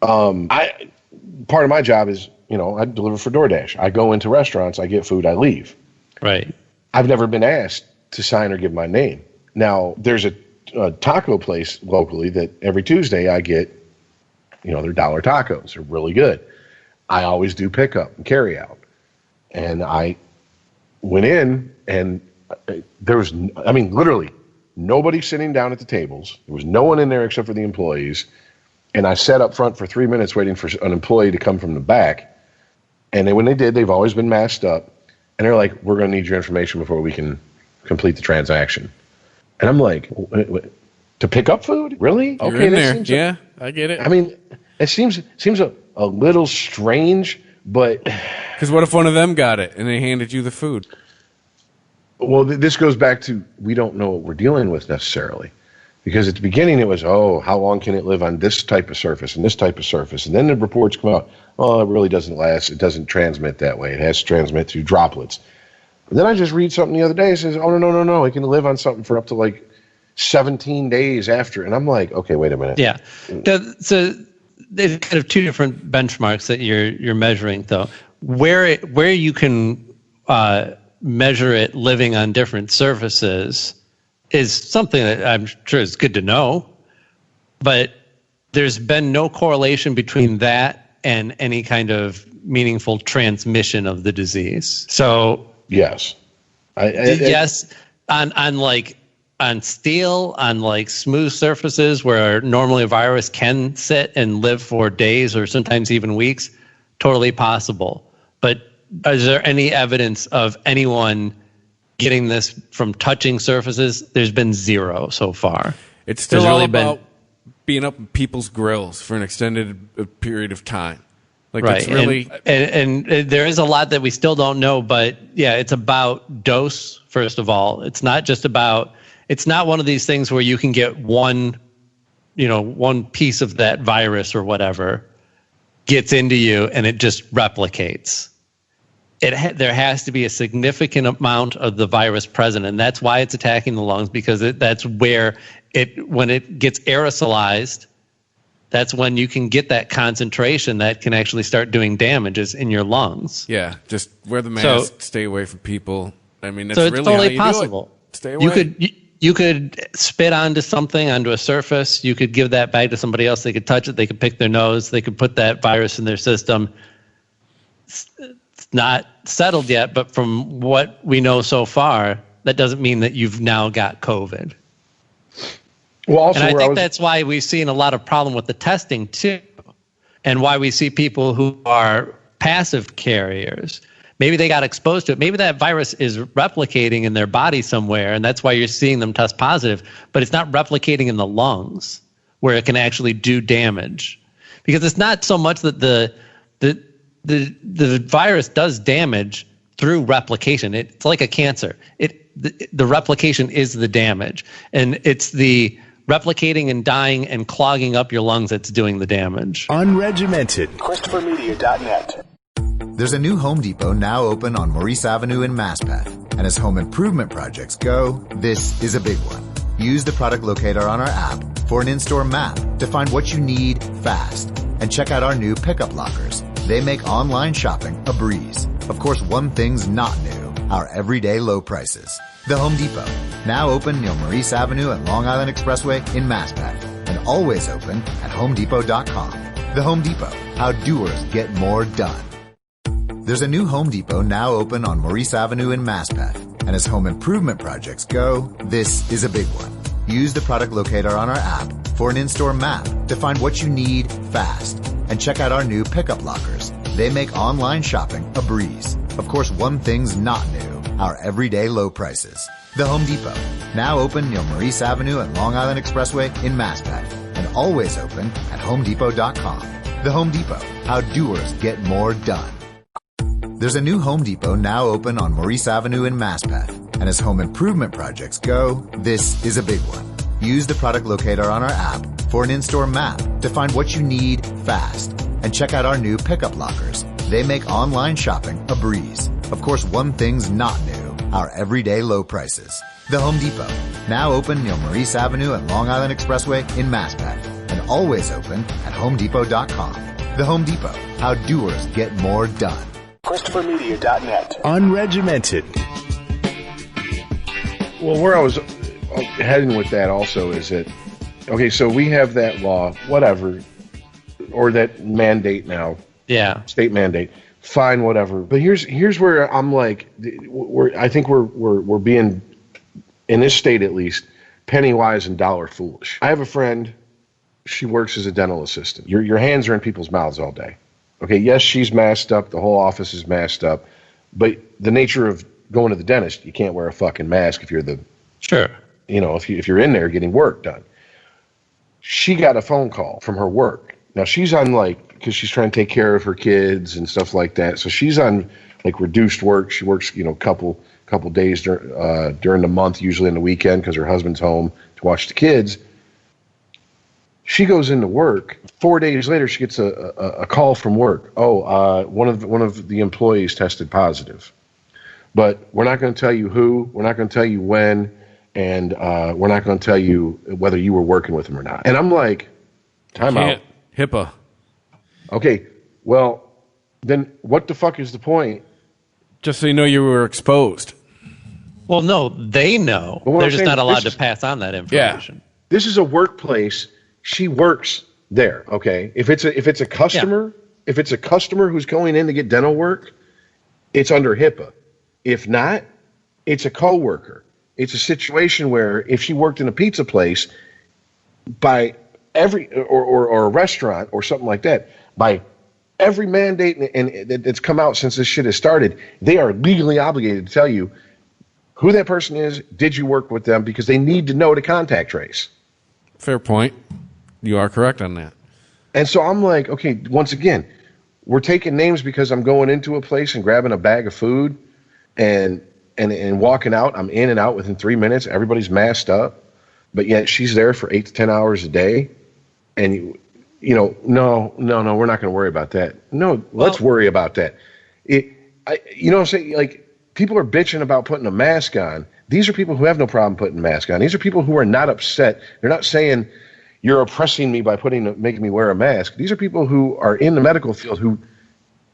Part of my job is I deliver for DoorDash. I go into restaurants, I get food, I leave. Right. I've never been asked to sign or give my name. Now, there's a taco place locally that every Tuesday I get, their dollar tacos. They're really good. I always do pickup and carry out. And I went in, and there was, literally nobody sitting down at the tables. There was no one in there except for the employees. And I sat up front for 3 minutes waiting for an employee to come from the back. And when they did, they've always been masked up. And they're like, we're going to need your information before we can complete the transaction. And I'm like, to pick up food? Really? You're in there. Yeah, I get it. It seems a little strange, but... Because what if one of them got it and they handed you the food? Well, this goes back to, we don't know what we're dealing with necessarily. Because at the beginning it was, how long can it live on this type of surface and this type of surface? And then the reports come out, it really doesn't last. It doesn't transmit that way. It has to transmit through droplets. But then I just read something the other day that says, no. It can live on something for up to 17 days after. And I'm like, okay, wait a minute. Yeah. So there's kind of 2 different benchmarks that you're measuring, though. Where you can measure it living on different surfaces is something that I'm sure is good to know, but there's been no correlation between that and any kind of meaningful transmission of the disease. So yes, yes, on steel, on smooth surfaces where normally a virus can sit and live for days or sometimes even weeks, totally possible. But is there any evidence of anyone getting this from touching surfaces? There's been 0 so far. It's still all about being up in people's grills for an extended period of time. Right. It's really... And there is a lot that we still don't know, but yeah, it's about dose, first of all. It's not one of these things where you can get one piece of that virus or whatever gets into you and it just replicates. There has to be a significant amount of the virus present, and that's why it's attacking the lungs, because that's where when it gets aerosolized, that's when you can get that concentration that can actually start doing damages in your lungs. Yeah, just wear the mask, stay away from people. It's so it's really totally how you possible. Do it. Stay away. You could spit onto something, onto a surface. You could give that bag to somebody else. They could touch it. They could pick their nose. They could put that virus in their system. It's not settled yet, but from what we know so far, that doesn't mean that you've now got COVID. Well, also, and I think that's why we've seen a lot of problem with the testing too, and why we see people who are passive carriers. Maybe they got exposed to it. Maybe that virus is replicating in their body somewhere, and that's why you're seeing them test positive. But it's not replicating in the lungs, where it can actually do damage. Because it's not so much that the virus does damage through replication. It's like a cancer. The replication is the damage, and it's the replicating and dying and clogging up your lungs that's doing the damage. Unregimented. ChristopherMedia.net. There's a new Home Depot now open on Maurice Avenue in Maspeth. And as home improvement projects go, this is a big one. Use the product locator on our app for an in-store map to find what you need fast. And check out our new pickup lockers. They make online shopping a breeze. Of course, one thing's not new, our everyday low prices. The Home Depot, now open near Maurice Avenue and Long Island Expressway in Maspeth. And always open at HomeDepot.com. The Home Depot, how doers get more done. There's a new Home Depot now open on Maurice Avenue in Maspeth. And as home improvement projects go, this is a big one. Use the product locator on our app for an in-store map to find what you need fast. And check out our new pickup lockers. They make online shopping a breeze. Of course, one thing's not new, our everyday low prices. The Home Depot, now open near Maurice Avenue and Long Island Expressway in Maspeth. And always open at HomeDepot.com. The Home Depot, how doers get more done. There's a new Home Depot now open on Maurice Avenue in Maspeth. And as home improvement projects go, this is a big one. Use the product locator on our app for an in-store map to find what you need fast. And check out our new pickup lockers. They make online shopping a breeze. Of course, one thing's not new, our everyday low prices. The Home Depot, now open near Maurice Avenue and Long Island Expressway in Maspeth. And always open at HomeDepot.com. The Home Depot, how doers get more done. ChristopherMedia.net. Unregimented. Well, where I was heading with that also is that, okay, so we have that law, whatever, or that mandate now. Yeah. State mandate. Fine, whatever. But here's where I'm like, I think we're being, in this state at least, penny wise and dollar foolish. I have a friend, she works as a dental assistant. Your hands are in people's mouths all day. Okay, yes, she's masked up. The whole office is masked up. But the nature of going to the dentist, you can't wear a fucking mask if you're if you're in there getting work done. She got a phone call from her work. Now she's on because she's trying to take care of her kids and stuff like that. So she's on reduced work. She works, couple days during the month, usually on the weekend because her husband's home to watch the kids. She goes into work. 4 days later, she gets a call from work. One of the employees tested positive, but we're not going to tell you who. We're not going to tell you when, and we're not going to tell you whether you were working with him or not. And I'm like, time out. HIPAA. Okay, well, then what the fuck is the point? Just so you know you were exposed. Well, no, they know. They're just not allowed to pass on that information. Yeah. This is a workplace. She works there, okay? If it's a customer, if it's a customer who's going in to get dental work, it's under HIPAA. If not, it's a coworker. It's a situation where if she worked in a pizza place, by every or a restaurant or something like that, by every mandate and that's come out since this shit has started, they are legally obligated to tell you who that person is, did you work with them, because they need to know to contact trace. Fair point. You are correct on that. And so I'm like, okay, once again, we're taking names because I'm going into a place and grabbing a bag of food and walking out. I'm in and out within 3 minutes. Everybody's masked up, but yet she's there for 8 to 10 hours a day. And no, we're not going to worry about that. No, let's worry about that. You know what I'm saying? Like, people are bitching about putting a mask on. These are people who have no problem putting a mask on. These are people who are not upset. They're not saying you're oppressing me by making me wear a mask. These are people who are in the medical field who,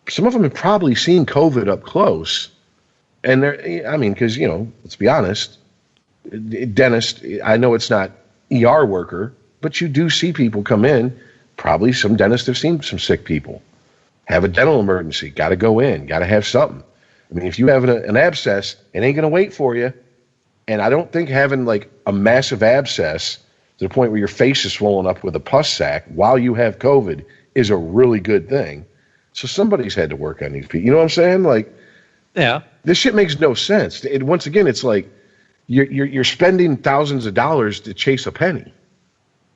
some of them have probably seen COVID up close. And because, let's be honest, dentist, I know it's not ER worker, but you do see people come in. Probably some dentists have seen some sick people. Have a dental emergency, got to go in, got to have something. I mean, if you have an abscess, it ain't going to wait for you. And I don't think having like a massive abscess to the point where your face is swollen up with a pus sac while you have COVID is a really good thing. So somebody's had to work on these people. You know what I'm saying? Like, yeah, this shit makes no sense. Once again, it's like you're spending thousands of dollars to chase a penny.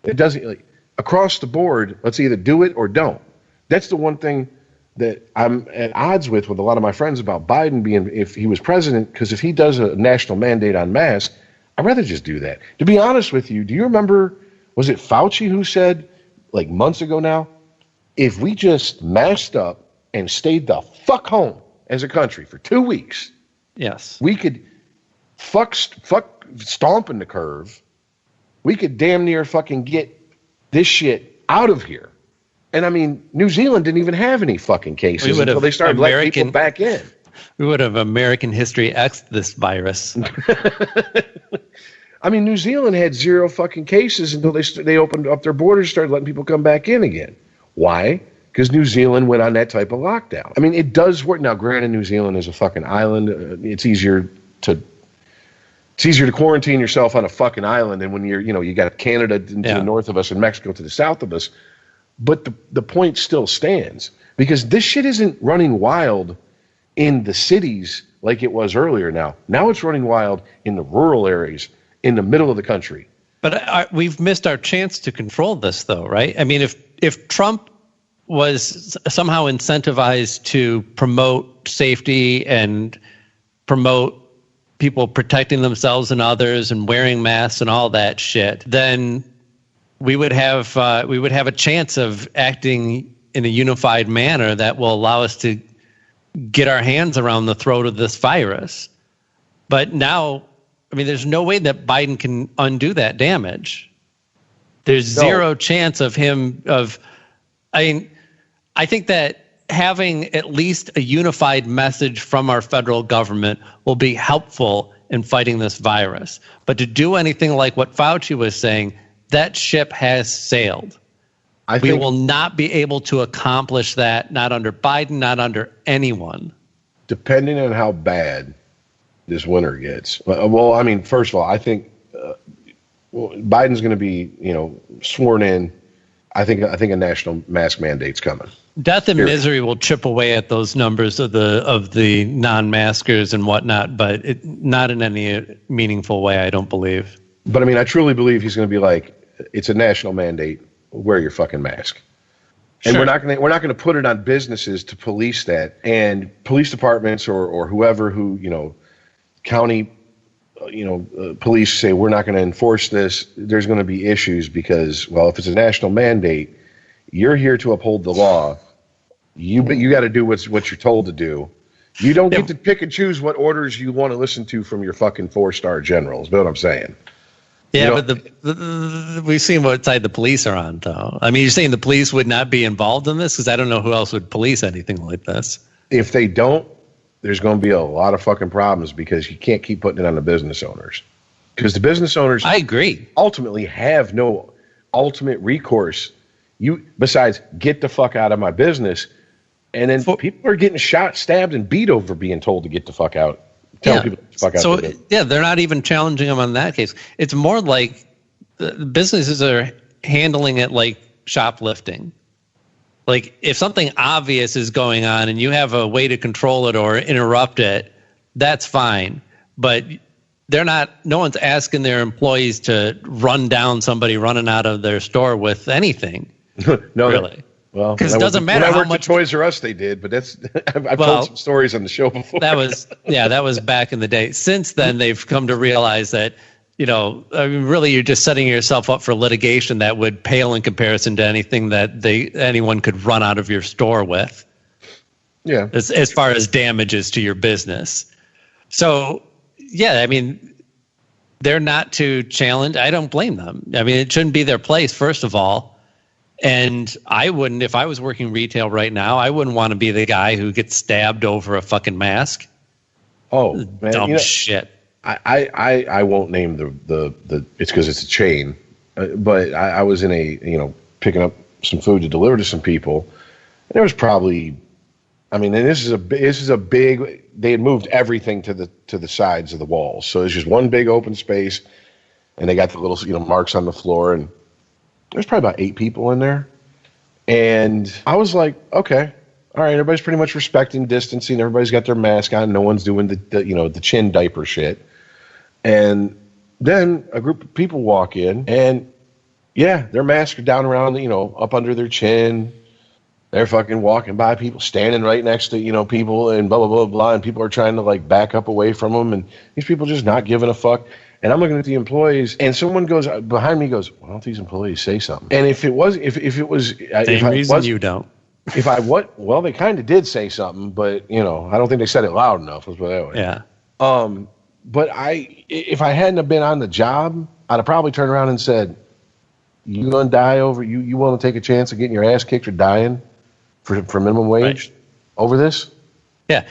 It doesn't, like, across the board. Let's either do it or don't. That's the one thing that I'm at odds with a lot of my friends about Biden being, if he was president, because if he does a national mandate on masks, I'd rather just do that. To be honest with you, do you remember, was it Fauci who said, like months ago now, if we just masked up and stayed the fuck home as a country for 2 weeks, yes, we could fuck stomping the curve. We could damn near fucking get this shit out of here. And I mean, New Zealand didn't even have any fucking cases until they started letting people back in. We would have American history X'd this virus. I mean, New Zealand had 0 fucking cases until they opened up their borders, started letting people come back in again. Why? Because New Zealand went on that type of lockdown. I mean, it does work. Now, granted, New Zealand is a fucking island. It's easier to quarantine yourself on a fucking island than when you got Canada to the north of us and Mexico to the south of us. But the point still stands, because this shit isn't running wild in the cities like it was earlier now. Now it's running wild in the rural areas, in the middle of the country. But we've missed our chance to control this, though, right? I mean, if Trump was somehow incentivized to promote safety and promote people protecting themselves and others and wearing masks and all that shit, then we would have a chance of acting in a unified manner that will allow us to get our hands around the throat of this virus. But now, I mean, there's no way that Biden can undo that damage. There's zero chance of him I think that having at least a unified message from our federal government will be helpful in fighting this virus. But to do anything like what Fauci was saying, that ship has sailed. We will not be able to accomplish that, not under Biden, not under anyone. Depending on how bad this winter gets. Well, I mean, first of all, I think Biden's going to be, sworn in. I think a national mask mandate's coming. Death and misery will chip away at those numbers of the non-maskers and whatnot, but not in any meaningful way, I don't believe. But I mean, I truly believe he's going to be like, it's a national mandate. Wear your fucking mask. And sure. we're not going to put it on businesses to police that, and police departments or whoever who, county, police say we're not going to enforce this. There's going to be issues because, well, if it's a national mandate, you're here to uphold the law. You got to do what you're told to do. You don't get to pick and choose what orders you want to listen to from your fucking 4-star generals. Know what I'm saying? Yeah, but we've seen what side the police are on, though. I mean, you're saying the police would not be involved in this? Because I don't know who else would police anything like this. If they don't, there's going to be a lot of fucking problems because you can't keep putting it on the business owners. Because the business owners, I agree, ultimately have no ultimate recourse. Besides, get the fuck out of my business. And then people are getting shot, stabbed, and beat over being told to get the fuck out. Tell people to fuck out. So, they're not even challenging them on that case. It's more like the businesses are handling it like shoplifting. Like, if something obvious is going on and you have a way to control it or interrupt it, that's fine. But no one's asking their employees to run down somebody running out of their store with anything. No, really. Well, because it doesn't matter how much Toys R Us they did, but that's I've told some stories on the show before. That was back in the day. Since then, they've come to realize that, really you're just setting yourself up for litigation that would pale in comparison to anything that anyone could run out of your store with. Yeah. As far as damages to your business. So, yeah, I mean, they're not to challenge. I don't blame them. I mean, it shouldn't be their place, first of all. And I wouldn't, if I was working retail right now, I wouldn't want to be the guy who gets stabbed over a fucking mask. Oh, man. Dumb shit. I won't name the it's because it's a chain, but I was in a picking up some food to deliver to some people, and there was probably, and this is a big. They had moved everything to the sides of the walls, so it's just one big open space, and they got the little marks on the floor, and there's probably about 8 people in there, and I was like, okay, all right, everybody's pretty much respecting distancing, everybody's got their mask on, no one's doing the chin diaper shit, and then a group of people walk in, and yeah, their masks are down around up under their chin. They're fucking walking by people, standing right next to, people, and blah, blah, blah, blah. And people are trying to, back up away from them. And these people just not giving a fuck. And I'm looking at the employees, and someone goes behind me, goes, why don't these employees say something? And if it was, you don't. Well, they kind of did say something, but, I don't think they said it loud enough. Let's put it that way. Yeah. But if I hadn't have been on the job, I'd have probably turned around and said, you gonna die over, you want to take a chance of getting your ass kicked or dying for minimum wage over this? Yeah.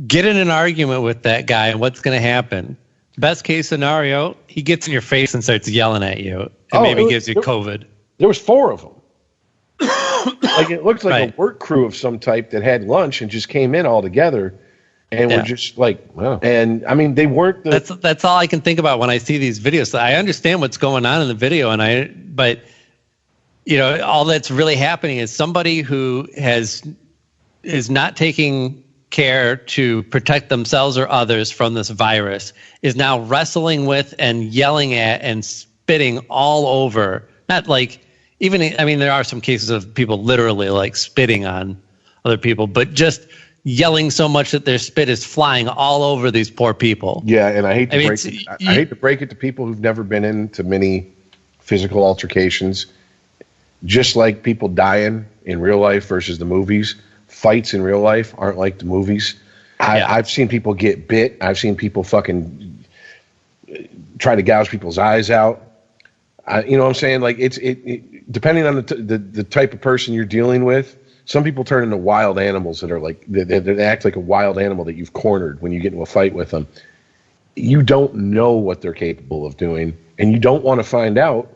Get in an argument with that guy, and what's going to happen? Best case scenario, he gets in your face and starts yelling at you, and maybe gives you COVID. There was 4 of them. It looked like a work crew of some type that had lunch and just came in all together, and were just like, wow. And they weren't. That's all I can think about when I see these videos. I understand what's going on in the video, but all that's really happening is somebody who is not taking care to protect themselves or others from this virus is now wrestling with and yelling at and spitting all over. Not there are some cases of people literally spitting on other people, but just yelling so much that their spit is flying all over these poor people. Yeah, and I hate to break it to people who've never been into many physical altercations. Just like people dying in real life versus the movies, fights in real life aren't like the movies. I've seen people get bit. I've seen people fucking try to gouge people's eyes out. You know what I'm saying? It depending on the type of person you're dealing with. Some people turn into wild animals that are they act like a wild animal that you've cornered when you get into a fight with them. You don't know what they're capable of doing, and you don't want to find out.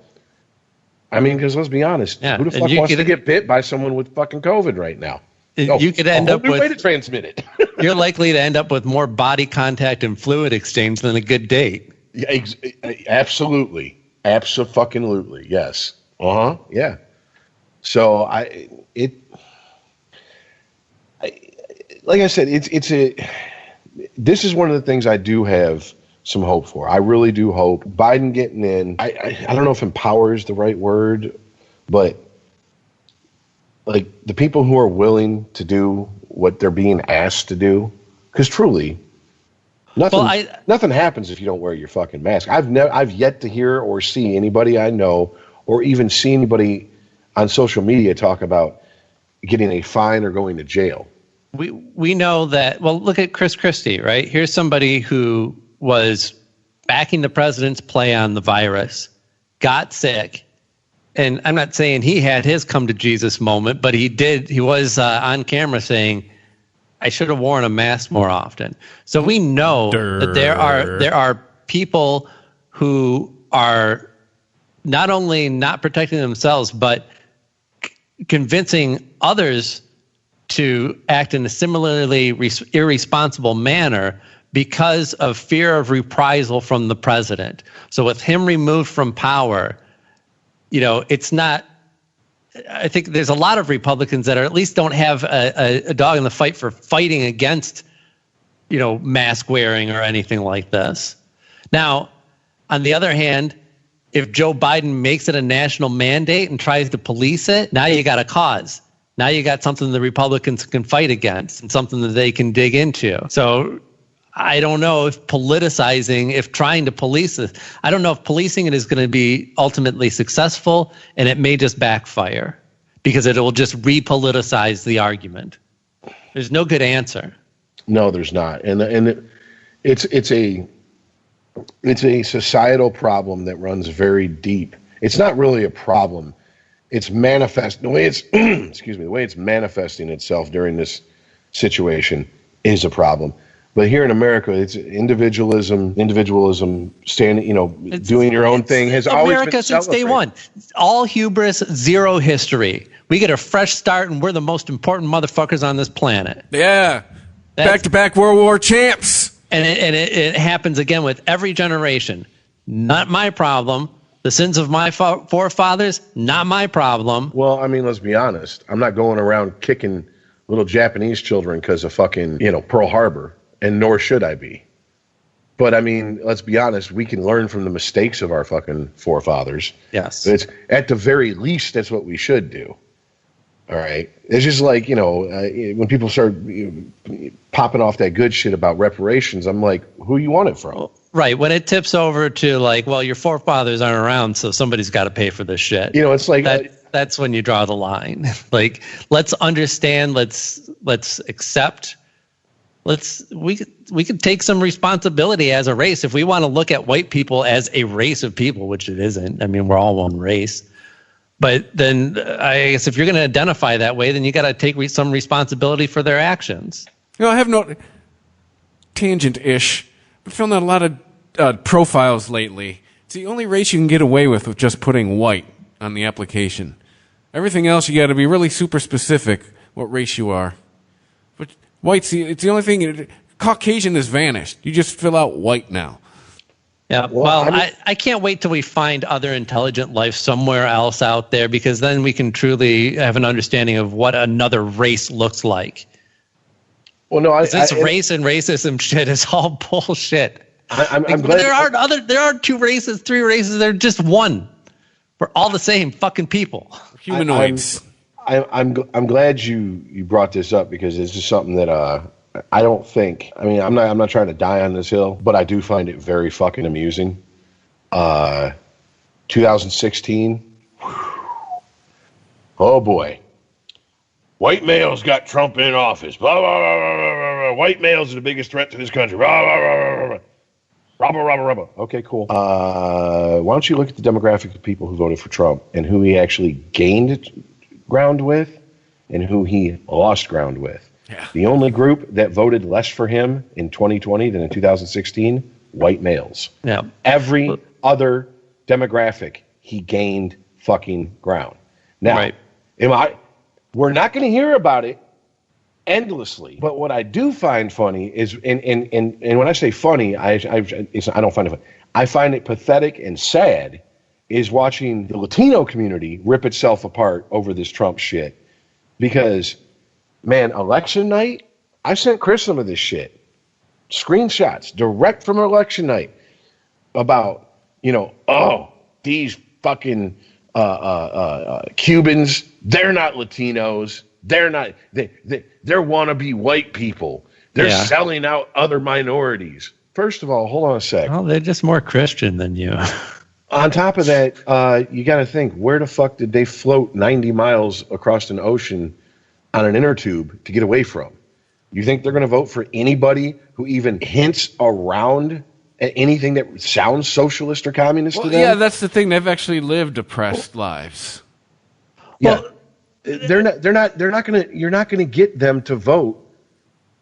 Because let's be honest, who the fuck wants to get bit by someone with fucking COVID right now? You could end up with way to transmit it. You're likely to end up with more body contact and fluid exchange than a good date. Yeah, absolutely, abso-fucking-lutely, yes. Yeah. So like I said, this is one of the things I do have some hope for. I really do hope Biden getting in. I don't know if empower is the right word, but the people who are willing to do what they're being asked to do, because truly, nothing happens if you don't wear your fucking mask. I've yet to hear or see anybody I know, or even see anybody on social media talk about getting a fine or going to jail. We know that. Well, look at Chris Christie, right? Here's somebody who was backing the president's play on the virus, got sick, and I'm not saying he had his come to Jesus moment, but he did. He was on camera saying, "I should have worn a mask more often." So we know that there are people who are not only not protecting themselves, but convincing others to act in a similarly irresponsible manner because of fear of reprisal from the president. So with him removed from power, it's not, I think there's a lot of Republicans that at least don't have a dog in the fight for fighting against, mask wearing or anything like this. Now, on the other hand, if Joe Biden makes it a national mandate and tries to police it, now you got a cause. Now you got something the Republicans can fight against and something that they can dig into. So I don't know if trying to police this, I don't know if policing it is going to be ultimately successful, and it may just backfire because it will just repoliticize the argument. There's no good answer. No, there's not. And it's a societal problem that runs very deep. It's not really a problem. It's the way it's manifesting itself during this situation is a problem. But here in America, it's individualism, standing, doing your own thing has always been America since day one. All hubris, zero history. We get a fresh start, and we're the most important motherfuckers on this planet. Yeah. Back-to-back World War champs. And it happens again with every generation. Not my problem. The sins of my forefathers, not my problem. Well, I mean, let's be honest. I'm not going around kicking little Japanese children because of fucking, Pearl Harbor. And nor should I be. But I mean, let's be honest, we can learn from the mistakes of our fucking forefathers. Yes. It's at the very least, that's what we should do. All right. It's just like, when people start popping off that good shit about reparations, I'm like, who you want it from? Right. When it tips over to like, well, your forefathers aren't around, so somebody's got to pay for this shit. It's like that's when you draw the line. Like, let's understand, let's accept. We could take some responsibility as a race if we want to look at white people as a race of people, which it isn't. I mean, we're all one race. But then I guess if you're going to identify that way, then you got to take some responsibility for their actions. I have no tangent-ish. I've found out a lot of profiles lately. It's the only race you can get away with just putting white on the application. Everything else, you got to be really super specific what race you are. But white's it's the only thing. Caucasian has vanished. You just fill out white now. Yeah, well, I can't wait till we find other intelligent life somewhere else out there, because then we can truly have an understanding of what another race looks like. Well, no, this race and racism shit is all bullshit. I'm glad there are 2 races, 3 races. They're just one. We're all the same fucking people. Humanoids. I'm glad you brought this up, because this is something that I don't think. I mean, I'm not trying to die on this hill, but I do find it very fucking amusing. 2016. Oh boy, white males got Trump in office. Blah, blah, blah, blah, blah, blah. White males are the biggest threat to this country. Blah, blah, blah, blah, blah. Rubber. Okay, cool. Why don't you look at the demographic of people who voted for Trump and who he actually gained ground with and who he lost ground with? Yeah. The only group that voted less for him in 2020 than in 2016, white males. Yeah. Every other demographic, he gained fucking ground. Now, we're not going to hear about it endlessly. But what I do find funny is, and when I say funny, I don't find it funny. I find it pathetic and sad, is watching the Latino community rip itself apart over this Trump shit. Because, man, election night, I sent Chris some of this shit. Screenshots direct from election night about, these fucking Cubans, they're not Latinos. They're wannabe white people. They're selling out other minorities. First of all, hold on a sec. Well, they're just more Christian than you. On top of that, you got to think, where the fuck did they float 90 miles across an ocean on an inner tube to get away from? You think they're going to vote for anybody who even hints around at anything that sounds socialist or communist to them? Yeah, that's the thing. They've actually lived oppressed lives. Yeah. You're not going to get them to vote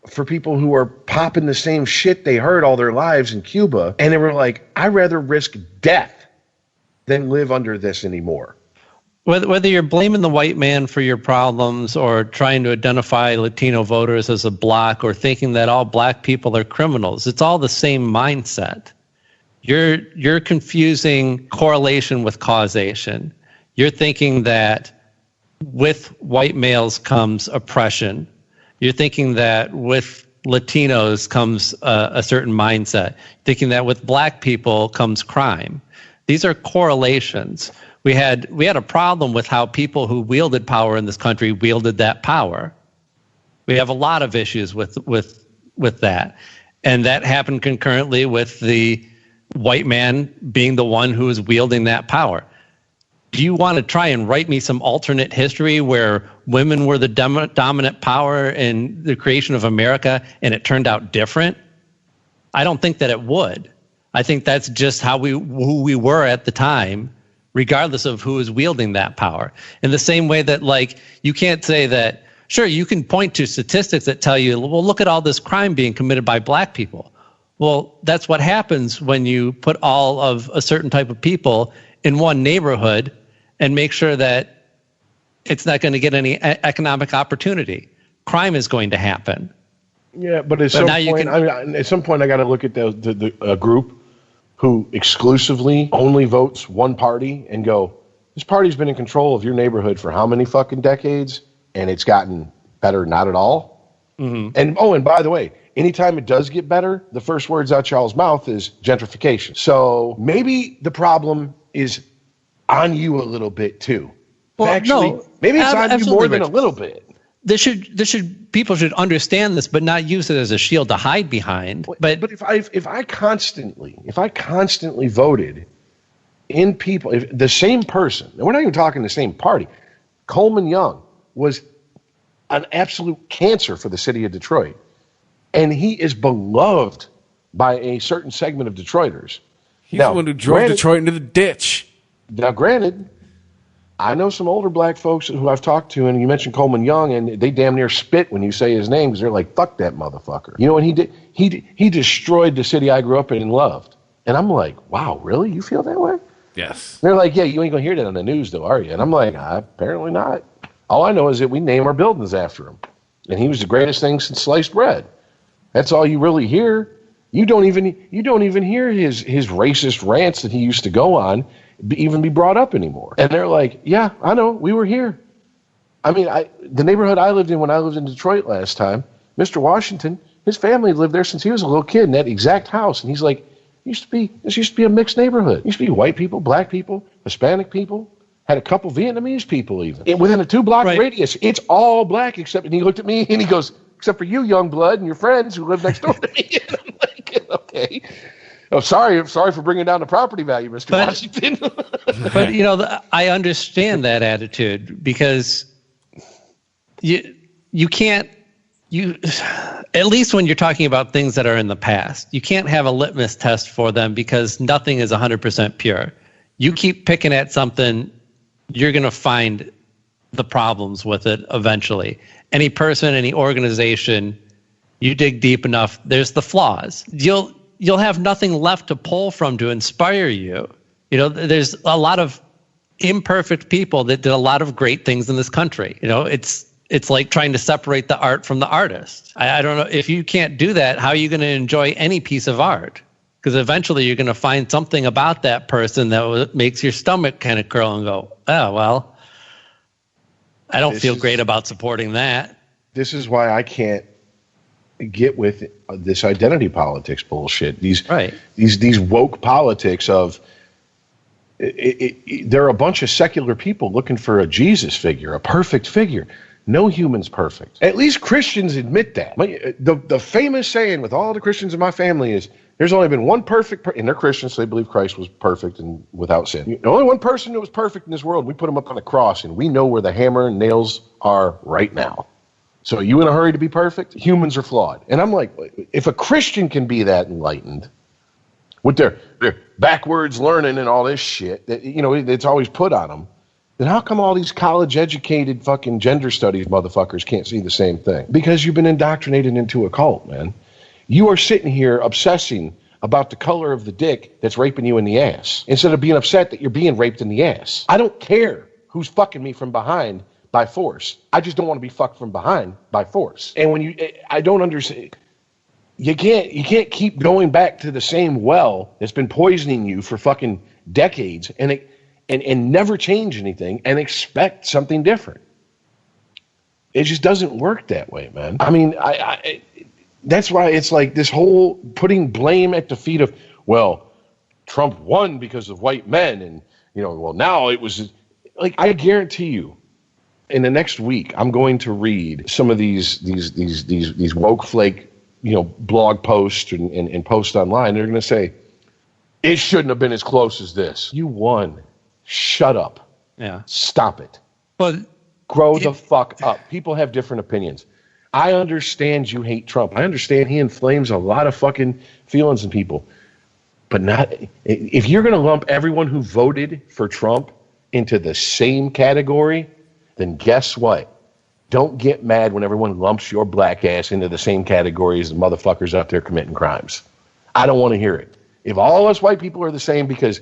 for people who are popping the same shit they heard all their lives in Cuba, and they were like, I'd rather risk death than live under this anymore. Whether you're blaming the white man for your problems or trying to identify Latino voters as a block or thinking that all black people are criminals, it's all the same mindset. You're confusing correlation with causation. You're thinking that with white males comes oppression. You're thinking that with Latinos comes a certain mindset. Thinking that with black people comes crime. These are correlations. We had a problem with how people who wielded power in this country wielded that power. We have a lot of issues with that. And that happened concurrently with the white man being the one who was wielding that power. Do you want to try and write me some alternate history where women were the dominant power in the creation of America and it turned out different? I don't think that it would. I think that's just who we were at the time, regardless of who is wielding that power. In the same way that, like, you can't say that Sure, you can point to statistics that tell you, well, look at all this crime being committed by black people. Well, that's what happens when you put all of a certain type of people in one neighborhood and make sure that it's not going to get any economic opportunity. Crime is going to happen. Yeah, but at some point, I got to look at the group who exclusively only votes one party and go, this party's been in control of your neighborhood for how many fucking decades, and it's gotten better not at all. Mm-hmm. And by the way, anytime it does get better, the first words out y'all's mouth is gentrification. So maybe the problem is on you a little bit too. Well, actually, no, maybe it's on you more than a little bit. People should understand this, but not use it as a shield to hide behind. But if I constantly voted in people, if the same person, and we're not even talking the same party, Coleman Young was an absolute cancer for the city of Detroit. And he is beloved by a certain segment of Detroiters. He's the one who drove Detroit into the ditch. Now, granted, I know some older black folks who I've talked to, and you mentioned Coleman Young, and they damn near spit when you say his name because they're like, fuck that motherfucker. You know what he did? He destroyed the city I grew up in and loved. And I'm like, wow, really? You feel that way? Yes. They're like, yeah, you ain't going to hear that on the news, though, are you? And I'm like, apparently not. All I know is that we name our buildings after him. And he was the greatest thing since sliced bread. That's all you really hear. You don't even hear his racist rants that he used to go on even be brought up anymore. And they're like, yeah, I know, we were here. I mean, the neighborhood I lived in when I lived in Detroit last time, Mr. Washington, his family lived there since he was a little kid in that exact house. And he's like, this used to be a mixed neighborhood. It used to be white people, black people, Hispanic people, had a couple Vietnamese people even. Within a 2-block radius, it's all black and he looked at me and he goes, except for you, young blood, and your friends who live next door to me. And I'm like, okay. Oh, sorry for bringing down the property value, Mr. Washington. But I understand that attitude because you can't. At least when you're talking about things that are in the past, you can't have a litmus test for them because nothing is 100% pure. You keep picking at something, you're going to find the problems with it eventually. Any person, any organization, you dig deep enough, there's the flaws. You'll have nothing left to pull from to inspire you. There's a lot of imperfect people that did a lot of great things in this country. It's like trying to separate the art from the artist. I don't know, if you can't do that, how are you going to enjoy any piece of art? Because eventually you're going to find something about that person that makes your stomach kind of curl and go, oh, well, I don't feel great about supporting that. This is why I can't get with this identity politics bullshit. These woke politics of they're a bunch of secular people looking for a Jesus figure, a perfect figure. No human's perfect. At least Christians admit that. The famous saying with all the Christians in my family is, there's only been one perfect, and they're Christians, so they believe Christ was perfect and without sin. Only one person that was perfect in this world, we put him up on a cross, and we know where the hammer and nails are right now. So are you in a hurry to be perfect? Humans are flawed. And I'm like, if a Christian can be that enlightened, with their backwards learning and all this shit, that it's always put on them, then how come all these college-educated fucking gender studies motherfuckers can't see the same thing? Because you've been indoctrinated into a cult, man. You are sitting here obsessing about the color of the dick that's raping you in the ass, instead of being upset that you're being raped in the ass. I don't care who's fucking me from behind by force. I just don't want to be fucked from behind by force. And I don't understand. You can't keep going back to the same well that's been poisoning you for fucking decades and never change anything and expect something different. It just doesn't work that way, man. I mean, that's why it's like this whole putting blame at the feet of, well, Trump won because of white men, and well, now it was like, I guarantee you, in the next week, I'm going to read some of these woke flake, blog posts and posts online. They're going to say, it shouldn't have been as close as this. You won. Shut up. Yeah. Stop it. But grow the fuck up. People have different opinions. I understand you hate Trump. I understand he inflames a lot of fucking feelings in people. But not if you're going to lump everyone who voted for Trump into the same category, then guess what? don't get mad when everyone lumps your black ass into the same category as the motherfuckers out there committing crimes. I don't want to hear it. If all us white people are the same because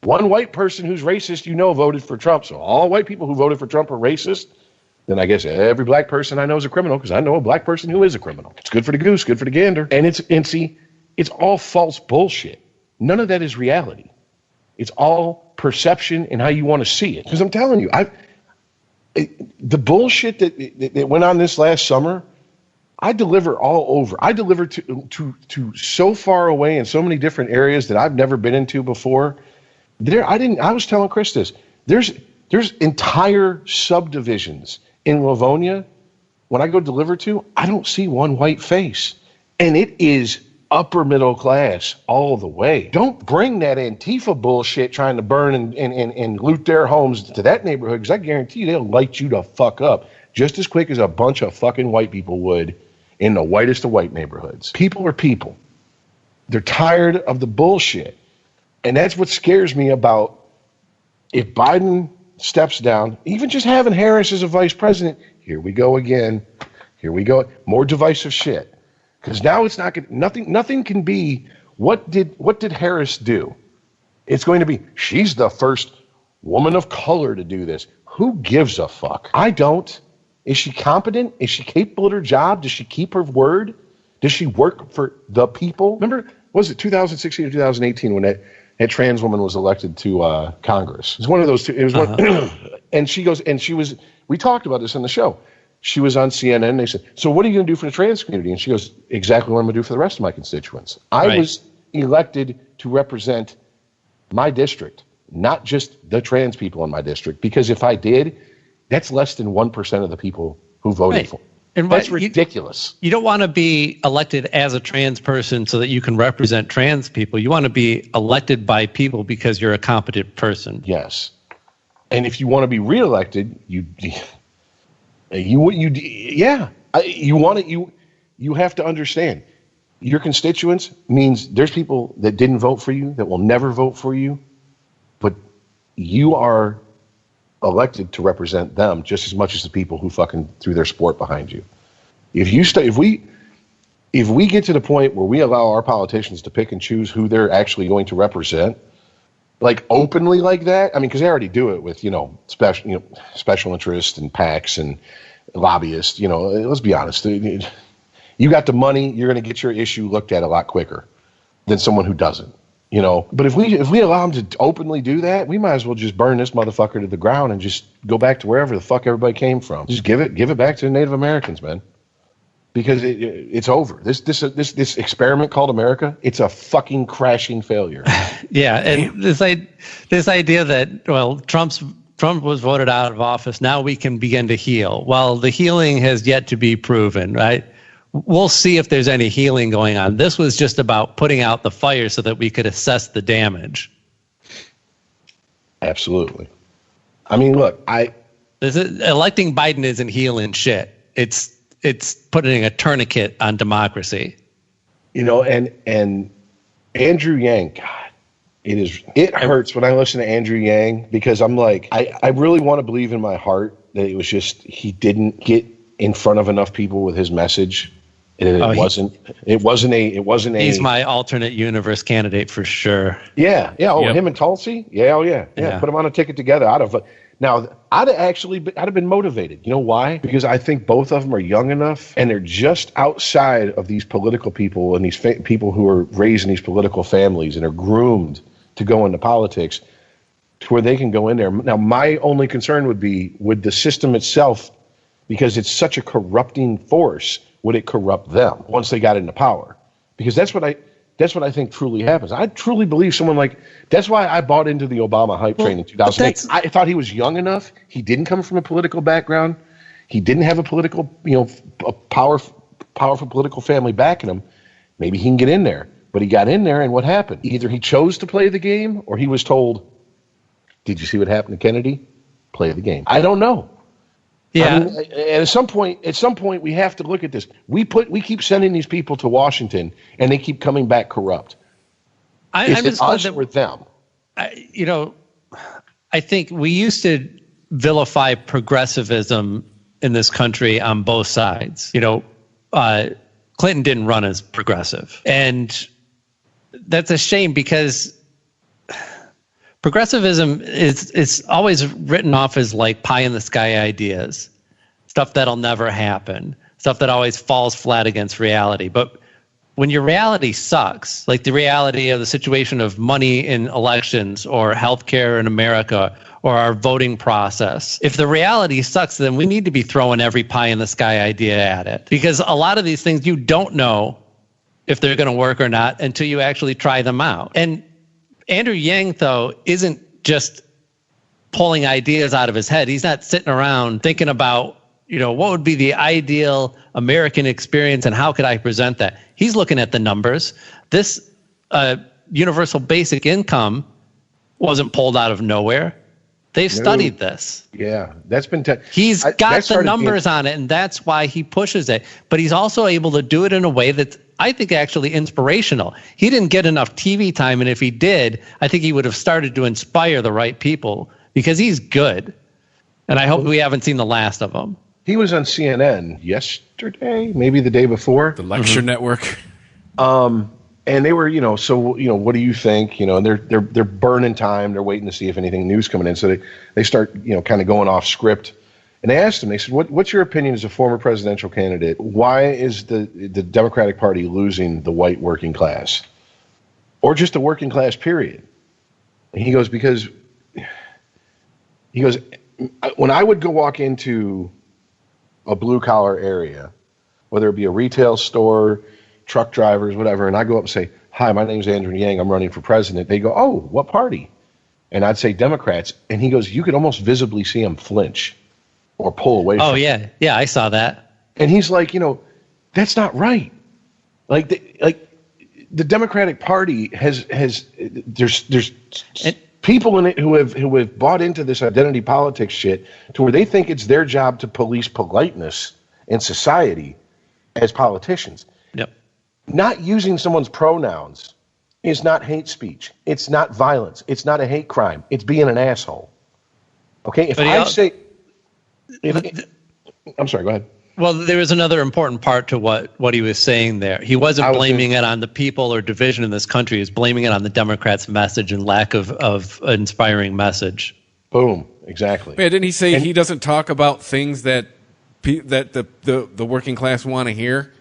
one white person who's racist, voted for Trump, so all white people who voted for Trump are racist, then I guess every black person I know is a criminal because I know a black person who is a criminal. It's good for the goose, good for the gander. And see, it's all false bullshit. None of that is reality. It's all perception and how you want to see it. Because I'm telling you, the bullshit that went on this last summer, I deliver all over. I deliver to so far away in so many different areas that I've never been into before. I was telling Chris this. There's entire subdivisions in Livonia. When I go deliver to, I don't see one white face, and it is upper middle class all the way. Don't bring that Antifa bullshit trying to burn and loot their homes to that neighborhood, because I guarantee you they'll light you the fuck up just as quick as a bunch of fucking white people would in the whitest of white neighborhoods. People are people. They're tired of the bullshit. And that's what scares me about if Biden steps down, even just having Harris as a vice president, here we go again. Here we go. More divisive shit. Because now it's not nothing can be what did Harris do? It's going to be she's the first woman of color to do this. Who gives a fuck? I don't. Is she competent? Is she capable at her job? Does she keep her word? Does she work for the people? Remember, was it 2016 or 2018 when that trans woman was elected to Congress? It's one of those two. It was one, and she goes, and she was. We talked about this on the show. She was on CNN, and they said, so what are you going to do for the trans community? And she goes, exactly what I'm going to do for the rest of my constituents. I was elected to represent my district, not just the trans people in my district, because if I did, that's less than 1% of the people who voted for me. And that's ridiculous. You don't want to be elected as a trans person so that you can represent trans people. You want to be elected by people because you're a competent person. Yes. And if you want to be reelected, you have to understand your constituents means there's people that didn't vote for you that will never vote for you, but you are elected to represent them just as much as the people who fucking threw their sport behind you. If we get to the point where we allow our politicians to pick and choose who they're actually going to represent, like openly like that, I mean, because they already do it with special interests and PACs and lobbyists. Let's be honest. You got the money, you're going to get your issue looked at a lot quicker than someone who doesn't. But if we allow them to openly do that, we might as well just burn this motherfucker to the ground and just go back to wherever the fuck everybody came from. Just give it back to the Native Americans, man. Because it's over. This experiment called America, it's a fucking crashing failure. Yeah, and this idea that Trump was voted out of office, now we can begin to heal. Well, the healing has yet to be proven, right? We'll see if there's any healing going on. This was just about putting out the fire so that we could assess the damage. Absolutely. I mean, look, electing Biden isn't healing shit. It's putting a tourniquet on democracy. And Andrew Yang, God, it hurts when I listen to Andrew Yang because I'm like, I really want to believe in my heart that it was just he didn't get in front of enough people with his message. And it wasn't a. He's my alternate universe candidate for sure. Yeah. Him and Tulsi. Yeah. Put him on a ticket together. I'd have been motivated. You know why? Because I think both of them are young enough and they're just outside of these political people and these people who are raised in these political families and are groomed to go into politics to where they can go in there. Now, my only concern would be with the system itself, because it's such a corrupting force. Would it corrupt them once they got into power? Because that's what I think truly happens. I truly believe that's why I bought into the Obama hype train in 2008. I thought he was young enough. He didn't come from a political background. He didn't have a political, a powerful political family backing him. Maybe he can get in there. But he got in there, and what happened? Either he chose to play the game or he was told, did you see what happened to Kennedy? Play the game. I don't know. Yeah. I mean, at some point, we have to look at this. We keep sending these people to Washington, and they keep coming back corrupt. Is it us or them? I think we used to vilify progressivism in this country on both sides. Clinton didn't run as progressive. And that's a shame because progressivism is always written off as like pie in the sky ideas, stuff that'll never happen, stuff that always falls flat against reality. But when your reality sucks, like the reality of the situation of money in elections or healthcare in America or our voting process, if the reality sucks, then we need to be throwing every pie in the sky idea at it. Because a lot of these things you don't know if they're going to work or not until you actually try them out. And Andrew Yang, though, isn't just pulling ideas out of his head. He's not sitting around thinking about, what would be the ideal American experience and how could I present that? He's looking at the numbers. This universal basic income wasn't pulled out of nowhere. They've studied this. Yeah, that's been. He's got the numbers on it, and that's why he pushes it. But he's also able to do it in a way that's, I think, actually inspirational. He didn't get enough TV time, and if he did, I think he would have started to inspire the right people because he's good. And I hope we haven't seen the last of him. He was on CNN yesterday, maybe the day before. The Lecture Network. And they were, so what do you think? And they're burning time. They're waiting to see if anything new's coming in. So they start, kind of going off script. And they asked him, they said, what's your opinion as a former presidential candidate? Why is the Democratic Party losing the white working class? Or just the working class, period? And he goes, when I would go walk into a blue collar area, whether it be a retail store, truck drivers, whatever, and I go up and say, hi, my name's Andrew Yang, I'm running for president. They go, oh, what party? And I'd say Democrats. And he goes, you could almost visibly see him flinch or pull away from yeah. Yeah, I saw that. And he's like, that's not right. Like the Democratic Party there's people in it who have bought into this identity politics shit to where they think it's their job to police politeness in society as politicians. Yep. Not using someone's pronouns is not hate speech. It's not violence. It's not a hate crime. It's being an asshole. Okay? I'm sorry, go ahead. Well, there was another important part to what he was saying there. He wasn't blaming it on the people or division in this country. He was blaming it on the Democrats' message and lack of an inspiring message. Boom. Exactly. Yeah, didn't he say he doesn't talk about things that the working class want to hear?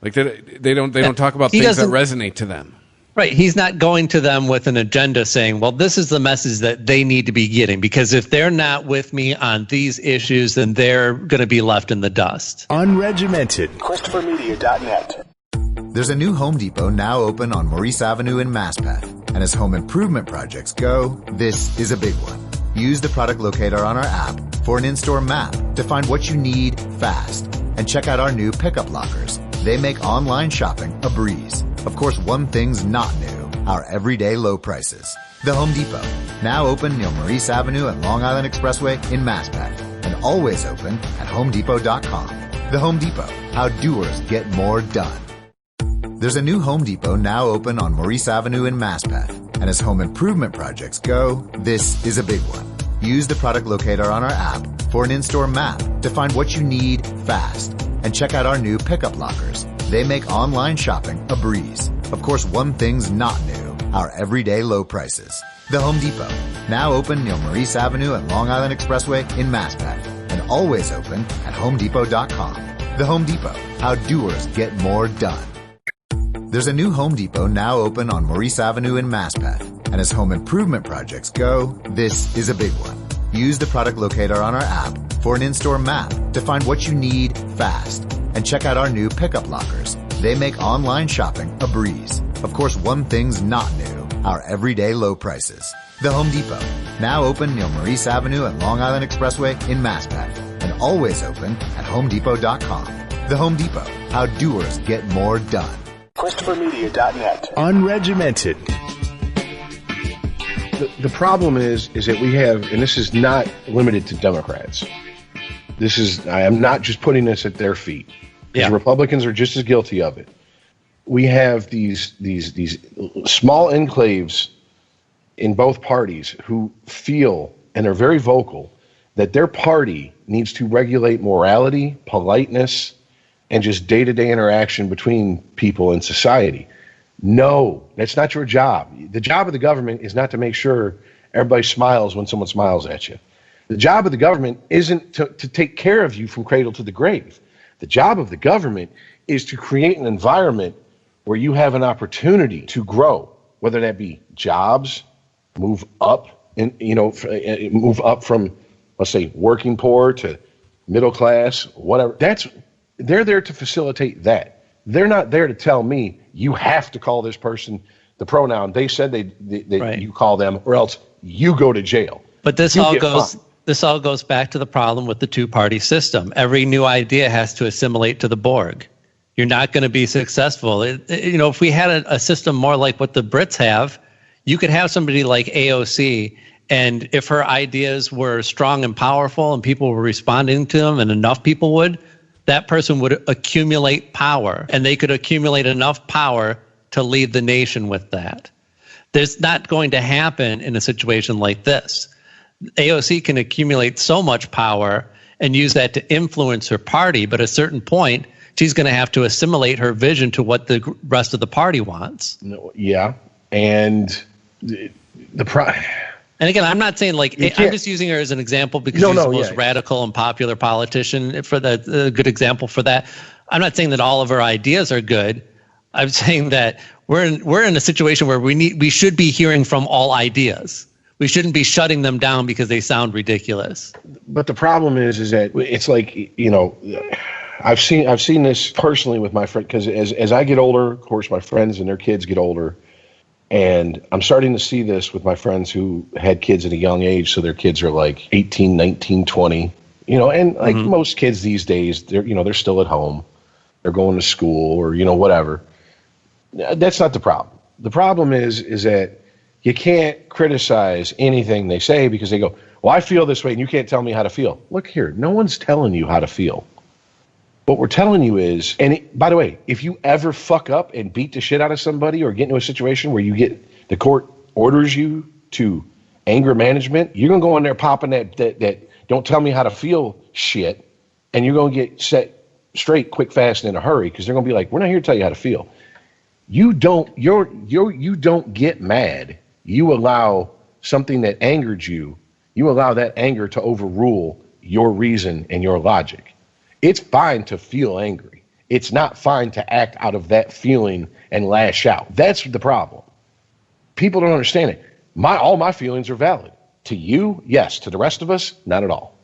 Like they don't talk about things that resonate to them. Right. He's not going to them with an agenda saying, well, this is the message that they need to be getting, because if they're not with me on these issues, then they're going to be left in the dust. Unregimented. ChristopherMedia.net. There's a new Home Depot now open on Maurice Avenue in Maspeth. And as home improvement projects go, this is a big one. Use the product locator on our app for an in-store map to find what you need fast. And check out our new pickup lockers. They make online shopping a breeze. Of course, one thing's not new, our everyday low prices. The Home Depot, now open near Maurice Avenue and Long Island Expressway in Maspeth, and always open at HomeDepot.com. The Home Depot, how doers get more done. There's a new Home Depot now open on Maurice Avenue in Maspeth, and as home improvement projects go, this is a big one. Use the product locator on our app for an in-store map to find what you need fast. And check out our new pickup lockers. They make online shopping a breeze. Of course, one thing's not new, our everyday low prices. The Home Depot, now open near Maurice Avenue and Long Island Expressway in Maspeth, and always open at HomeDepot.com. The Home Depot, how doers get more done. There's a new Home Depot now open on Maurice Avenue in Maspeth, and as home improvement projects go, this is a big one. Use the product locator on our app for an in-store map to find what you need fast. And check out our new pickup lockers. They make online shopping a breeze. Of course, one thing's not new, our everyday low prices. The Home Depot, now open near Maurice Avenue and Long Island Expressway in Maspeth, and always open at HomeDepot.com. The Home Depot, how doers get more done. ChristopherMedia.net. Unregimented. The problem is that we have, and this is not limited to Democrats. I am not just putting this at their feet. Yeah. Republicans are just as guilty of it. We have these small enclaves in both parties who feel, and are very vocal, that their party needs to regulate morality, politeness, and just day-to-day interaction between people in society. No, that's not your job. The job of the government is not to make sure everybody smiles when someone smiles at you. The job of the government isn't to take care of you from cradle to the grave. The job of the government is to create an environment where you have an opportunity to grow, whether that be jobs, move up, move up from, let's say, working poor to middle class, whatever. They're there to facilitate that. They're not there to tell me you have to call this person the pronoun they said you call them, or else you go to jail. But this all goes back to the problem with the two-party system. Every new idea has to assimilate to the Borg. You're not going to be successful. If we had a system more like what the Brits have, you could have somebody like AOC, and if her ideas were strong and powerful and people were responding to them, and enough people would, that person would accumulate power, and they could accumulate enough power to lead the nation with that. There's not going to happen in a situation like this. AOC can accumulate so much power and use that to influence her party, but at a certain point, she's going to have to assimilate her vision to what the rest of the party wants. Yeah, and And again, I'm not saying I'm just using her as an example because she's the most radical and popular politician for that. A good example for that. I'm not saying that all of her ideas are good. I'm saying that we're in a situation where we should be hearing from all ideas. We shouldn't be shutting them down because they sound ridiculous. But the problem is that it's like, I've seen this personally with my friend, because as I get older, of course, my friends and their kids get older. And I'm starting to see this with my friends who had kids at a young age. So their kids are like 18, 19, 20, and like most kids these days, they're still at home. They're going to school or, whatever. That's not the problem. The problem is that you can't criticize anything they say because they go, well, I feel this way and you can't tell me how to feel. Look here, no one's telling you how to feel. What we're telling you is, by the way, if you ever fuck up and beat the shit out of somebody or get into a situation where the court orders you to anger management, you're going to go in there popping that don't tell me how to feel shit, and you're going to get set straight quick, fast, and in a hurry, because they're going to be like, we're not here to tell you how to feel. You don't get mad. You allow something that angered you allow that anger to overrule your reason and your logic. It's fine to feel angry. It's not fine to act out of that feeling and lash out. That's the problem. People don't understand it. All my feelings are valid. To you, yes. To the rest of us, not at all.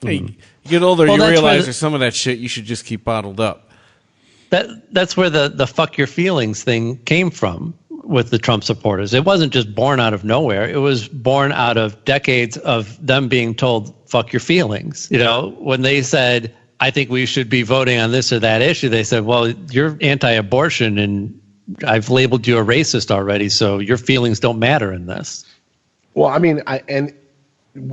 Hey, you get older, you realize there's some of that shit you should just keep bottled up. That's where the fuck your feelings thing came from with the Trump supporters. It wasn't just born out of nowhere. It was born out of decades of them being told, fuck your feelings. When they said, I think we should be voting on this or that issue, they said, well, you're anti-abortion and I've labeled you a racist already, so your feelings don't matter in this. Well, I mean, and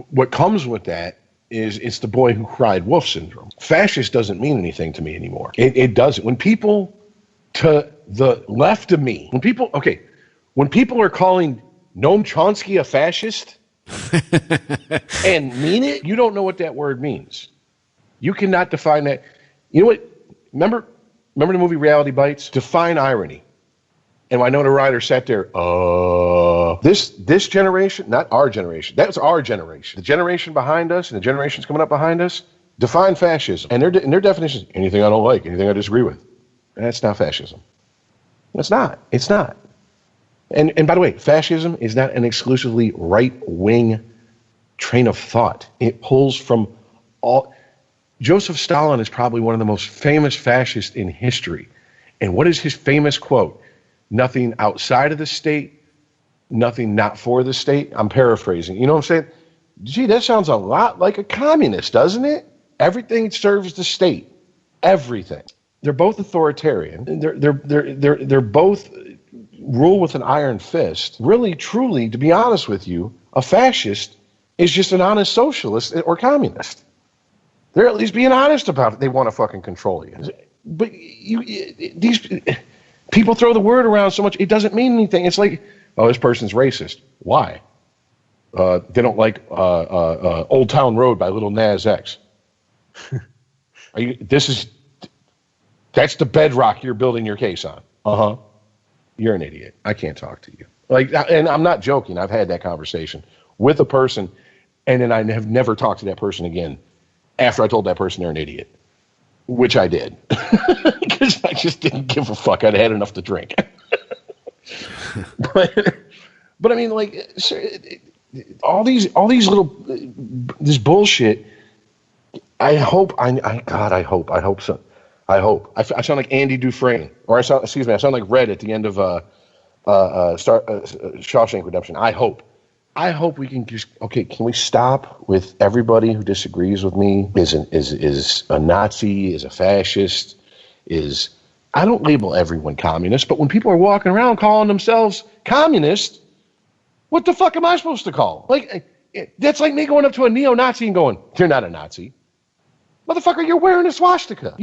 what comes with that is it's the boy who cried wolf syndrome. Fascist doesn't mean anything to me anymore. It doesn't. When people to the left of me, when people are calling Noam Chomsky a fascist and mean it, you don't know what that word means. You cannot define that. You know what? Remember the movie Reality Bites? Define irony. And Winona Ryder sat there, this generation, not our generation, that's our generation. The generation behind us and the generations coming up behind us, define fascism. And their definition is anything I don't like, anything I disagree with. That's not fascism. It's not. It's not. And by the way, fascism is not an exclusively right-wing train of thought. It pulls from all... Joseph Stalin is probably one of the most famous fascists in history. And what is his famous quote? Nothing outside of the state, nothing not for the state. I'm paraphrasing. You know what I'm saying? Gee, that sounds a lot like a communist, doesn't it? Everything serves the state. Everything. They're both authoritarian. They're both rule with an iron fist. Really, truly, to be honest with you, a fascist is just an honest socialist or communist. They're at least being honest about it. They want to fucking control you. But these people throw the word around so much, it doesn't mean anything. It's like, oh, this person's racist. Why? They don't like Old Town Road by Lil Nas X. That's the bedrock you're building your case on. You're an idiot. I can't talk to you. And I'm not joking. I've had that conversation with a person, and then I have never talked to that person again after I told that person they're an idiot, which I did because I just didn't give a fuck. I'd had enough to drink. But I mean, like, all these little this bullshit. I hope so. I hope. I sound like Andy Dufresne, or I sound like Red at the end of Shawshank Redemption. I hope we can just can we stop with everybody who disagrees with me is a Nazi, is a fascist, I don't label everyone communist, but when people are walking around calling themselves communist, what the fuck am I supposed to call? Like, that's like me going up to a neo-Nazi and going, "You're not a Nazi. Motherfucker, you're wearing a swastika.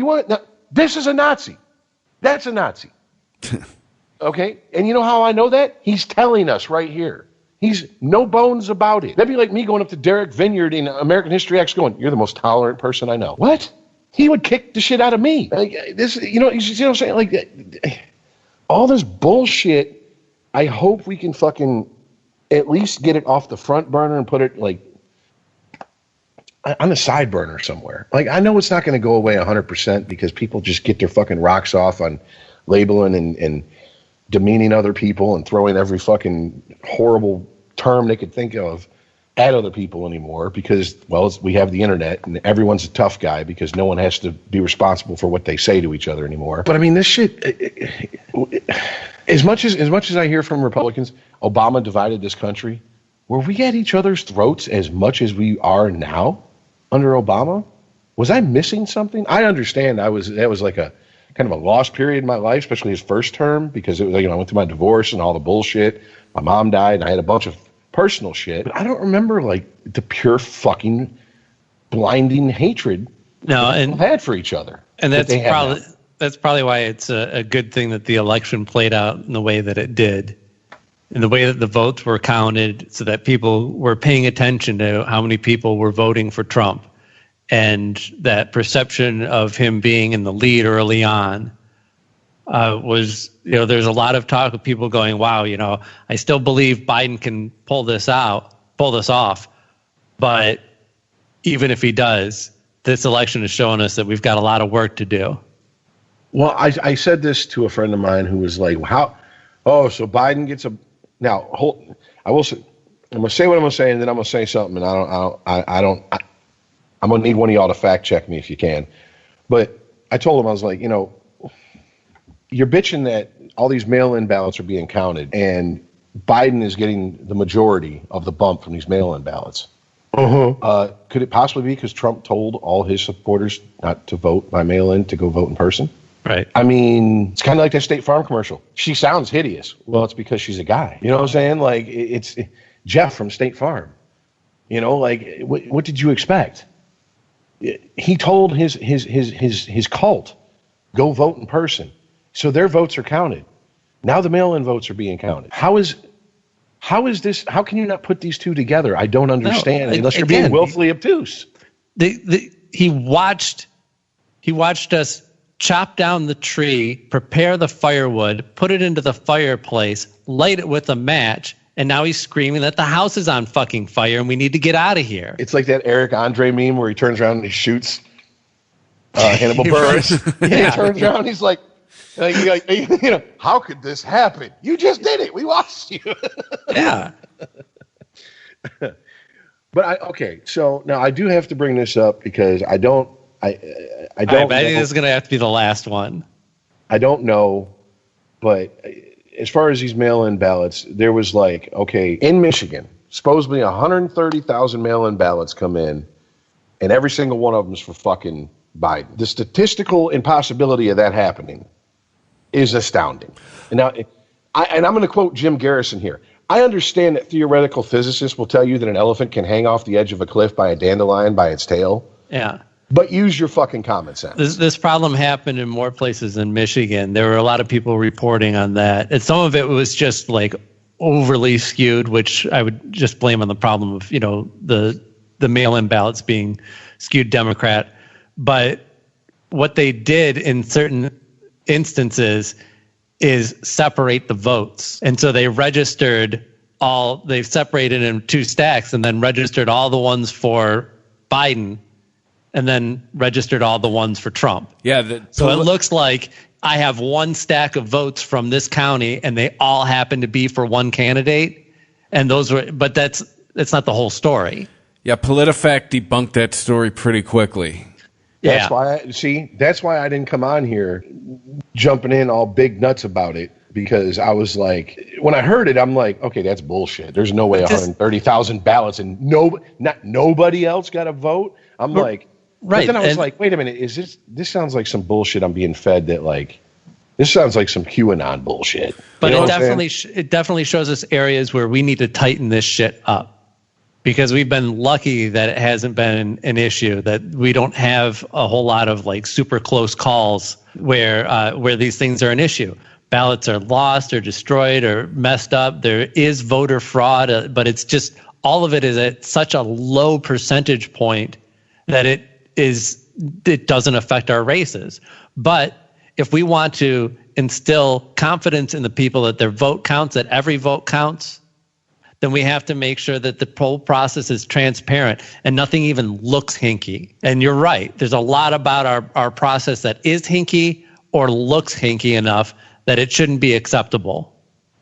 This is a Nazi. That's a Nazi." Okay? And you know how I know that? He's telling us right here. He's no bones about it. That'd be like me going up to Derek Vineyard in American History X going, "You're the most tolerant person I know." What? He would kick the shit out of me. Like, this, you know what I'm saying? Like, all this bullshit, I hope we can fucking at least get it off the front burner and put it, like, on the side burner somewhere. Like, I know it's not going to go away 100% because people just get their fucking rocks off on labeling and demeaning other people and throwing every fucking horrible term they could think of at other people anymore because, well, we have the internet and everyone's a tough guy because no one has to be responsible for what they say to each other anymore. But I mean, this shit, as much as I hear from Republicans, Obama divided this country. Were we at each other's throats as much as we are now under Obama? Was I missing something? I understand that was like a kind of a lost period in my life, especially his first term, because it was, I went through my divorce and all the bullshit. My mom died and I had a bunch of personal shit, but I don't remember like the pure fucking blinding hatred people had for each other. And that's probably why it's a good thing that the election played out in the way that it did, in the way that the votes were counted, so that people were paying attention to how many people were voting for Trump, and that perception of him being in the lead early on was, there's a lot of talk of people going, "Wow, I still believe Biden can pull this off, but even if he does, this election is showing us that we've got a lot of work to do." Well, I said this to a friend of mine who was like, so Biden gets a, now, I will say, I'm going to say what I'm going to say, and then I'm going to say something, and I'm going to need one of y'all to fact check me if you can. But I told him, I was like, you're bitching that all these mail-in ballots are being counted, and Biden is getting the majority of the bump from these mail-in ballots. Could it possibly be because Trump told all his supporters not to vote by mail-in, to go vote in person? Right. I mean, it's kind of like that State Farm commercial. She sounds hideous. Well, it's because she's a guy. You know what I'm saying? Like, it's Jeff from State Farm. Like, what did you expect? He told his cult, go vote in person. So their votes are counted. Now the mail-in votes are being counted. How is this? How can you not put these two together? I don't understand, unless you're being willfully obtuse. He watched us chop down the tree, prepare the firewood, put it into the fireplace, light it with a match, and now he's screaming that the house is on fucking fire and we need to get out of here. It's like that Eric Andre meme where he turns around and he shoots Hannibal Buress. He turns around and he's like, how could this happen? You just did it. We watched you. Yeah. But so now I do have to bring this up because I think this is going to have to be the last one. I don't know, but as far as these mail-in ballots, there was in Michigan, supposedly 130,000 mail-in ballots come in, and every single one of them is for fucking Biden. The statistical impossibility of that happening is astounding. And now, I'm going to quote Jim Garrison here. I understand that theoretical physicists will tell you that an elephant can hang off the edge of a cliff by a dandelion by its tail. Yeah. But use your fucking common sense. This problem happened in more places than Michigan. There were a lot of people reporting on that. And some of it was just like overly skewed, which I would just blame on the problem of, the mail-in ballots being skewed Democrat. But what they did in certain instances is separate the votes. And so they separated in 2 stacks and then registered all the ones for Biden and then registered all the ones for Trump. Yeah. So it looks like I have 1 stack of votes from this county and they all happen to be for one candidate. And but that's not the whole story. Yeah. PolitiFact debunked that story pretty quickly. That's why I didn't come on here jumping in all big nuts about it, because I was like, when I heard it, I'm like, okay, that's bullshit. There's no way 130,000 ballots and nobody else got a vote. I'm like, right. But then I was like, wait a minute, this sounds like some bullshit I'm being fed that this sounds like some QAnon bullshit. But it definitely shows us areas where we need to tighten this shit up. Because we've been lucky that it hasn't been an issue, that we don't have a whole lot of super close calls where these things are an issue. Ballots are lost or destroyed or messed up. There is voter fraud, but it's just all of it is at such a low percentage point that it doesn't affect our races. But if we want to instill confidence in the people that their vote counts, that every vote counts, then we have to make sure that the poll process is transparent and nothing even looks hinky. And you're right. There's a lot about our process that is hinky or looks hinky enough that it shouldn't be acceptable.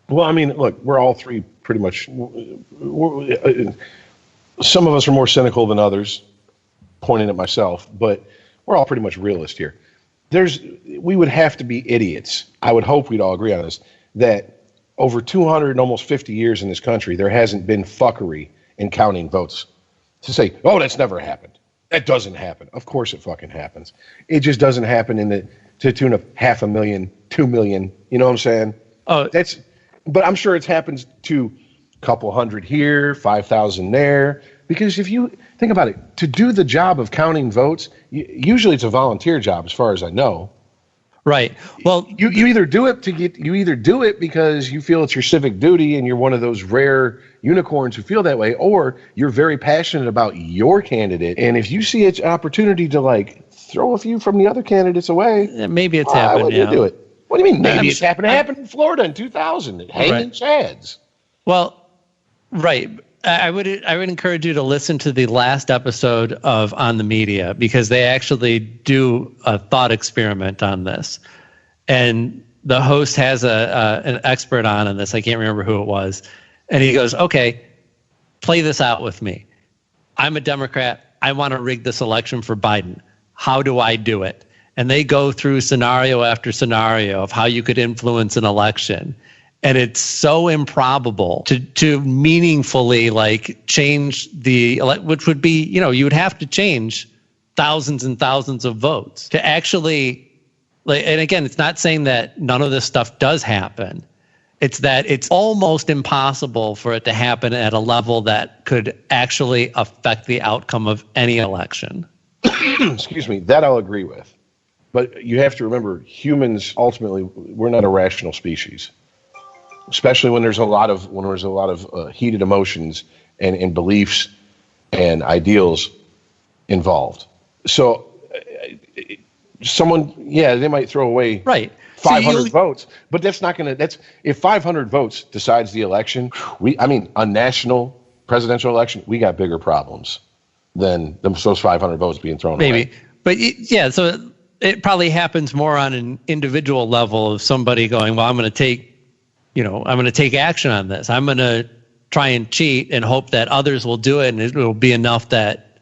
Well, I mean, look, we're all three pretty much, some of us are more cynical than others, pointing at myself, but we're all pretty much realist here. We would have to be idiots. I would hope we'd all agree on this, that over 200 and almost 50 years in this country, there hasn't been fuckery in counting votes. To say, oh, that's never happened. That doesn't happen. Of course it fucking happens. It just doesn't happen to the tune of 500,000, 2 million. You know what I'm saying? But I'm sure it's happened to a couple hundred here, 5,000 there. Because if you think about it, to do the job of counting votes, usually it's a volunteer job, as far as I know. Right. Well, you either do it because you feel it's your civic duty and you're one of those rare unicorns who feel that way, or you're very passionate about your candidate. And if you see an opportunity to throw a few from the other candidates away, maybe it's happened. Why would you do it? What do you mean? Maybe it's happened. It happened in Florida in 2000. Hanging chads. Well, right. I would encourage you to listen to the last episode of On the Media, because they actually do a thought experiment on this, and the host has an expert on this. I can't remember who it was, and he goes, "Okay, play this out with me. I'm a Democrat. I want to rig this election for Biden. How do I do it?" And they go through scenario after scenario of how you could influence an election. And it's so improbable to meaningfully change which would be, you would have to change thousands and thousands of votes to actually, and again, it's not saying that none of this stuff does happen. It's that it's almost impossible for it to happen at a level that could actually affect the outcome of any election. Excuse me, that I'll agree with. But you have to remember, humans, ultimately, we're not a rational species. Especially when there's a lot of heated emotions and beliefs and ideals involved. So they might throw away 500 votes, but that's not going to, if 500 votes decides the election, a national presidential election, we got bigger problems than those 500 votes being thrown away. Maybe. But so it probably happens more on an individual level of somebody going, well, I'm going to take action on this. I'm going to try and cheat and hope that others will do it, and it will be enough that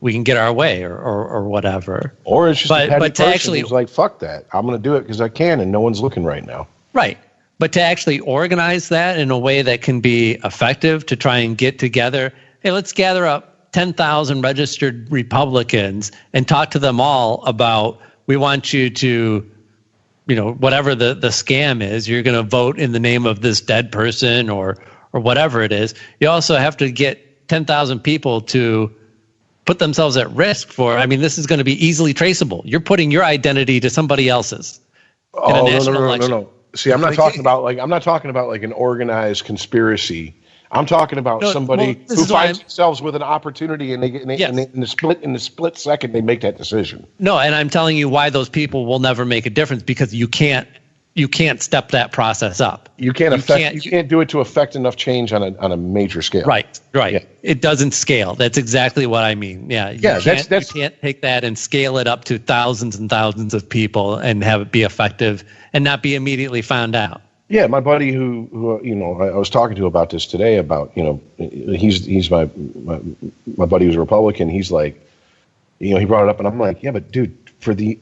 we can get our way or whatever. Or it's just a petty person who's like, fuck that. I'm going to do it because I can, and no one's looking right now. Right. But to actually organize that in a way that can be effective, to try and get together, hey, let's gather up 10,000 registered Republicans and talk to them all about, we want you to, whatever the scam is, you're going to vote in the name of this dead person or whatever it is. You also have to get 10,000 people to put themselves at risk for, this is going to be easily traceable. You're putting your identity to somebody else's in a national election. No. See, I'm not talking about like an organized conspiracy. I'm talking about somebody who finds themselves with an opportunity, and in the split second they make that decision. No, and I'm telling you why those people will never make a difference, because you can't step that process up. You can't do it to affect enough change on a major scale. Right. Yeah. It doesn't scale. That's exactly what I mean. Yeah. You can't take that and scale it up to thousands and thousands of people and have it be effective and not be immediately found out. Yeah, my buddy who I was talking to about this today, about, he's my buddy who's a Republican. He's like, he brought it up, and I'm like, yeah, but dude, for the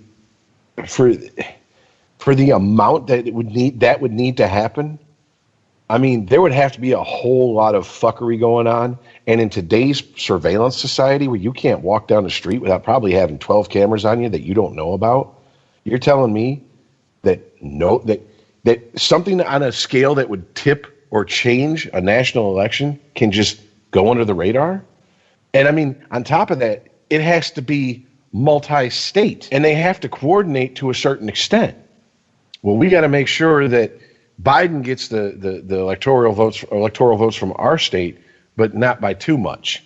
amount that would need to happen, I mean, there would have to be a whole lot of fuckery going on. And in today's surveillance society, where you can't walk down the street without probably having 12 cameras on you that you don't know about, you're telling me that something on a scale that would tip or change a national election can just go under the radar? And I mean, on top of that, it has to be multi-state, and they have to coordinate to a certain extent. Well, we got to make sure that Biden gets the electoral votes from our state, but not by too much.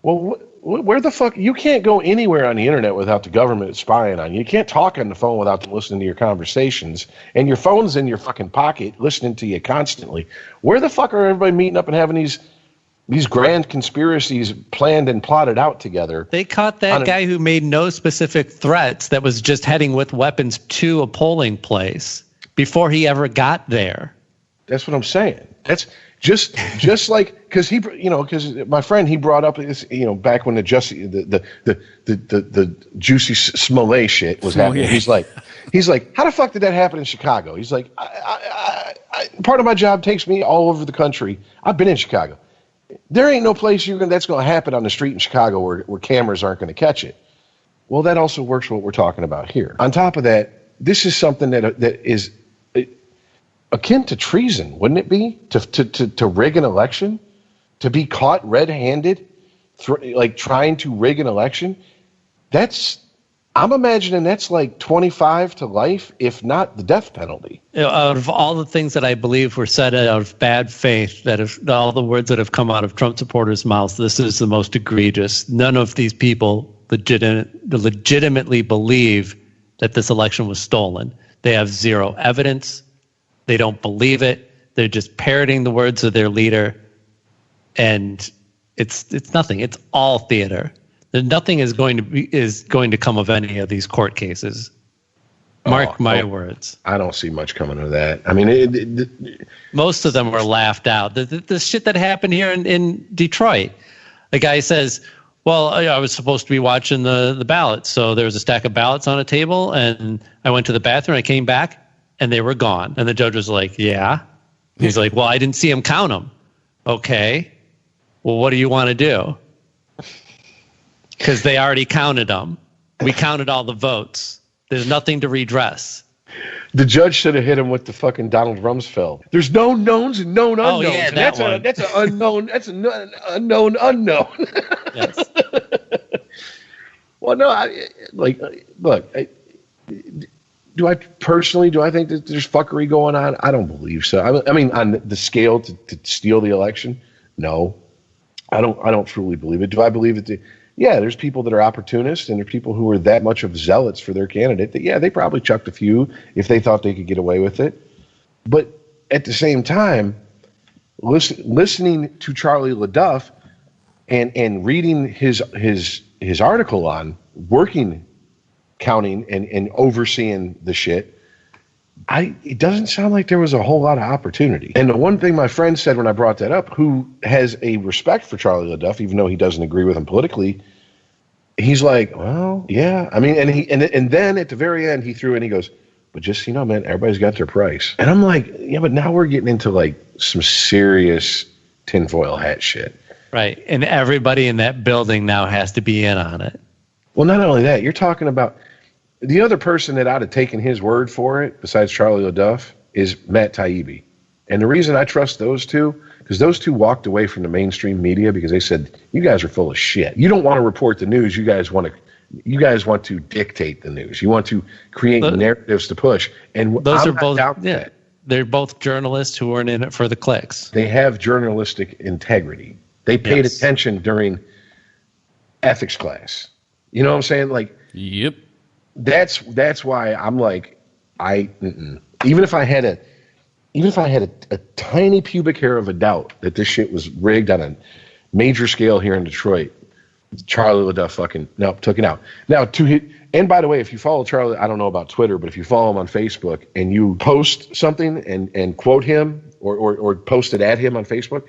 Well, where the fuck? You can't go anywhere on the internet without the government spying on you. You can't talk on the phone without them listening to your conversations, and your phone's in your fucking pocket listening to you constantly. Where the fuck are everybody meeting up and having these grand conspiracies planned and plotted out together? They caught that guy who made no specific threats, that was just heading with weapons to a polling place before he ever got there. That's what I'm saying. That's just like, because my friend, he brought up this, back when the Juicy Smollett shit was happening. Yeah. He's like, how the fuck did that happen in Chicago? He's like, I part of my job takes me all over the country. I've been in Chicago. There ain't no place that's going to happen on the street in Chicago where cameras aren't going to catch it. Well, that also works for what we're talking about here. On top of that, this is something that is akin to treason, wouldn't it be? To rig an election, to be caught red-handed, trying to rig an election. I'm imagining that's like 25 to life, if not the death penalty. Out of all the things that I believe were said out of bad faith, all the words that have come out of Trump supporters' mouths, this is the most egregious. None of these people legitimately believe that this election was stolen. They have zero evidence. They don't believe it. They're just parroting the words of their leader, and it's nothing. It's all theater. Nothing is going to come of any of these court cases. Mark my words. I don't see much coming of that. I mean, most of them were laughed out. The shit that happened here in Detroit. The guy says, well, I was supposed to be watching the ballots. So there was a stack of ballots on a table, and I went to the bathroom. I came back, and they were gone. And the judge was like, yeah. He's like, well, I didn't see him count them. Okay. Well, what do you want to do? Because they already counted them. We counted all the votes. There's nothing to redress. The judge should have hit him with the fucking Donald Rumsfeld. There's known knowns and known unknowns. Oh, yeah, that's an unknown. That's an unknown unknown. Yes. Well, no, look. Do I think that there's fuckery going on? I don't believe so. I mean, on the scale to steal the election, no. I don't truly believe it. Do I believe it? Yeah, there's people that are opportunists, and there's people who are that much of zealots for their candidate that, yeah, they probably chucked a few if they thought they could get away with it. But at the same time, listening to Charlie LaDuff and reading his article on counting and overseeing the shit, it doesn't sound like there was a whole lot of opportunity. And the one thing my friend said when I brought that up, who has a respect for Charlie LaDuff, even though he doesn't agree with him politically, he's like, well, yeah. I mean, and then at the very end, he threw in, he goes, but just so you know, man, everybody's got their price. And I'm like, yeah, but now we're getting into like some serious tinfoil hat shit. Right. And everybody in that building now has to be in on it. Well, not only that, you're talking about the other person that I'd have taken his word for it, besides Charlie LaDuff, is Matt Taibbi. And the reason I trust those two, because those two walked away from the mainstream media because they said, you guys are full of shit. You don't want to report the news. You guys want to You guys want to dictate the news. You want to create narratives to push. And those are both, they're both journalists who aren't in it for the clicks. They have journalistic integrity. They paid attention during ethics class. You know what I'm saying? Like, yep. That's why I'm like, even if I had a tiny pubic hair of a doubt that this shit was rigged on a major scale here in Detroit, Charlie LaDuff took it out. Now and by the way, if you follow Charlie, I don't know about Twitter, but if you follow him on Facebook and you post something and quote him or post it at him on Facebook,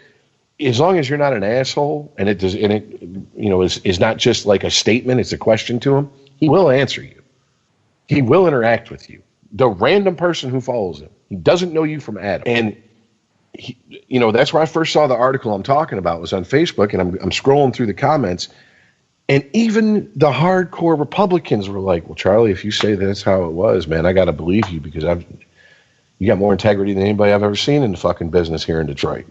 as long as you're not an asshole and it is not just like a statement, it's a question to him, he will answer you. He will interact with you. The random person who follows him, he doesn't know you from Adam. And that's where I first saw the article I'm talking about was on Facebook, and I'm scrolling through the comments, and even the hardcore Republicans were like, well, Charlie, if you say that's how it was, man, I got to believe you because you got more integrity than anybody I've ever seen in the fucking business here in Detroit.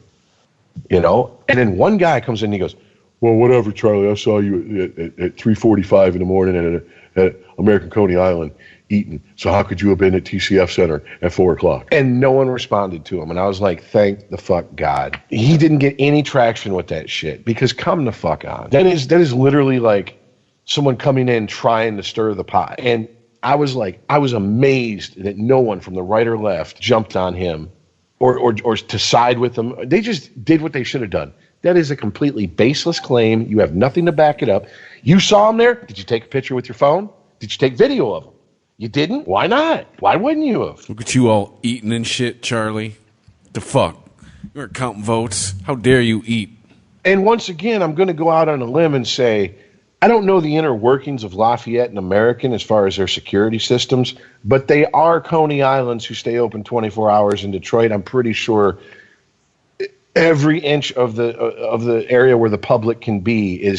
And then one guy comes in and he goes, well, whatever, Charlie, I saw you at 3:45 in the morning at American Coney Island eating. So how could you have been at TCF Center at 4:00? And no one responded to him. And I was like, thank the fuck God. He didn't get any traction with that shit because come the fuck on. That is literally like someone coming in trying to stir the pot. And I was amazed that no one from the right or left jumped on him or to side with him. They just did what they should have done. That is a completely baseless claim. You have nothing to back it up. You saw him there. Did you take a picture with your phone? Did you take video of him? You didn't? Why not? Why wouldn't you have? Look at you all eating and shit, Charlie. The fuck? You're counting votes. How dare you eat? And once again, I'm going to go out on a limb and say, I don't know the inner workings of Lafayette and American as far as their security systems, but they are Coney Islands who stay open 24 hours in Detroit. I'm pretty sure every inch of the area where the public can be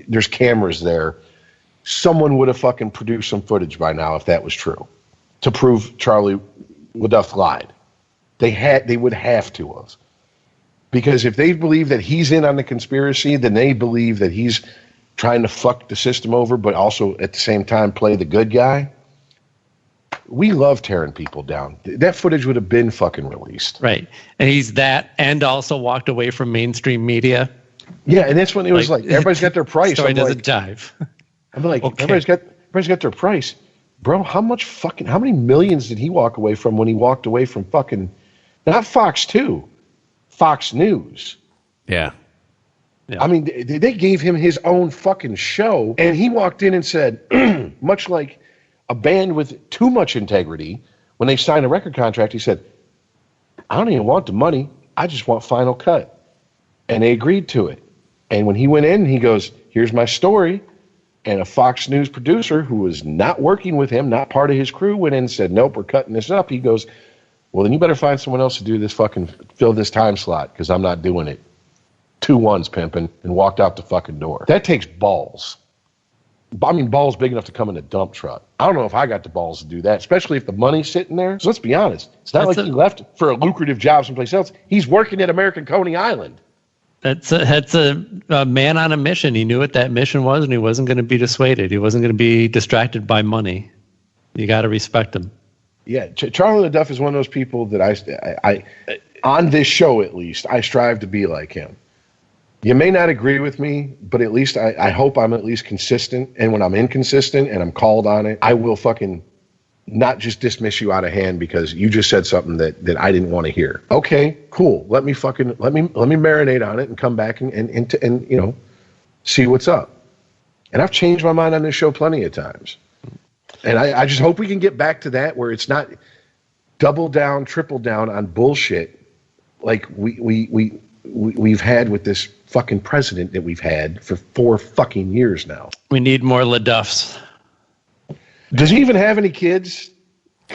there's cameras there. Someone would have fucking produced some footage by now if that was true to prove Charlie LaDuff lied. They would have to have. Because if they believe that he's in on the conspiracy, then they believe that he's trying to fuck the system over, but also at the same time play the good guy. We love tearing people down. That footage would have been fucking released. Right. And he's that and also walked away from mainstream media. Yeah, and that's when it was like everybody's got their price. Story doesn't jive. I'm like, okay. everybody's got their price. Bro, how many millions did he walk away from when he walked away from fucking, not Fox 2, Fox News? Yeah. I mean, they gave him his own fucking show, and he walked in and said, much like a band with too much integrity, when they signed a record contract, he said, I don't even want the money. I just want Final Cut. And they agreed to it. And when he went in, he goes, here's my story. And a Fox News producer who was not working with him, not part of his crew, went in and said, nope, we're cutting this up. He goes, well, then you better find someone else to do this fucking, fill this time slot, because I'm not doing it. 2 1s pimping, and walked out the fucking door. That takes balls. I mean, balls big enough to come in a dump truck. I don't know if I got the balls to do that, especially if the money's sitting there. So let's be honest. It's not he left for a lucrative job someplace else. He's working at American Coney Island. That's a man on a mission. He knew what that mission was, and he wasn't going to be dissuaded. He wasn't going to be distracted by money. You got to respect him. Yeah, Charlie LaDuff is one of those people that I on this show at least, I strive to be like him. You may not agree with me, but at least I hope I'm at least consistent. And when I'm inconsistent and I'm called on it, I will fucking not just dismiss you out of hand because you just said something that I didn't want to hear. Okay, cool. Let me marinate on it and come back and see what's up. And I've changed my mind on this show plenty of times. And I just hope we can get back to that where it's not double down, triple down on bullshit like we've had with this fucking president that we've had for 4 fucking years now. We need more LaDuffs. Does he even have any kids?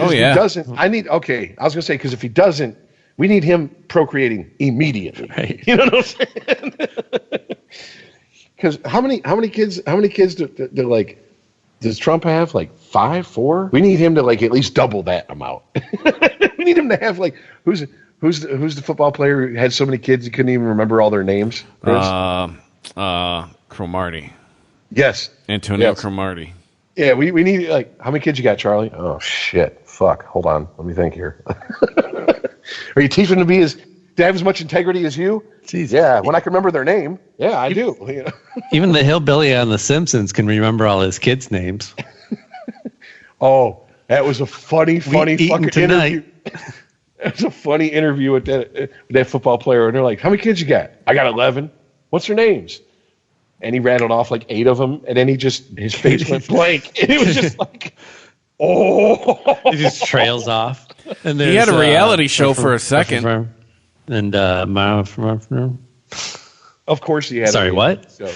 Oh, yeah. If he doesn't, I was going to say, because if he doesn't, we need him procreating immediately. Right. You know what I'm saying? Because how many kids does Trump have? Like 5, 4? We need him to like at least double that amount. We need him to have like, who's the football player who had so many kids he couldn't even remember all their names? Cromartie. Yes. Antonio Cromartie. Yeah, we need, like, how many kids you got, Charlie? Oh, shit. Fuck. Hold on. Let me think here. Are you teaching them to have as much integrity as you? Jeez. Yeah, when I can remember their name. Yeah, I do. You know? Even the hillbilly on The Simpsons can remember all his kids' names. Oh, that was a funny fucking interview. It was a funny interview with that football player, and they're like, how many kids you got? I got 11. What's their names? And he rattled off like 8 of them, and then his face went blank. And it was just like, oh. He just trails off. And he had a reality show for a second. And of course he had. Sorry, what? So.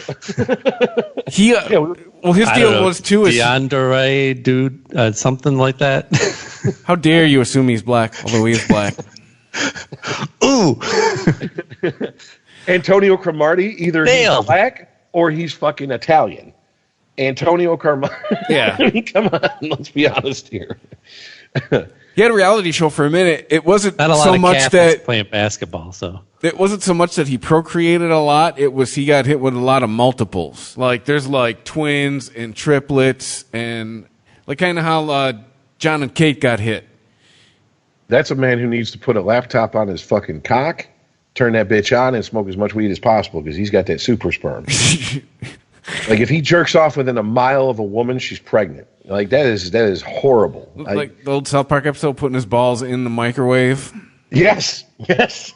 His deal was too. DeAndre, dude, something like that. How dare you assume he's black, although he is black. Ooh. Antonio Cromartie, either he's black or he's fucking Italian. Antonio Cromartie. Yeah. I mean, come on, let's be honest here. He had a reality show for a minute. It wasn't not a lot so of much that playing basketball. So it wasn't so much that he procreated a lot. It was he got hit with a lot of multiples. Like there's like twins and triplets and like kind of how John and Kate got hit. That's a man who needs to put a laptop on his fucking cock, turn that bitch on, and smoke as much weed as possible because he's got that super sperm. Like if he jerks off within a mile of a woman, she's pregnant. Like that is horrible. Like the old South Park episode, putting his balls in the microwave. Yes. Which,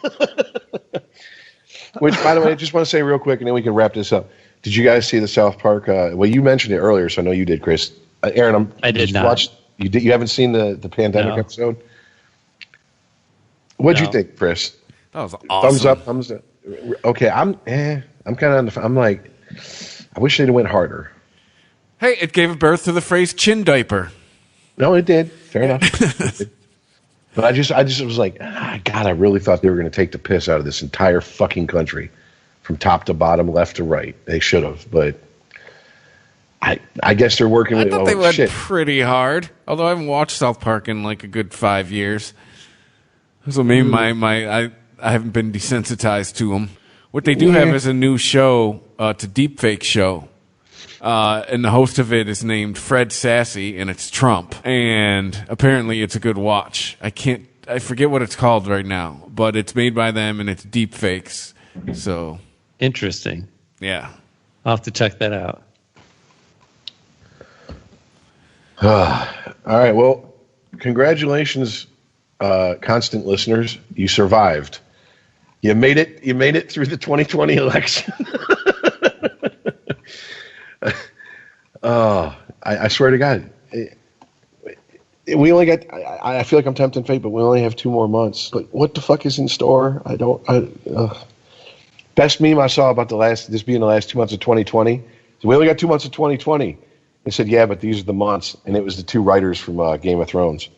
by the way, I just want to say real quick, and then we can wrap this up. Did you guys see the South Park? Well, you mentioned it earlier, so I know you did, Chris. Aaron, I did not. You haven't seen the pandemic episode? What'd you think, Chris? That was awesome. Thumbs up, thumbs down. Okay, I'm kind of I'm like, I wish they'd went harder. Hey, it gave birth to the phrase chin diaper. No, it did. Fair enough. But I just was like, God, I really thought they were going to take the piss out of this entire fucking country from top to bottom, left to right. They should have, but I guess they're working with it. I thought they went pretty hard, although I haven't watched South Park in like a good 5 years. So maybe I haven't been desensitized to them. What they do have is a new show, it's a deepfake show. And the host of it is named Fred Sassy, and it's Trump. And apparently it's a good watch. I forget what it's called right now, but it's made by them and it's deep fakes. So interesting. Yeah. I'll have to check that out. All right. Well, congratulations, constant listeners. You survived. You made it through the 2020 election. I swear to God, we only got. I feel like I'm tempting fate, but we only have 2 more months. But what the fuck is in store? Best meme I saw about this being the last 2 months of 2020. So we only got 2 months of 2020. They said, yeah, but these are the months, and it was the 2 writers from Game of Thrones.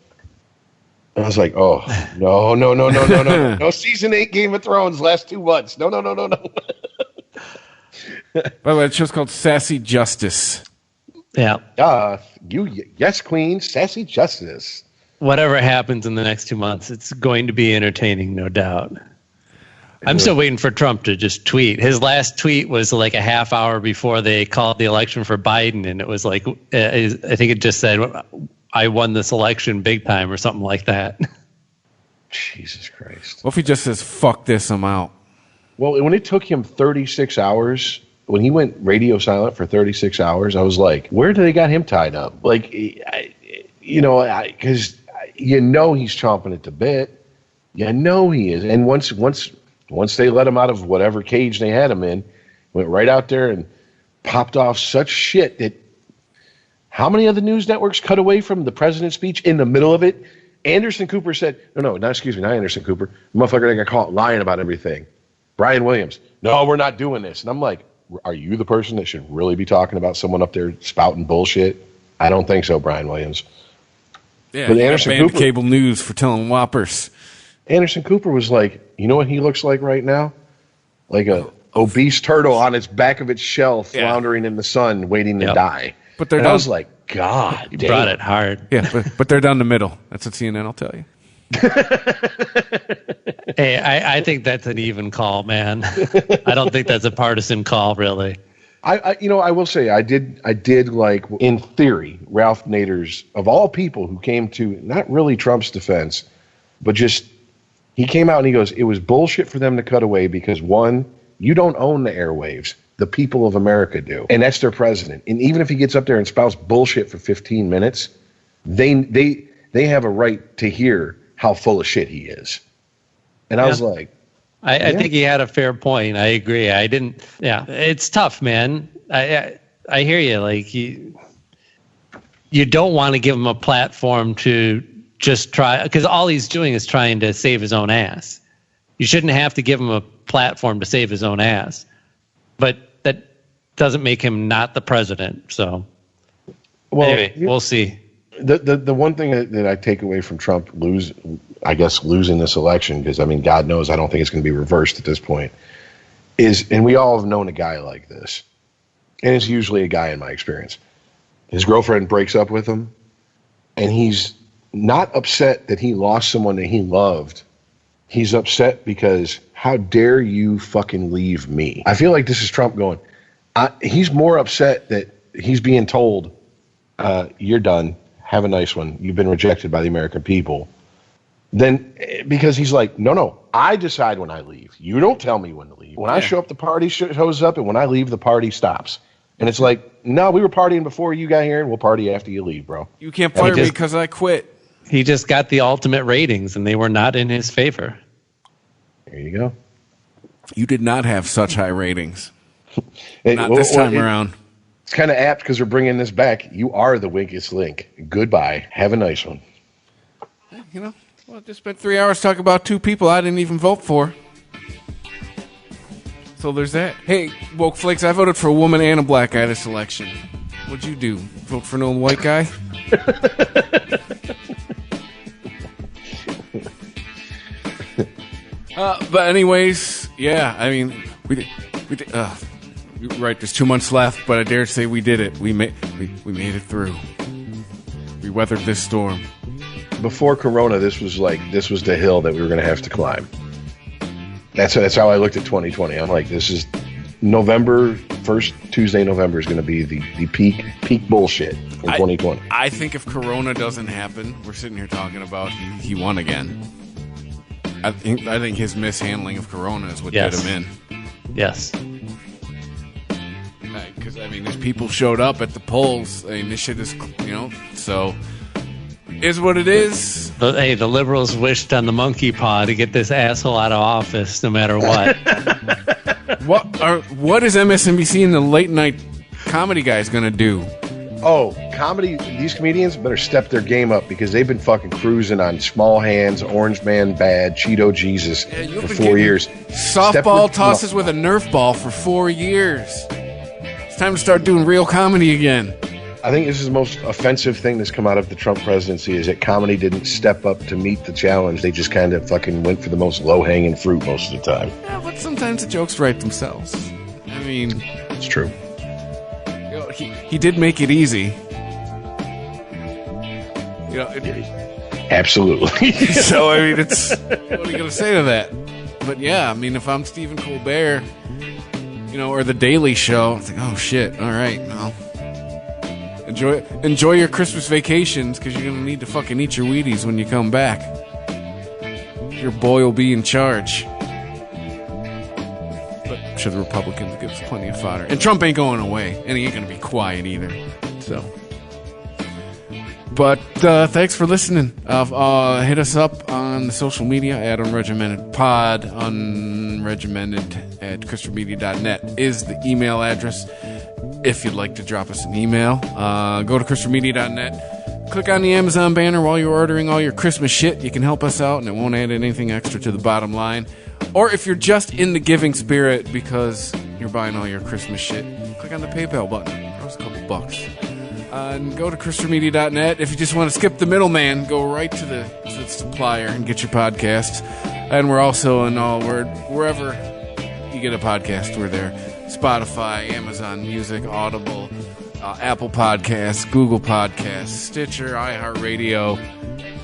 And I was like, oh no, no season 8 Game of Thrones last 2 months. No. By the way, the show's called Sassy Justice. Yeah. Yes, Queen, Sassy Justice. Whatever happens in the next 2 months, it's going to be entertaining, no doubt. I'm still waiting for Trump to just tweet. His last tweet was like a half hour before they called the election for Biden, and it was like, I think it just said, I won this election big time or something like that. Jesus Christ. What if he just says, fuck this, I'm out? Well, when it took him 36 hours, when he went radio silent for 36 hours, I was like, where do they got him tied up? Like, because he's chomping at the bit. You know he is. And once they let him out of whatever cage they had him in, went right out there and popped off such shit that how many other news networks cut away from the president's speech in the middle of it? Anderson Cooper said, not Anderson Cooper. The motherfucker that got caught lying about everything. Brian Williams, no, we're not doing this. And I'm like, are you the person that should really be talking about someone up there spouting bullshit? I don't think so, Brian Williams. Yeah, but Anderson Cooper, cable news for telling whoppers. Anderson Cooper was like, you know what he looks like right now? Like a obese turtle on its back of its shell, floundering in the sun, waiting to die. But I was like, God, you brought it hard. Yeah, but they're down the middle. That's what CNN will tell you. Hey, I think that's an even call, man. I don't think that's a partisan call, really. I will say I did like, in theory, Ralph Nader's, of all people who came to not really Trump's defense, but just he came out and he goes, it was bullshit for them to cut away because, one, you don't own the airwaves. The people of America do. And that's their president. And even if he gets up there and spouts bullshit for 15 minutes, they have a right to hear how full of shit he is. And I was like, I think he had a fair point. I agree. It's tough, man. I hear you. Like, you don't want to give him a platform to just try, because all he's doing is trying to save his own ass. You shouldn't have to give him a platform to save his own ass. But that doesn't make him not the president. So, anyway, we'll see. The one thing that I take away from Trump losing this election, because, I mean, God knows I don't think it's going to be reversed at this point, is, and we all have known a guy like this, and it's usually a guy in my experience. His girlfriend breaks up with him, and he's not upset that he lost someone that he loved. He's upset because, how dare you fucking leave me? I feel like this is Trump going, he's more upset that he's being told, you're done. Have a nice one. You've been rejected by the American people. Then, because he's like, no, I decide when I leave. You don't tell me when to leave. When I show up, the party shows up, and when I leave, the party stops. And it's like, no, we were partying before you got here, and we'll party after you leave, bro. You can't fire me because I quit. He just got the ultimate ratings, and they were not in his favor. There you go. You did not have such high ratings. Not this time around. It's kind of apt because we're bringing this back. You are the weakest link. Goodbye. Have a nice one. Well, I just spent 3 hours talking about two people I didn't even vote for. So there's that. Hey, Woke Flakes, I voted for a woman and a black guy this election. What'd you do? Vote for an old white guy? But anyways, yeah, I mean, we did. Right, there's 2 months left, but I dare say we did it. We made it through. We weathered this storm. Before Corona, this was the hill that we were going to have to climb. That's how I looked at 2020. I'm like, this is November, first Tuesday in November is going to be the peak bullshit in 2020. I think if Corona doesn't happen, we're sitting here talking about he won again. I think his mishandling of Corona is what did him in. Yes. Because, I mean, these people showed up at the polls. I mean, this shit is, so is what it is. But, hey, the liberals wished on the monkey paw to get this asshole out of office no matter what. What is MSNBC and the late night comedy guys going to do? Oh, comedy, these comedians better step their game up because they've been fucking cruising on Small Hands, Orange Man Bad, Cheeto Jesus for 4 years. Softball tosses with a Nerf ball for 4 years. It's time to start doing real comedy again. I think this is the most offensive thing that's come out of the Trump presidency is that comedy didn't step up to meet the challenge. They just kind of fucking went for the most low-hanging fruit most of the time. Yeah, but sometimes the jokes write themselves. I mean... It's true. He did make it easy. Absolutely. So, I mean, what are you going to say to that? But yeah, I mean, if I'm Stephen Colbert, or The Daily Show, it's like, oh shit, all right, well, enjoy your Christmas vacations because you're going to need to fucking eat your Wheaties when you come back. Your boy will be in charge. But I'm sure the Republicans give us plenty of fodder. And Trump ain't going away, and he ain't going to be quiet either. So, but thanks for listening. Hit us up on the social media at UnregimentedPod. Unregimented at ChristopherMedia.net is the email address. If you'd like to drop us an email, go to ChristopherMedia.net. Click on the Amazon banner while you're ordering all your Christmas shit. You can help us out, and it won't add anything extra to the bottom line. Or if you're just in the giving spirit because you're buying all your Christmas shit, click on the PayPal button. Throw us a couple bucks. And go to ChristopherMedia.net. If you just want to skip the middleman, go right to the supplier and get your podcasts. And we're also in wherever you get a podcast, we're there. Spotify, Amazon Music, Audible, Apple Podcasts, Google Podcasts, Stitcher, iHeartRadio,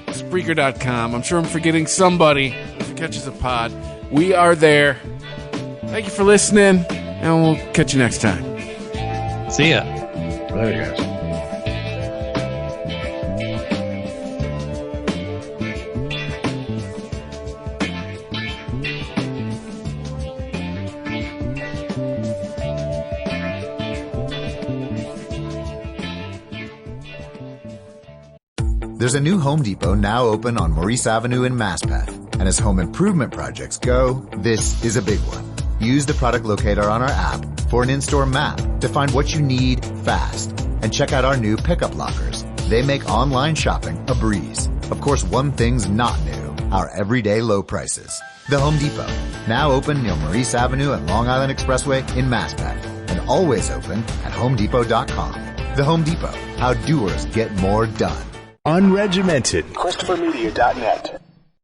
Spreaker.com. I'm sure I'm forgetting somebody if it catches a pod. We are there. Thank you for listening, and we'll catch you next time. See ya. Later, guys. There's a new Home Depot now open on Maurice Avenue in Maspeth. And as home improvement projects go, this is a big one. Use the product locator on our app for an in-store map to find what you need fast. And check out our new pickup lockers. They make online shopping a breeze. Of course, one thing's not new, our everyday low prices. The Home Depot, now open near Maurice Avenue and Long Island Expressway in Maspeth. And always open at HomeDepot.com. The Home Depot, how doers get more done. Unregimented. ChristopherMedia.net.